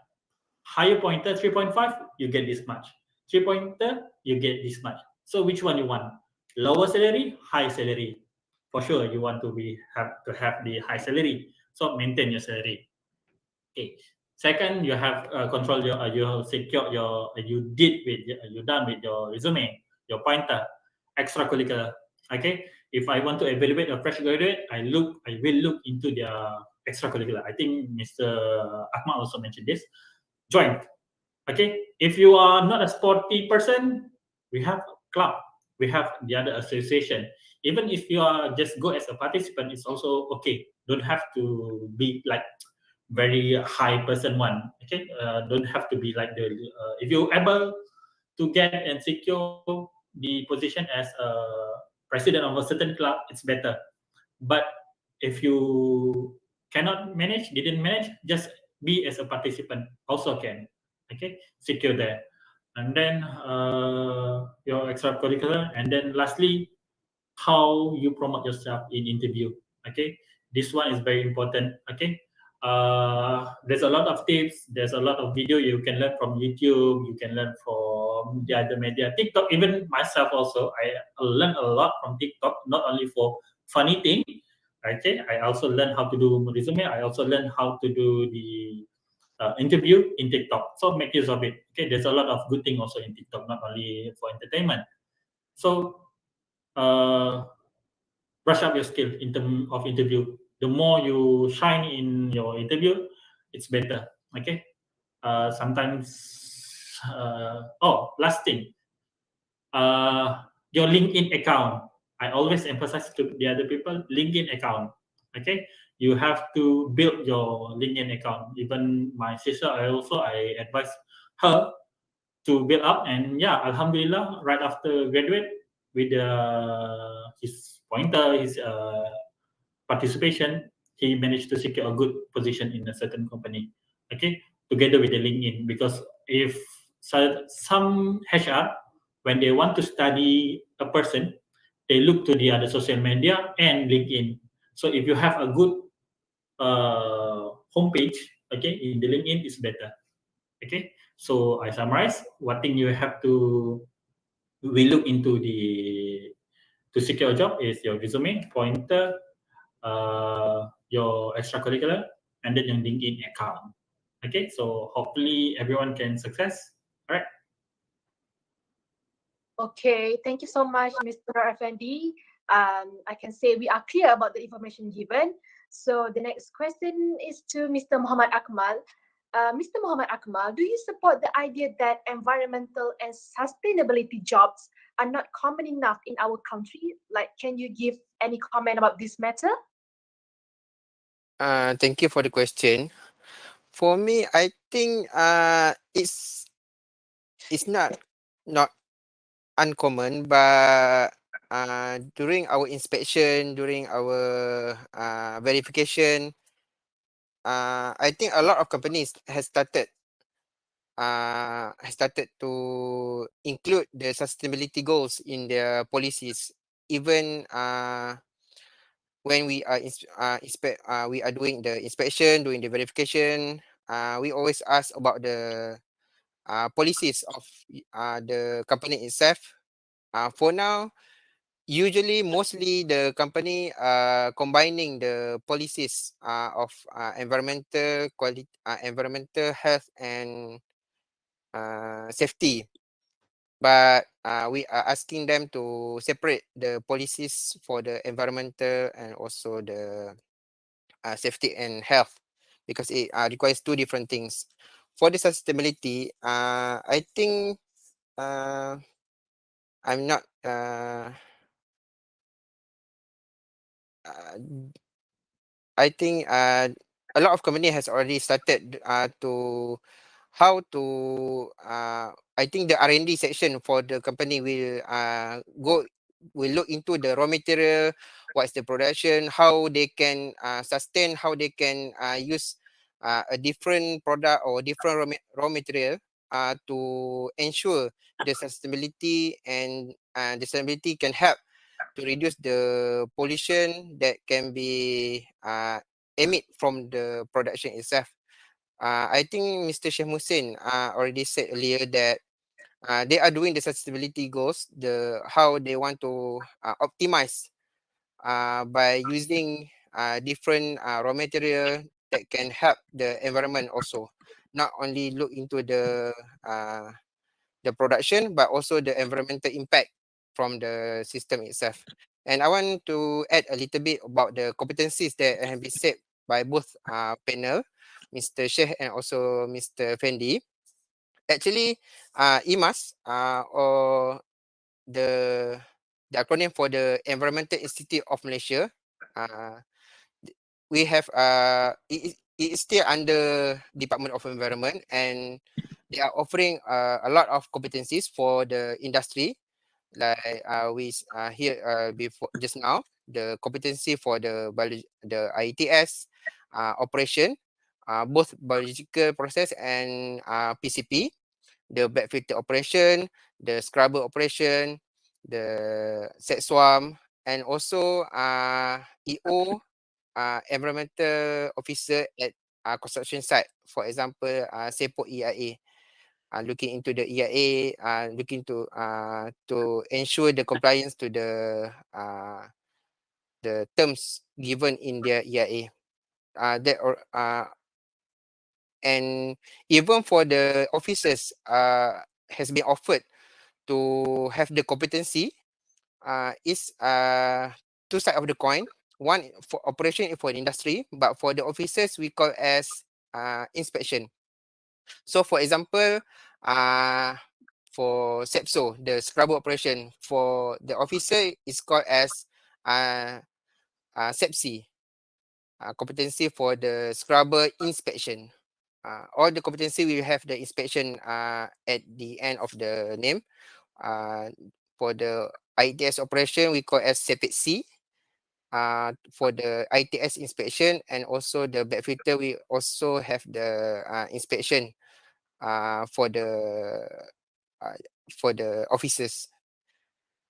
Higher pointer 3.5, you get this much. 3 pointer, you get this much. So which one you want? Lower salary, high salary. For sure, you want to have the high salary. So maintain your salary. Okay. Second, you have control your you have secure your you done with your resume, your pointer, extracurricular. Okay. If I want to evaluate a fresh graduate, I will look into their extracurricular. I think Mr. Ahmad also mentioned this. Join. Okay. If you are not a sporty person, we have club, we have the other association. Even if you are just go as a participant, it's also okay. Don't have to be like very high person one. Okay, don't have to be like the if you're able to get and secure the position as a president of a certain club, it's better. But if you cannot manage, didn't manage, just be as a participant also can. Okay, secure there. And then your extracurricular, and then lastly, how you promote yourself in interview. Okay, this one is very important. Okay, there's a lot of tips, there's a lot of video you can learn from YouTube, you can learn from the other media, TikTok. Even myself also, I learn a lot from TikTok, not only for funny thing. Okay, I also learn how to do resume, I also learn how to do the interview in TikTok. So make use of it. Okay, there's a lot of good thing also in TikTok, not only for entertainment. So uh, brush up your skill in terms of interview. The more you shine in your interview, it's better. Okay. Sometimes. Last thing. Your LinkedIn account. I always emphasize to the other people LinkedIn account. Okay. You have to build your LinkedIn account. Even my sister, I advise her to build up, and yeah, alhamdulillah, right after graduate with his pointer, his participation, he managed to secure a good position in a certain company. Okay, together with the LinkedIn, because if So some HR, when they want to study a person, they look to the other social media and LinkedIn. So if you have a good homepage, okay, in the LinkedIn is better. Okay, so I summarize what thing you have to we look into the to secure a job is your resume, pointer, your extracurricular, and then your LinkedIn account. Okay, so hopefully everyone can success. All right. Okay, thank you so much, Mr. Effendi. I can say we are clear about the information given. So the next question is to Mr. Muhammad Akmal. Mr. Muhammad Akmal, do you support the idea that environmental and sustainability jobs are not common enough in our country? Like, can you give any comment about this matter? Thank you for the question. For me, I think it's not uncommon, but during our inspection, during our verification, I think a lot of companies has started to include the sustainability goals in their policies. Even when we are we are doing the inspection, doing the verification, we always ask about the policies of the company itself. For now, usually, mostly the company combining the policies of environmental quality, environmental health and safety. But we are asking them to separate the policies for the environmental and also the safety and health, because it requires two different things. For the sustainability, I think I'm not I think a lot of company has already started to how to I think the R&D section for the company will look into the raw material, what's the production, how they can sustain, how they can use a different product or different raw material to ensure the sustainability, and the sustainability can help to reduce the pollution that can be emit from the production itself. I think Mr. Sheikh Hussein already said earlier that they are doing the sustainability goals, the how they want to optimize by using different raw material that can help the environment also. Not only look into the production, but also the environmental impact from the system itself. And I want to add a little bit about the competencies that have been said by both panel, Mr. Sheikh and also Mr. Fendi. Actually, IMAS or the the acronym for the Environmental Institute of Malaysia, uh, we have it is still under Department of Environment, and they are offering a lot of competencies for the industry, like we hear before just now, the competency for the IETS operation, both biological process and PCP, the back filter operation, the scrubber operation, the set swarm, and also EO, environmental officer at construction site. For example, Sepok EIA, looking into the EIA, looking to ensure the compliance to the terms given in their EIA. That or and even for the officers, has been offered to have the competency. Is two sides of the coin. One for operation for the industry, but for the officers we call as inspection. So for example, for SEPSO, the scrubber operation for the officer is called as SEPSI, competency for the scrubber inspection. All the competency we have the inspection at the end of the name. For the ITS operation, we call as SEPC. For the ITS inspection and also the back filter, we also have the inspection for uh, the officers.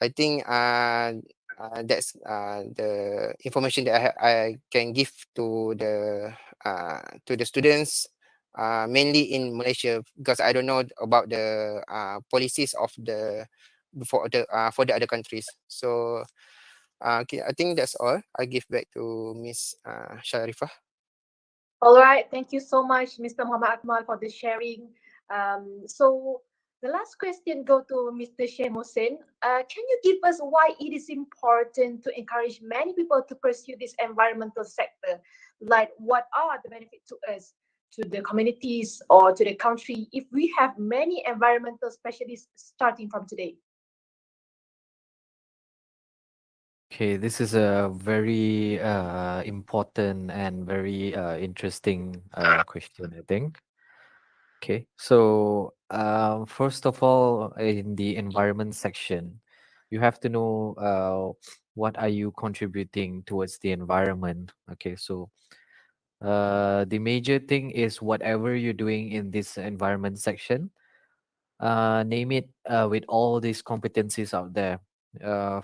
I think that's the information that I can give to the students, mainly in Malaysia, because I don't know about the policies of the for the other countries. So okay, I think that's all. I give back to Miss Sharifah. All right, thank you so much, Mr. Muhammad Akmal, for the sharing. So the last question go to Mr. Sheikh Hussein. Can you give us why it is important to encourage many people to pursue this environmental sector? Like, what are the benefits to us, to the communities, or to the country if we have many environmental specialists starting from today? Okay, this is a very important and very interesting question, I think. Okay, so first of all, in the environment section, you have to know what are you contributing towards the environment. Okay, so the major thing is whatever you're doing in this environment section, name it with all these competencies out there.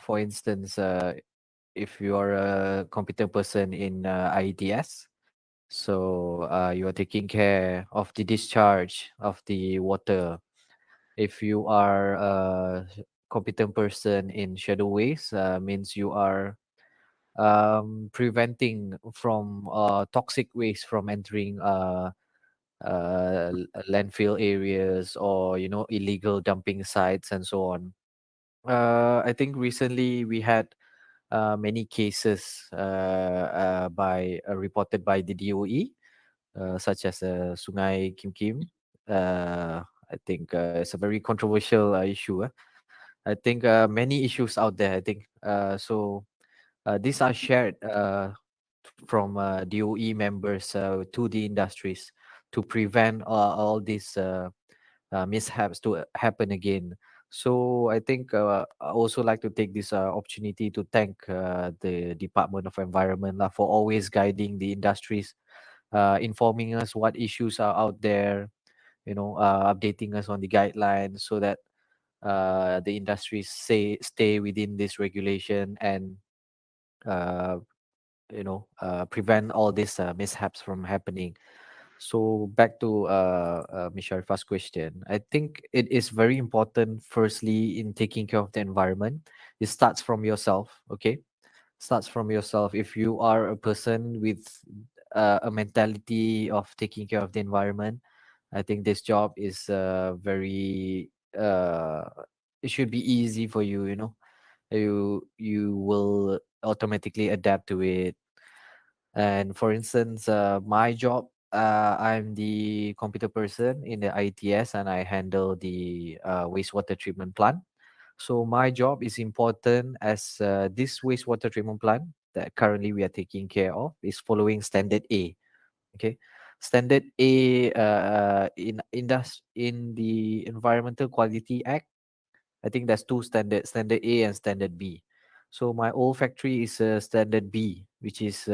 For instance, if you are a competent person in IETS, so you are taking care of the discharge of the water. If you are a competent person in shadow waste, means you are preventing from toxic waste from entering landfill areas, or illegal dumping sites and so on. I think recently we had many cases reported by the DOE, such as Sungai Kim Kim. I think it's a very controversial issue. I think many issues out there. I think so. These are shared from DOE members to the industries to prevent all these mishaps to happen again. So I think I also like to take this opportunity to thank the Department of Environment for always guiding the industries, informing us what issues are out there, updating us on the guidelines so that the industries stay within this regulation and uh, prevent all these mishaps from happening. So back to Ms. Sharifa's question, I think it is very important. Firstly, in taking care of the environment, it starts from yourself. Okay, starts from yourself. If you are a person with a mentality of taking care of the environment, I think this job is very. It should be easy for you. You will automatically adapt to it. And for instance, my job, I'm the computer person in the ITS, and I handle the wastewater treatment plant. So my job is important, as this wastewater treatment plant that currently we are taking care of is following standard A. Okay, standard A in the Environmental Quality Act. I think there's two standards, standard A and standard B. So my old factory is standard B, which is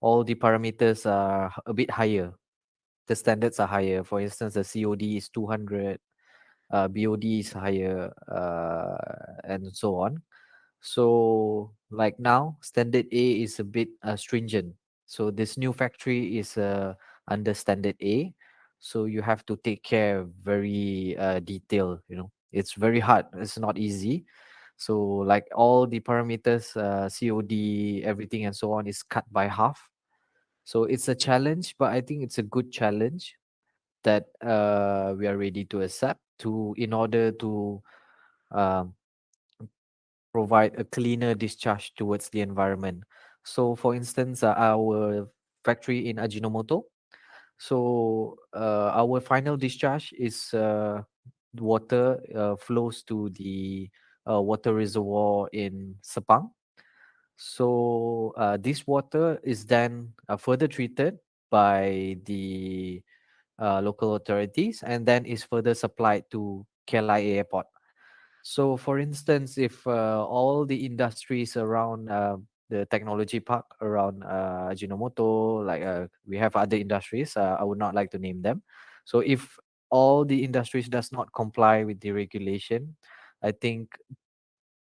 all the parameters are a bit higher. The standards are higher. For instance, the COD is 200, BOD is higher, and so on. So, like now, standard A is a bit stringent. So, this new factory is under standard A. So, you have to take care very detailed. It's very hard. It's not easy. So, like all the parameters, COD, everything, and so on, is cut by half. So, it's a challenge, but I think it's a good challenge that we are ready to accept in order to um, provide a cleaner discharge towards the environment. So, for instance, our factory in Ajinomoto, so our final discharge is water flows to the water reservoir in Sepang. So this water is then further treated by the local authorities, and then is further supplied to KLIA Airport. So, for instance, if all the industries around the technology park around Ajinomoto, like we have other industries, I would not like to name them. So, if all the industries does not comply with the regulation, I think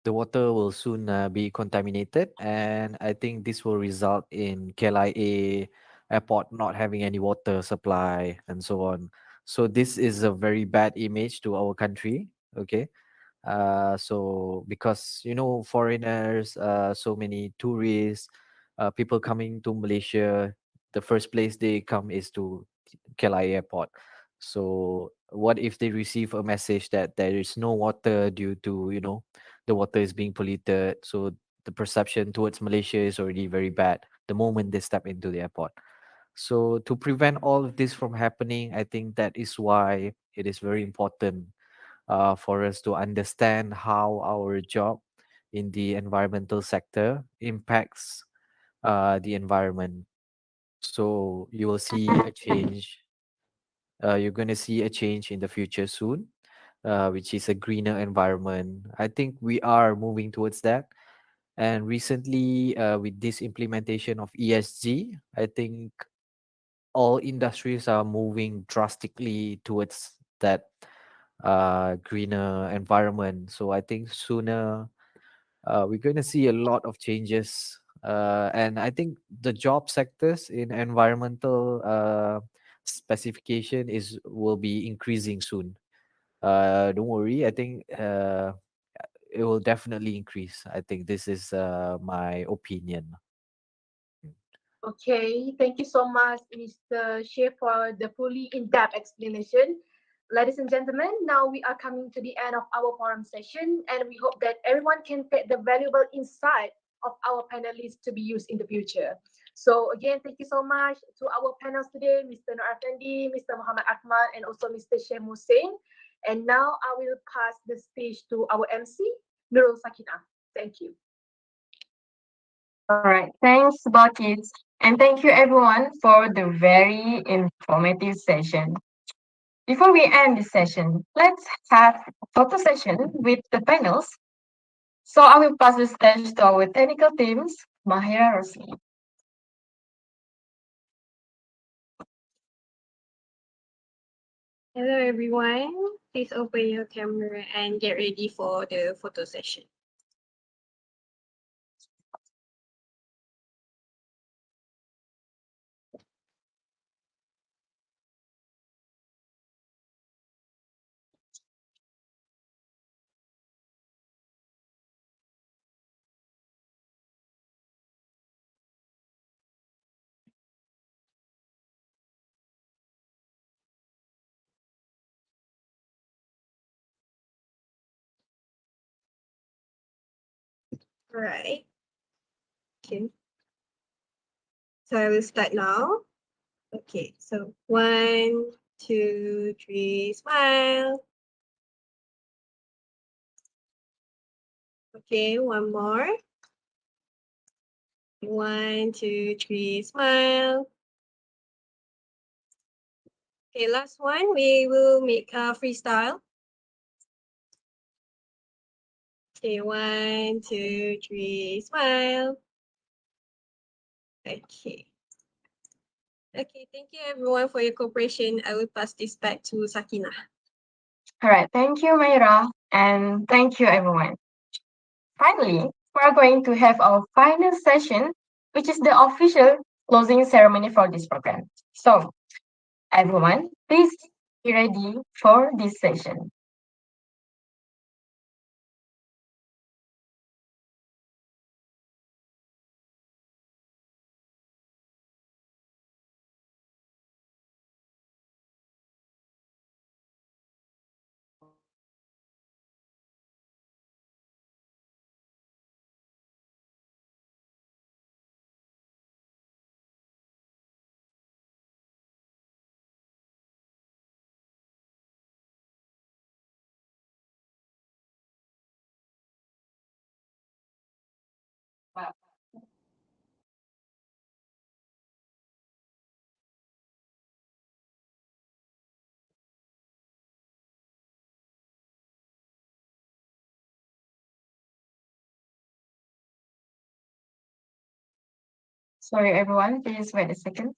the water will soon be contaminated, and I think this will result in KLIA airport not having any water supply and so on. So this is a very bad image to our country. Okay, so because foreigners, so many tourists, people coming to Malaysia, the first place they come is to KLIA airport. So what if they receive a message that there is no water due to the water is being polluted? So the perception towards Malaysia is already very bad the moment they step into the airport. So to prevent all of this from happening, I think that is why it is very important for us to understand how our job in the environmental sector impacts the environment. So you will see a change. You're going to see a change in the future soon, which is a greener environment. I think we are moving towards that. And recently, with this implementation of ESG, I think all industries are moving drastically towards that greener environment. So I think sooner we're going to see a lot of changes. And I think the job sectors in environmental specification is will be increasing soon. Don't worry. I think it will definitely increase. I think this is my opinion. Okay, thank you so much, Mr. Shea, for the fully in-depth explanation. Ladies and gentlemen, now we are coming to the end of our forum session, and we hope that everyone can take the valuable insight of our panelists to be used in the future. So again, thank you so much to our panels today, Mr. Nur Afendi, Mr. Muhammad Ahmad, and also Mr. Shem Hussein. And now I will pass the stage to our MC, Nurul Sakinah. Thank you. All right. Thanks, Bakis. And thank you, everyone, for the very informative session. Before we end this session, let's have a photo session with the panels. So I will pass the stage to our technical teams, Mahira Rosli. Hello everyone. Please open your camera and get ready for the photo session. All right. Okay. So I will start now. Okay. So 1, 2, 3, smile. Okay, one more. 1, 2, 3, smile. Okay, last one, we will make a freestyle. Okay, 1, 2, 3, smile. Okay. Okay, thank you everyone for your cooperation. I will pass this back to Sakina. All right. Thank you, Mahira. And thank you, everyone. Finally, we are going to have our final session, which is the official closing ceremony for this program. So, everyone, please be ready for this session. Sorry, everyone, please wait a second.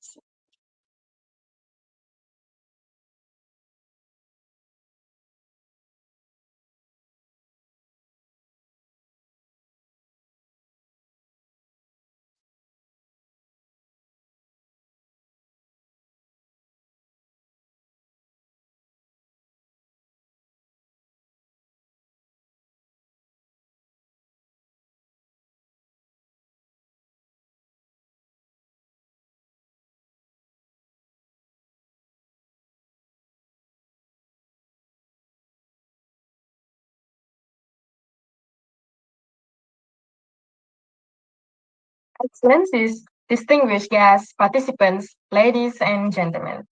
Excellencies, distinguished guests, participants, ladies and gentlemen.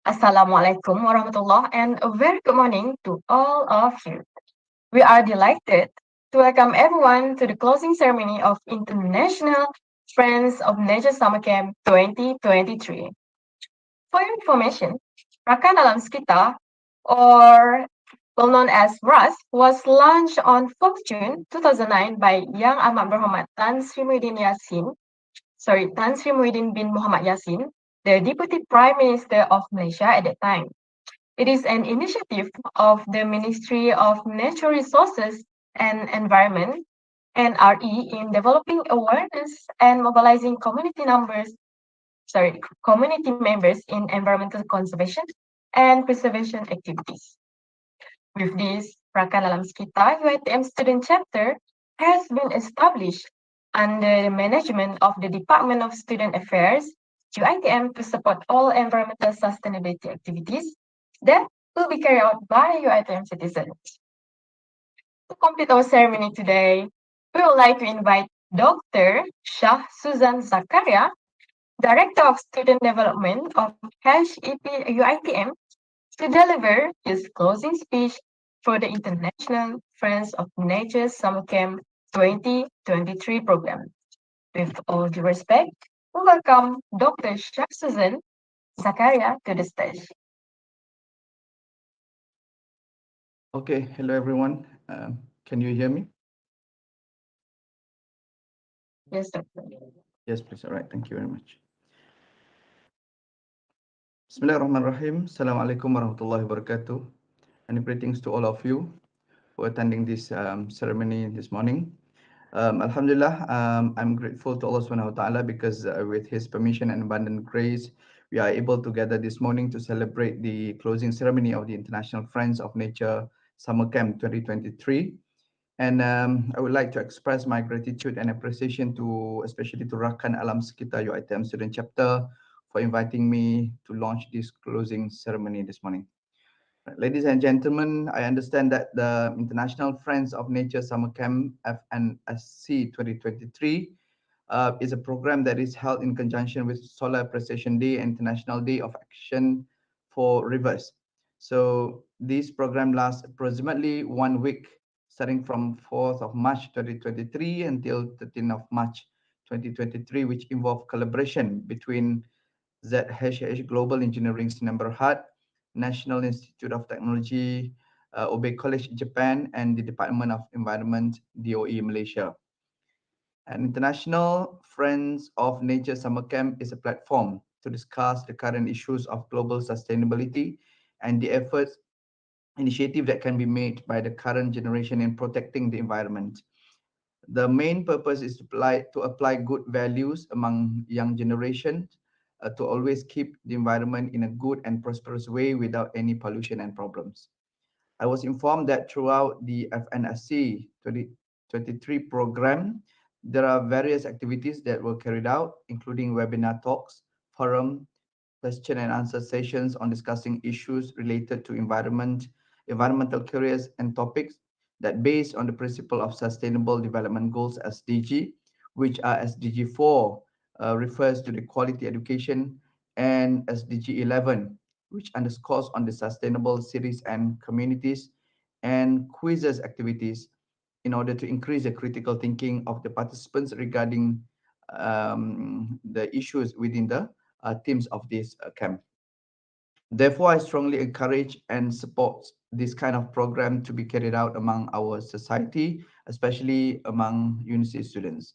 Assalamualaikum warahmatullah and a very good morning to all of you. We are delighted to welcome everyone to the closing ceremony of International Friends of Nature Summer Camp 2023. For your information, Rakan Alam Sekitar, or well known as RAS, was launched on 4th June 2009 by Yang Ahmad Berhormat Tan Sri Muhyiddin bin Muhammad Yassin, the Deputy Prime Minister of Malaysia at that time. It is an initiative of the Ministry of Natural Resources and Environment, NRE, in developing awareness and mobilizing community members in environmental conservation and preservation activities. With this, Rakan Alam Sekitar UiTM Student Chapter has been established under the management of the Department of Student Affairs, UiTM, to support all environmental sustainability activities that will be carried out by UiTM citizens. To complete our ceremony today, we would like to invite Dr. Shah Suzan Zakaria, Director of Student Development of HEP UiTM, to deliver his closing speech for the International Friends of Nature Summer Camp 2023 program. With all due respect, we welcome Dr. Shah Suzan Zakaria to the stage. Okay, hello everyone. Can you hear me? Yes, Doctor. Yes, please. All right, thank you very much. Bismillahirrahmanirrahim. Assalamualaikum warahmatullahi wabarakatuh. And greetings to all of you for attending this ceremony this morning. Alhamdulillah, I'm grateful to Allah Subhanahu wa Taala because with His permission and abundant grace, we are able to gather this morning to celebrate the closing ceremony of the International Friends of Nature Summer Camp 2023. And I would like to express my gratitude and appreciation to, especially to Rakan Alam Sekitar UiTM Student Chapter for inviting me to launch this closing ceremony this morning. Ladies and gentlemen, I understand that the International Friends of Nature Summer Camp Fnsc 2023 is a program that is held in conjunction with Solar Appreciation Day and International Day of Action for Rivers. So this program lasts approximately 1 week, starting from 4th of March 2023 until 13th of March 2023, which involve collaboration between ZHH Global Engineering Sdn Bhd, National Institute of Technology, Obey College Japan, and the Department of Environment, DOE Malaysia. An International Friends of Nature Summer Camp is a platform to discuss the current issues of global sustainability and the efforts initiative that can be made by the current generation in protecting the environment. The main purpose is to apply good values among young generation to always keep the environment in a good and prosperous way without any pollution and problems. I was informed that throughout the FNSC 2023 program, there are various activities that were carried out, including webinar talks, forum, question and answer sessions on discussing issues related to environmental careers and topics that based on the principle of Sustainable Development Goals SDG, which are SDG 4 refers to the quality education, and SDG 11, which underscores on the sustainable cities and communities, and Quizizz activities in order to increase the critical thinking of the participants regarding the issues within the themes of this camp. Therefore, I strongly encourage and support this kind of program to be carried out among our society, especially among university students.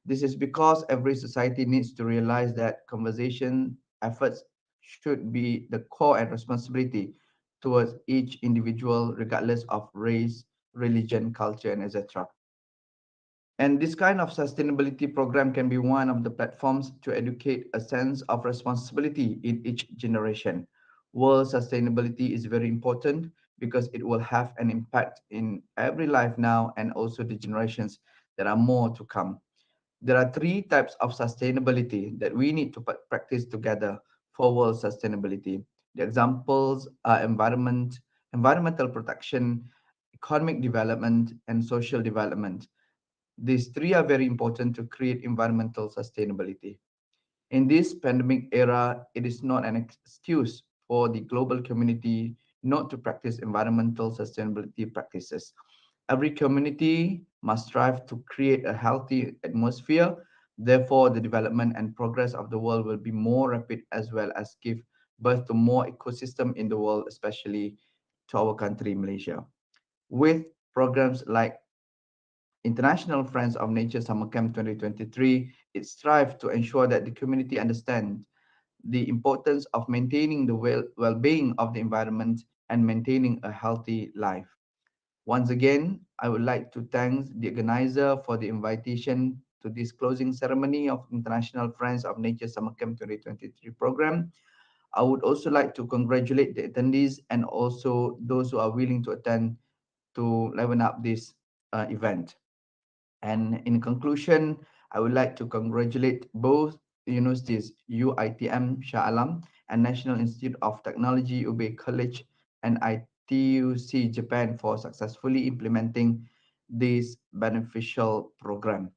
This is because every society needs to realize that conservation efforts should be the core and responsibility towards each individual, regardless of race, religion, culture, and etc. And this kind of sustainability program can be one of the platforms to educate a sense of responsibility in each generation. World sustainability is very important because it will have an impact in every life now and also the generations that are more to come. There are three types of sustainability that we need to practice together for world sustainability. The examples are environmental protection, economic development, and social development. These three are very important to create environmental sustainability. In this pandemic era, it is not an excuse for the global community not to practice environmental sustainability practices. Every community must strive to create a healthy atmosphere. Therefore, the development and progress of the world will be more rapid as well as give birth to more ecosystem in the world, especially to our country, Malaysia. With programs like International Friends of Nature Summer Camp 2023, it strives to ensure that the community understands the importance of maintaining the well-being of the environment and maintaining a healthy life. Once again, I would like to thank the organizer for the invitation to this closing ceremony of International Friends of Nature Summer Camp 2023 program. I would also like to congratulate the attendees and also those who are willing to attend to liven up this event. And in conclusion, I would like to congratulate both universities, UiTM Shah Alam and National Institute of Technology Ube College and ITUC Japan for successfully implementing this beneficial program.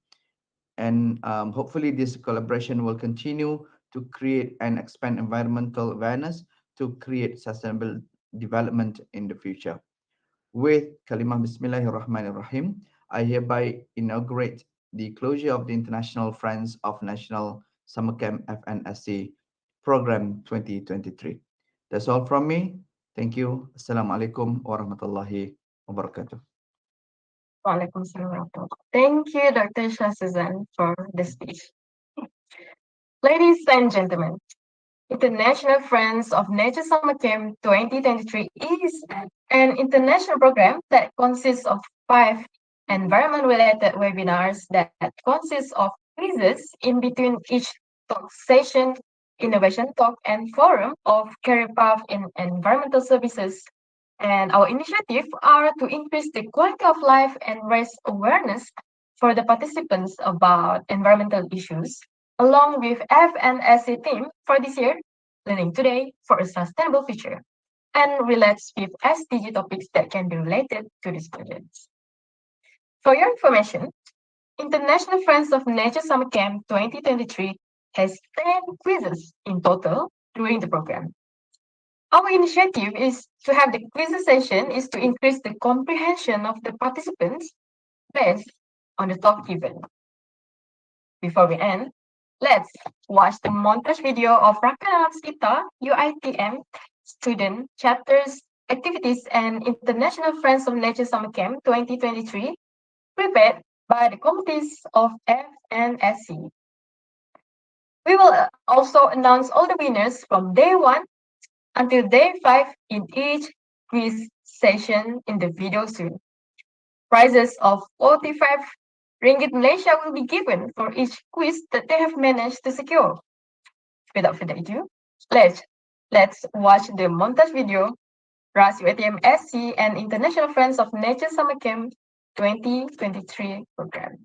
And hopefully this collaboration will continue to create and expand environmental awareness to create sustainable development in the future. With Kalimah Bismillahirrahmanirrahim, I hereby inaugurate the closure of the International Friends of National Summer Camp FNSC Program 2023. That's all from me. Thank you. Assalamualaikum warahmatullahi wabarakatuh. Waalaikumsalam. Thank you, Dr. Shah Suzan, for the speech. Ladies and gentlemen, International Friends of Nature Summer Camp 2023 is an international program that consists of 5 environment-related webinars that consist of quizzes in between each talk session, innovation talk, and forum of career path in environmental services. And our initiative are to increase the quality of life and raise awareness for the participants about environmental issues, along with Fnsc team for this year, Learning Today for a Sustainable Future, and relates with SDG topics that can be related to these projects. For your information, International Friends of Nature Summer Camp 2023 has 10 quizzes in total during the program. Our initiative is to have the quiz session is to increase the comprehension of the participants based on the talk given. Before we end, let's watch the montage video of Rakanat Kita UiTM student chapters, activities, and International Friends of Nature Summer Camp 2023 prepared by the committees of Fnsc. We will also announce all the winners from day 1 until day 5 in each quiz session in the video soon. Prizes of 45 ringgit Malaysia will be given for each quiz that they have managed to secure. Without further ado, let's watch the montage video, RAS UiTM SC and International Friends of Nature Summer Camp 2023 program.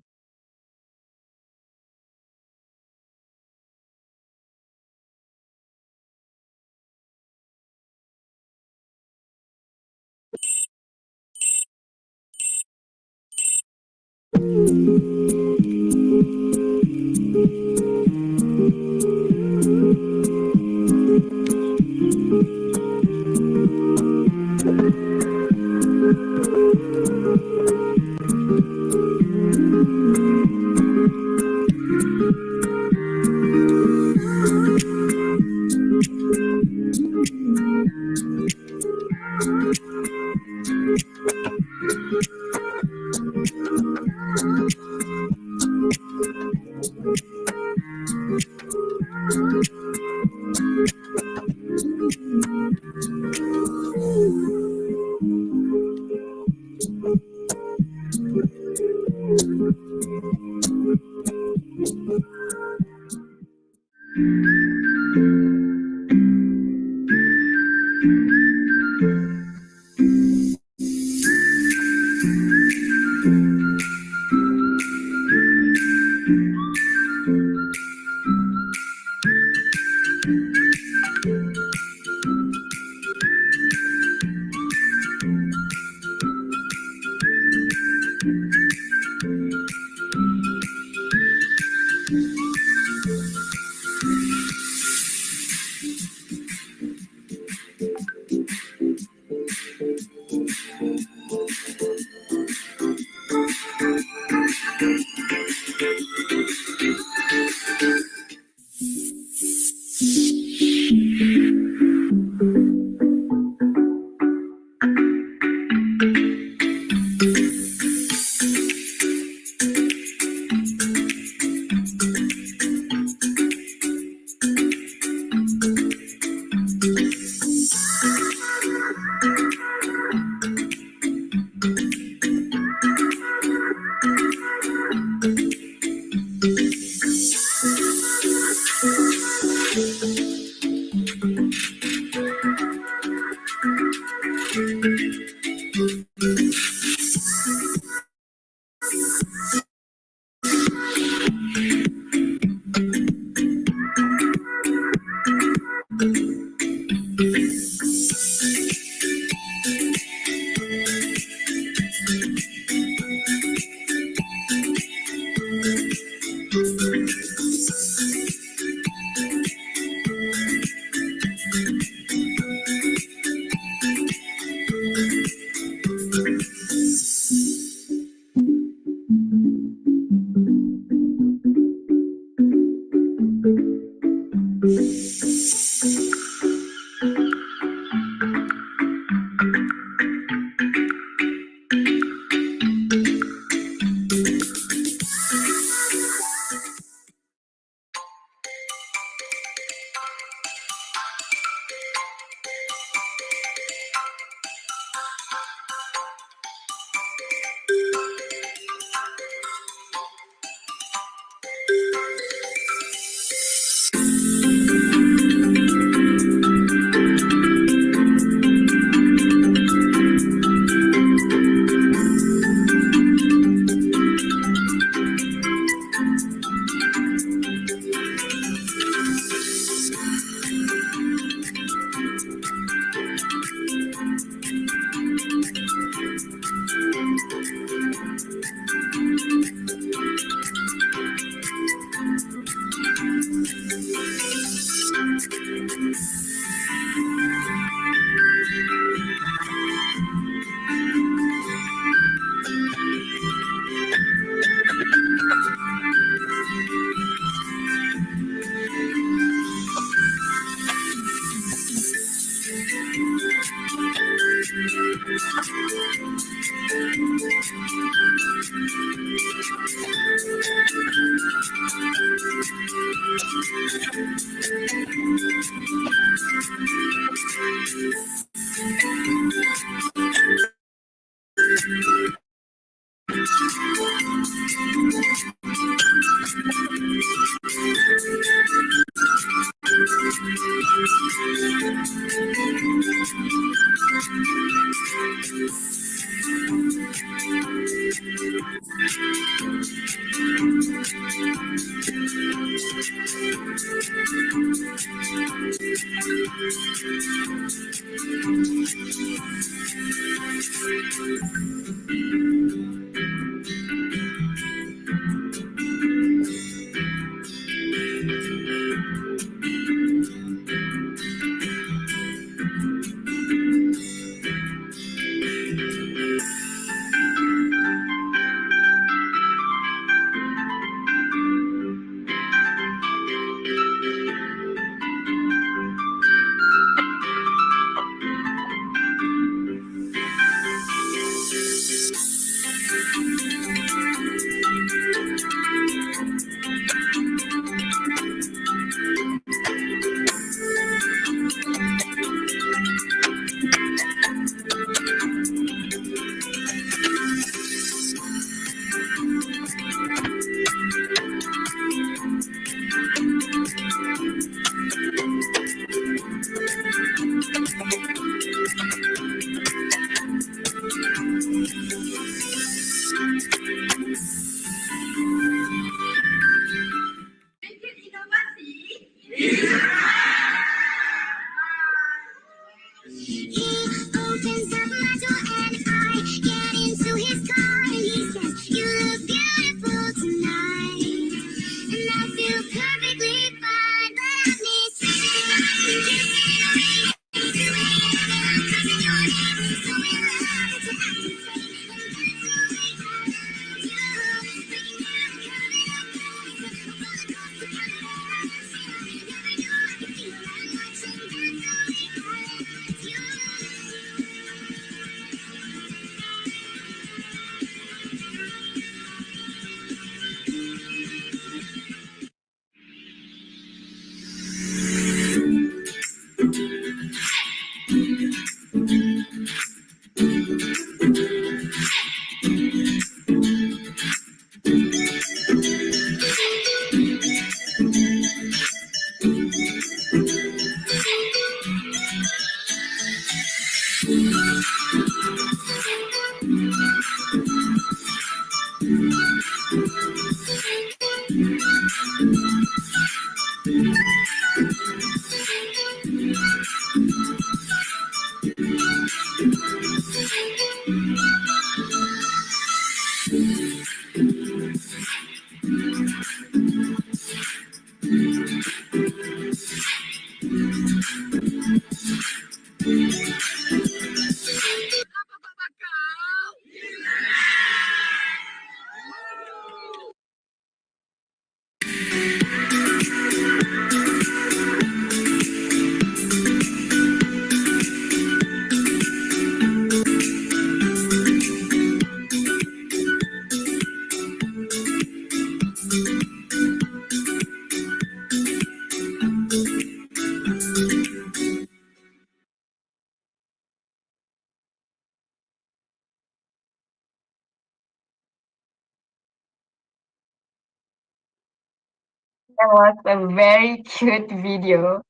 That was a very cute video.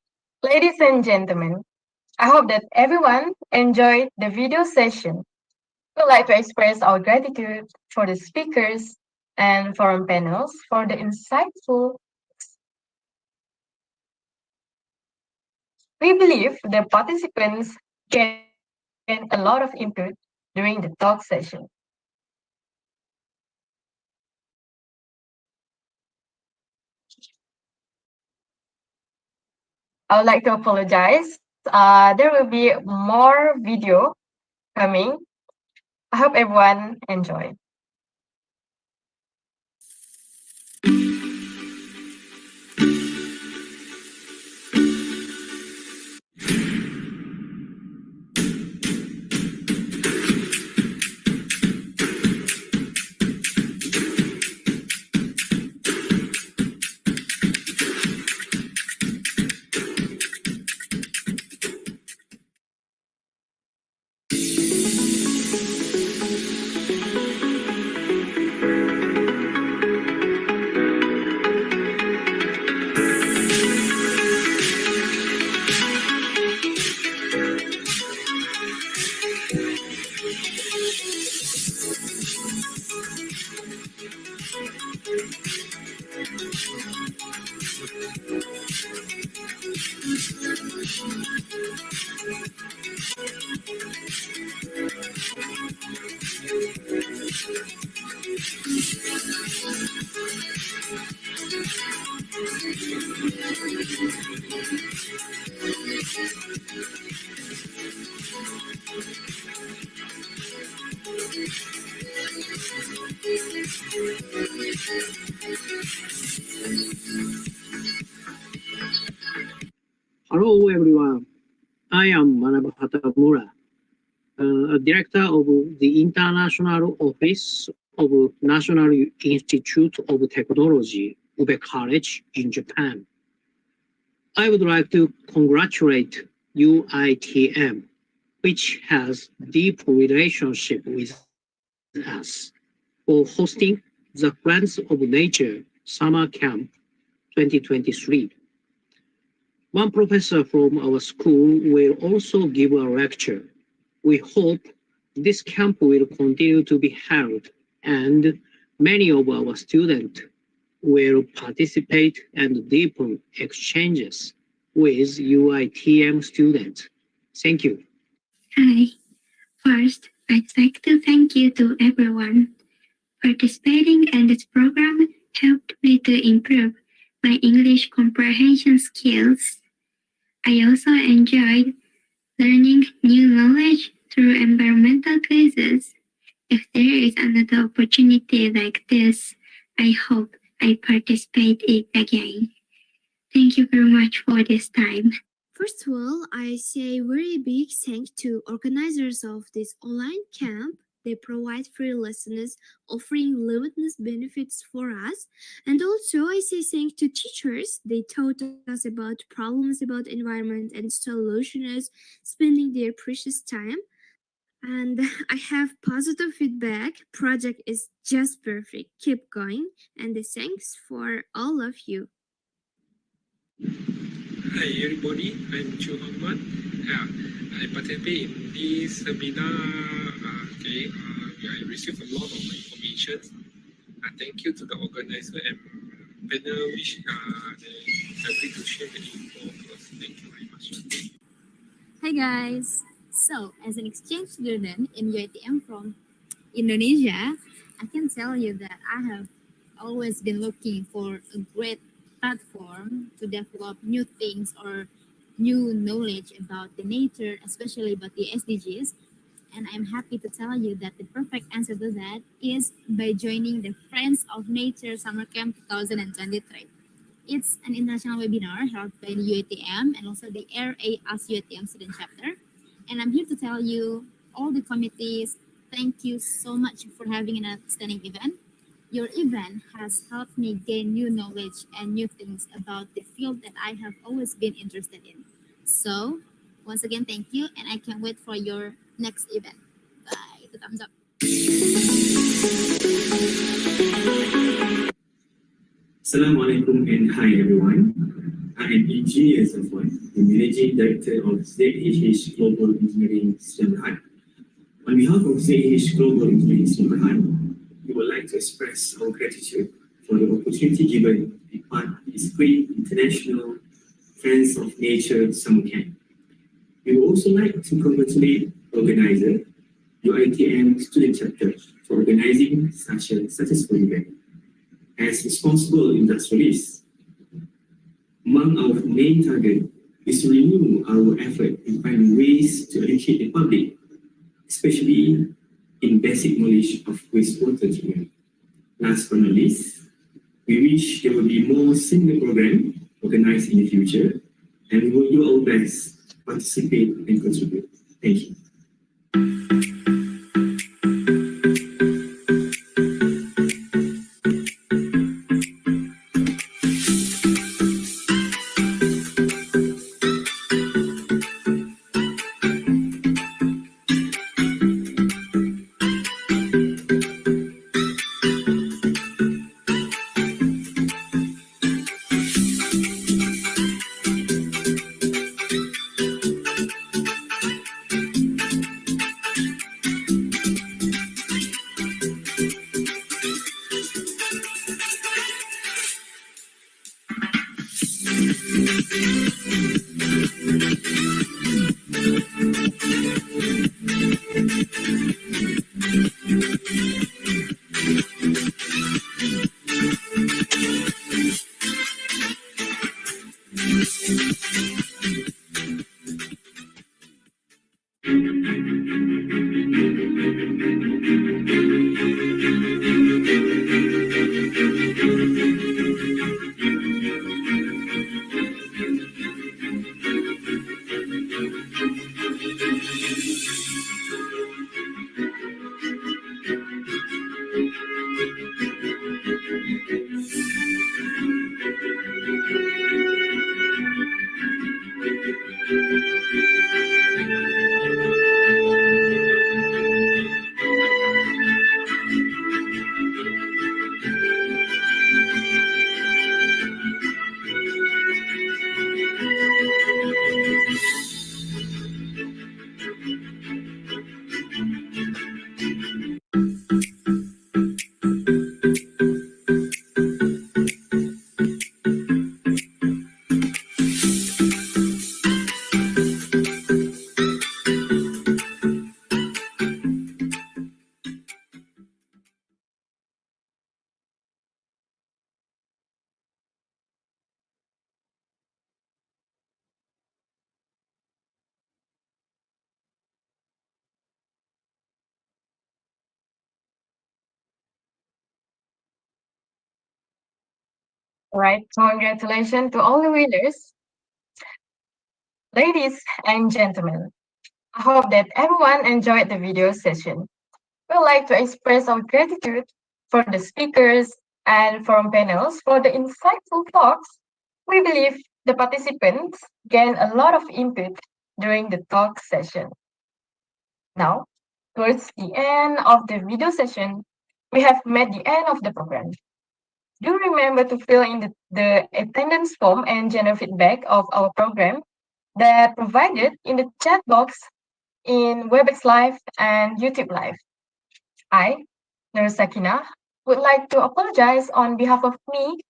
Ladies and gentlemen, I hope that everyone enjoyed the video session. We'd like to express our gratitude for the speakers and forum panels for the insightful. We believe the participants gained a lot of input during the talk session. I would like to apologize. There will be more video coming. I hope everyone enjoy. Hello everyone, I am Manabu Hatamura, a director of the International Office of National Institute of Technology, Ube College in Japan. I would like to congratulate UiTM, which has deep relationship with us, for hosting the Friends of Nature Summer Camp 2023. One professor from our school will also give a lecture. We hope this camp will continue to be held and many of our students will participate and deepen exchanges with UiTM students. Thank you. Hi. First, I'd like to thank you to everyone. Participating in this program helped me to improve my English comprehension skills. I also enjoyed learning new knowledge through environmental quizzes. If there is another opportunity like this, I hope I participate it again. Thank you very much for this time. First of all, I say very big thanks to organizers of this online camp. They provide free lessons, offering limitless benefits for us. And also, I say thanks to teachers. They taught us about problems about environment and solutions, spending their precious time. And I have positive feedback. Project is just perfect. Keep going. And thanks for all of you. Hi everybody, I'm Chu Hongman. I participate in this seminar. I received a lot of information. Thank you to the organizer and panel which they agreed to share the info with us. Thank you very much. Hi guys. So, as an exchange student in UiTM from Indonesia, I can tell you that I have always been looking for a great platform to develop new things or new knowledge about the nature, especially about the SDGs. And I'm happy to tell you that the perfect answer to that is by joining the Friends of Nature Summer Camp 2023. It's an international webinar held by the UiTM and also the RAS UiTM student chapter. And I'm here to tell you, all the committees, thank you so much for having an outstanding event. Your event has helped me gain new knowledge and new things about the field that I have always been interested in. So, once again, thank you, and I can't wait for your next event. Bye. Thumbs up. Assalamu alaikum and hi everyone. I am Engineer Safwan, the Managing Director of ZHH Global Engineering Shanghai. On behalf of ZHH Global Engineering Shanghai, we would like to express our gratitude for the opportunity given to be part of this great international Friends of Nature Summer Camp. We would also like to congratulate organizer, UiTM Student Chapter, for organizing such a successful event. As responsible industrialists, among our main targets is to renew our effort in finding ways to educate the public, especially in basic knowledge of wastewater treatment. Last but not least, we wish there will be more similar programs organized in the future, and we will do our best to participate and contribute. Thank you. Right, congratulations to all the winners. Ladies and gentlemen, I hope that everyone enjoyed the video session. We'd like to express our gratitude for the speakers and forum panels for the insightful talks. We believe the participants gained a lot of input during the talk session. Now, towards the end of the video session, we have met the end of the program. Do remember to fill in the attendance form and general feedback of our program that provided in the chat box in WebEx Live and YouTube Live. I, Nur Sakina, would like to apologize on behalf of me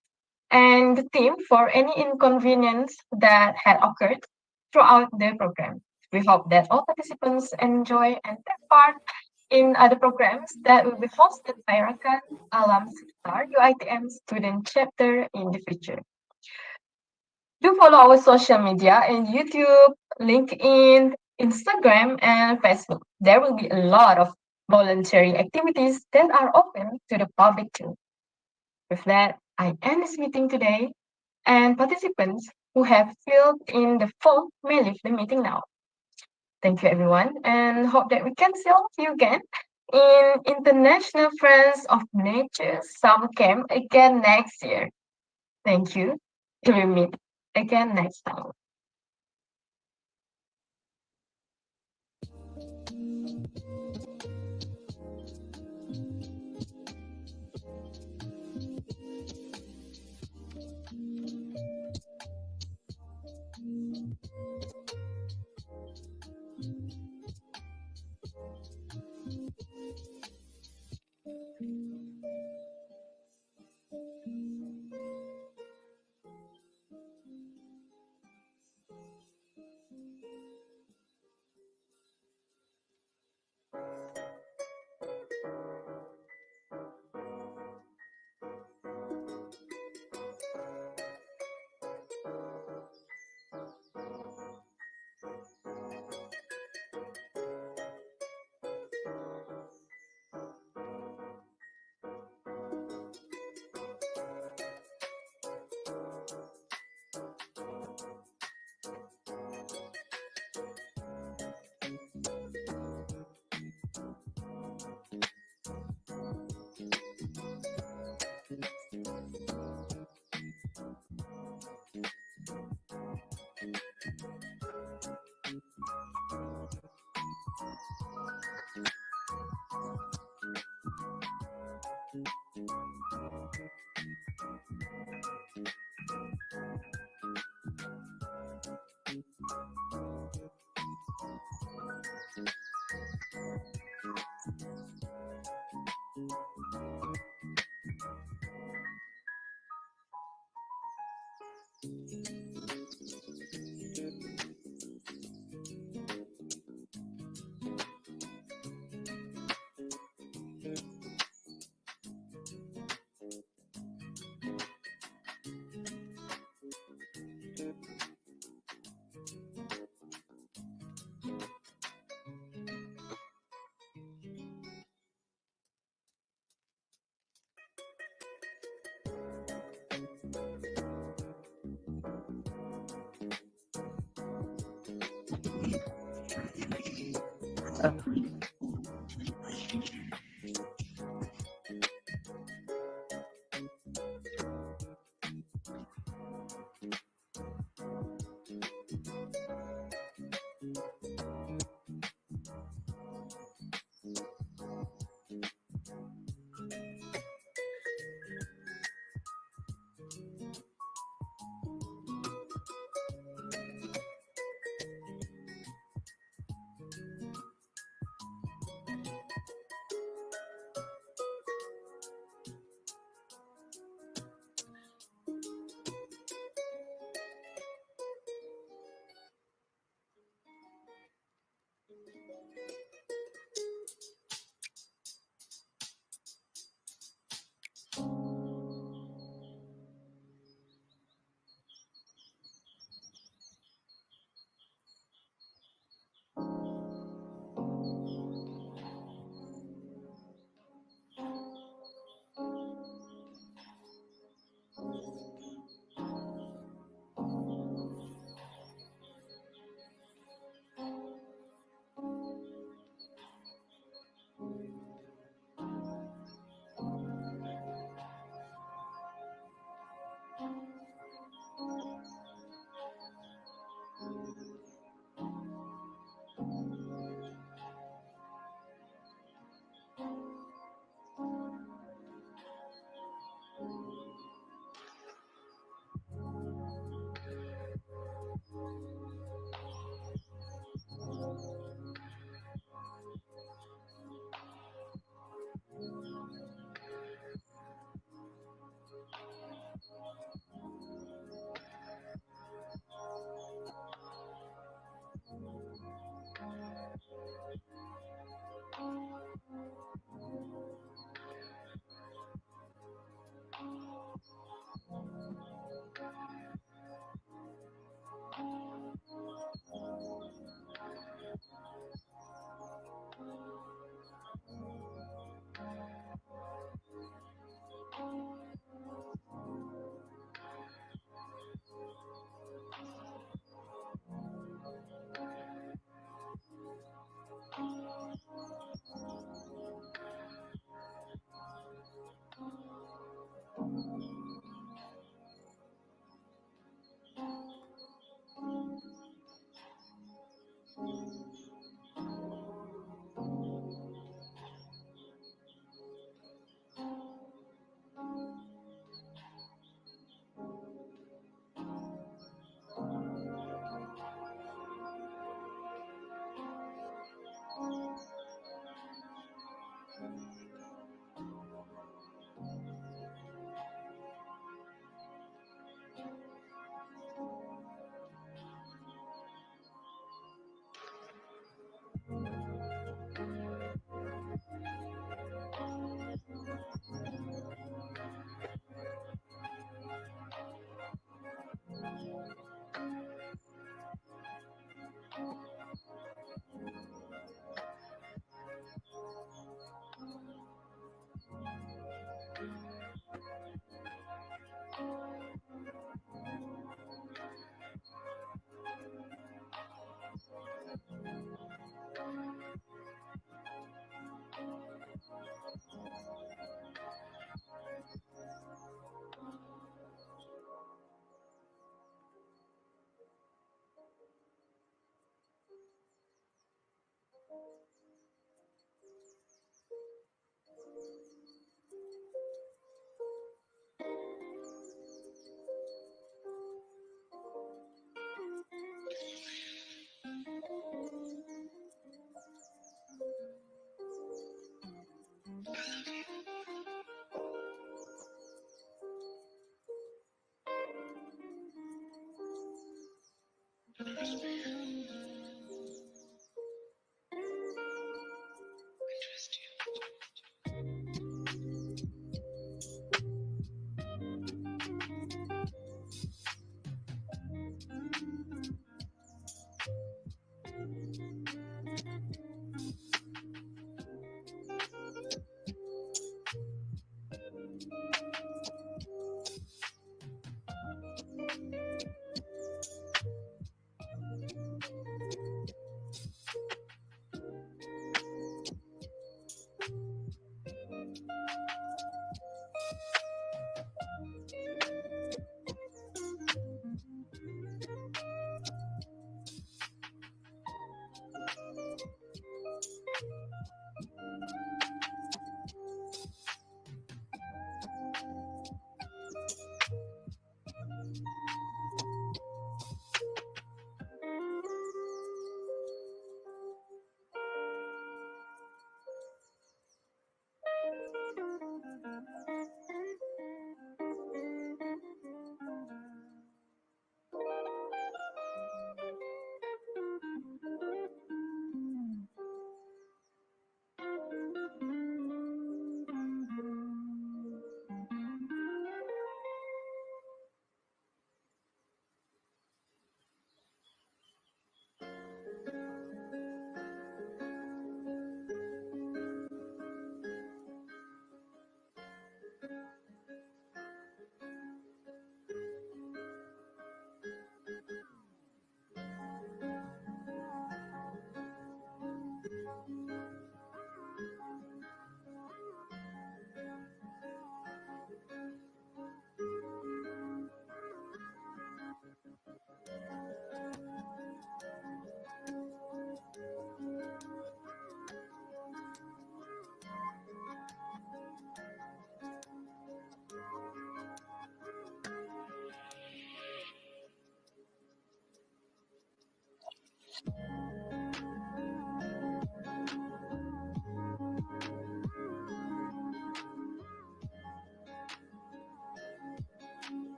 and the team for any inconvenience that had occurred throughout the program. We hope that all participants enjoy and take part in other programs that will be hosted by Rakan Alam Sekitar UiTM Student Chapter in the future. Do follow our social media in YouTube, LinkedIn, Instagram, and Facebook. There will be a lot of voluntary activities that are open to the public too. With that, I end this meeting today, and participants who have filled in the form may leave the meeting now. Thank you, everyone, and hope that we can see all of you again in International Friends of Nature Summer Camp again next year. Thank you. Till we meet again next time.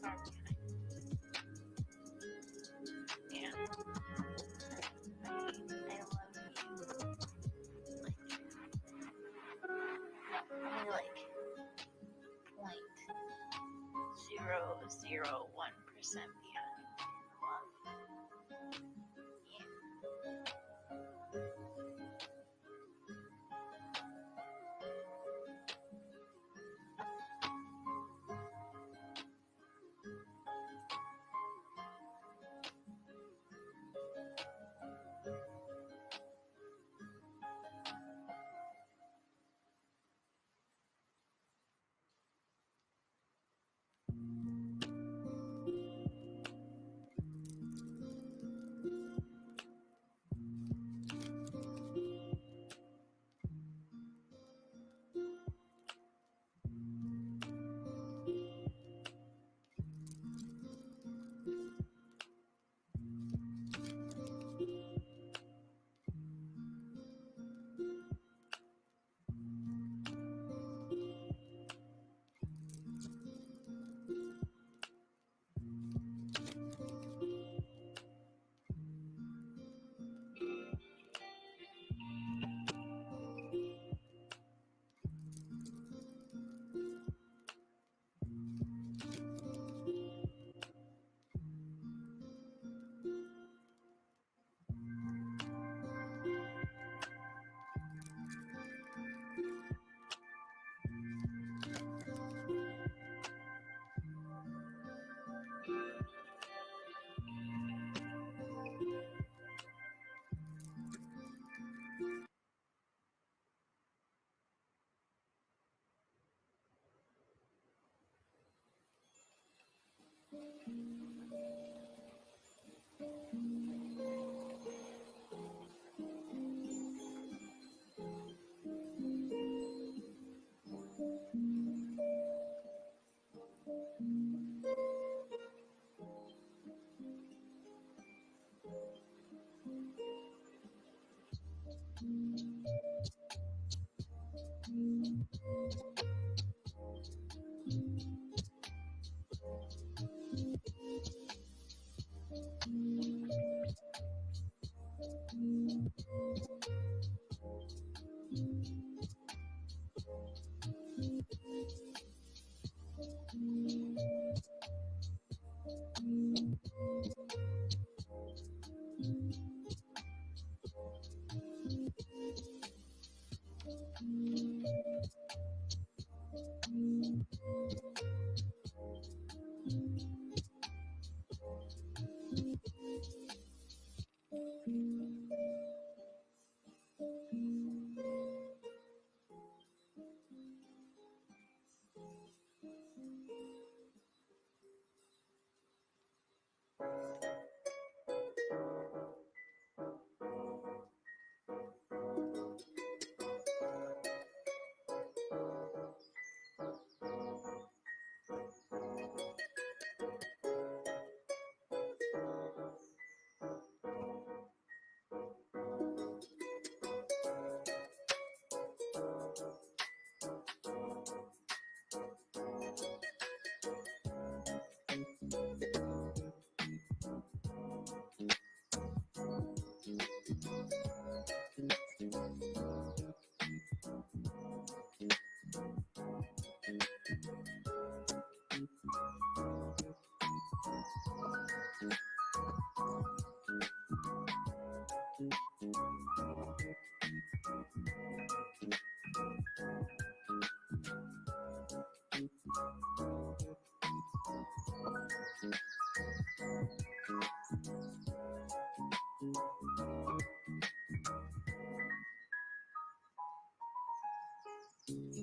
far behind. Yeah. I love you. Only like 0.001% behind. Love. Yeah.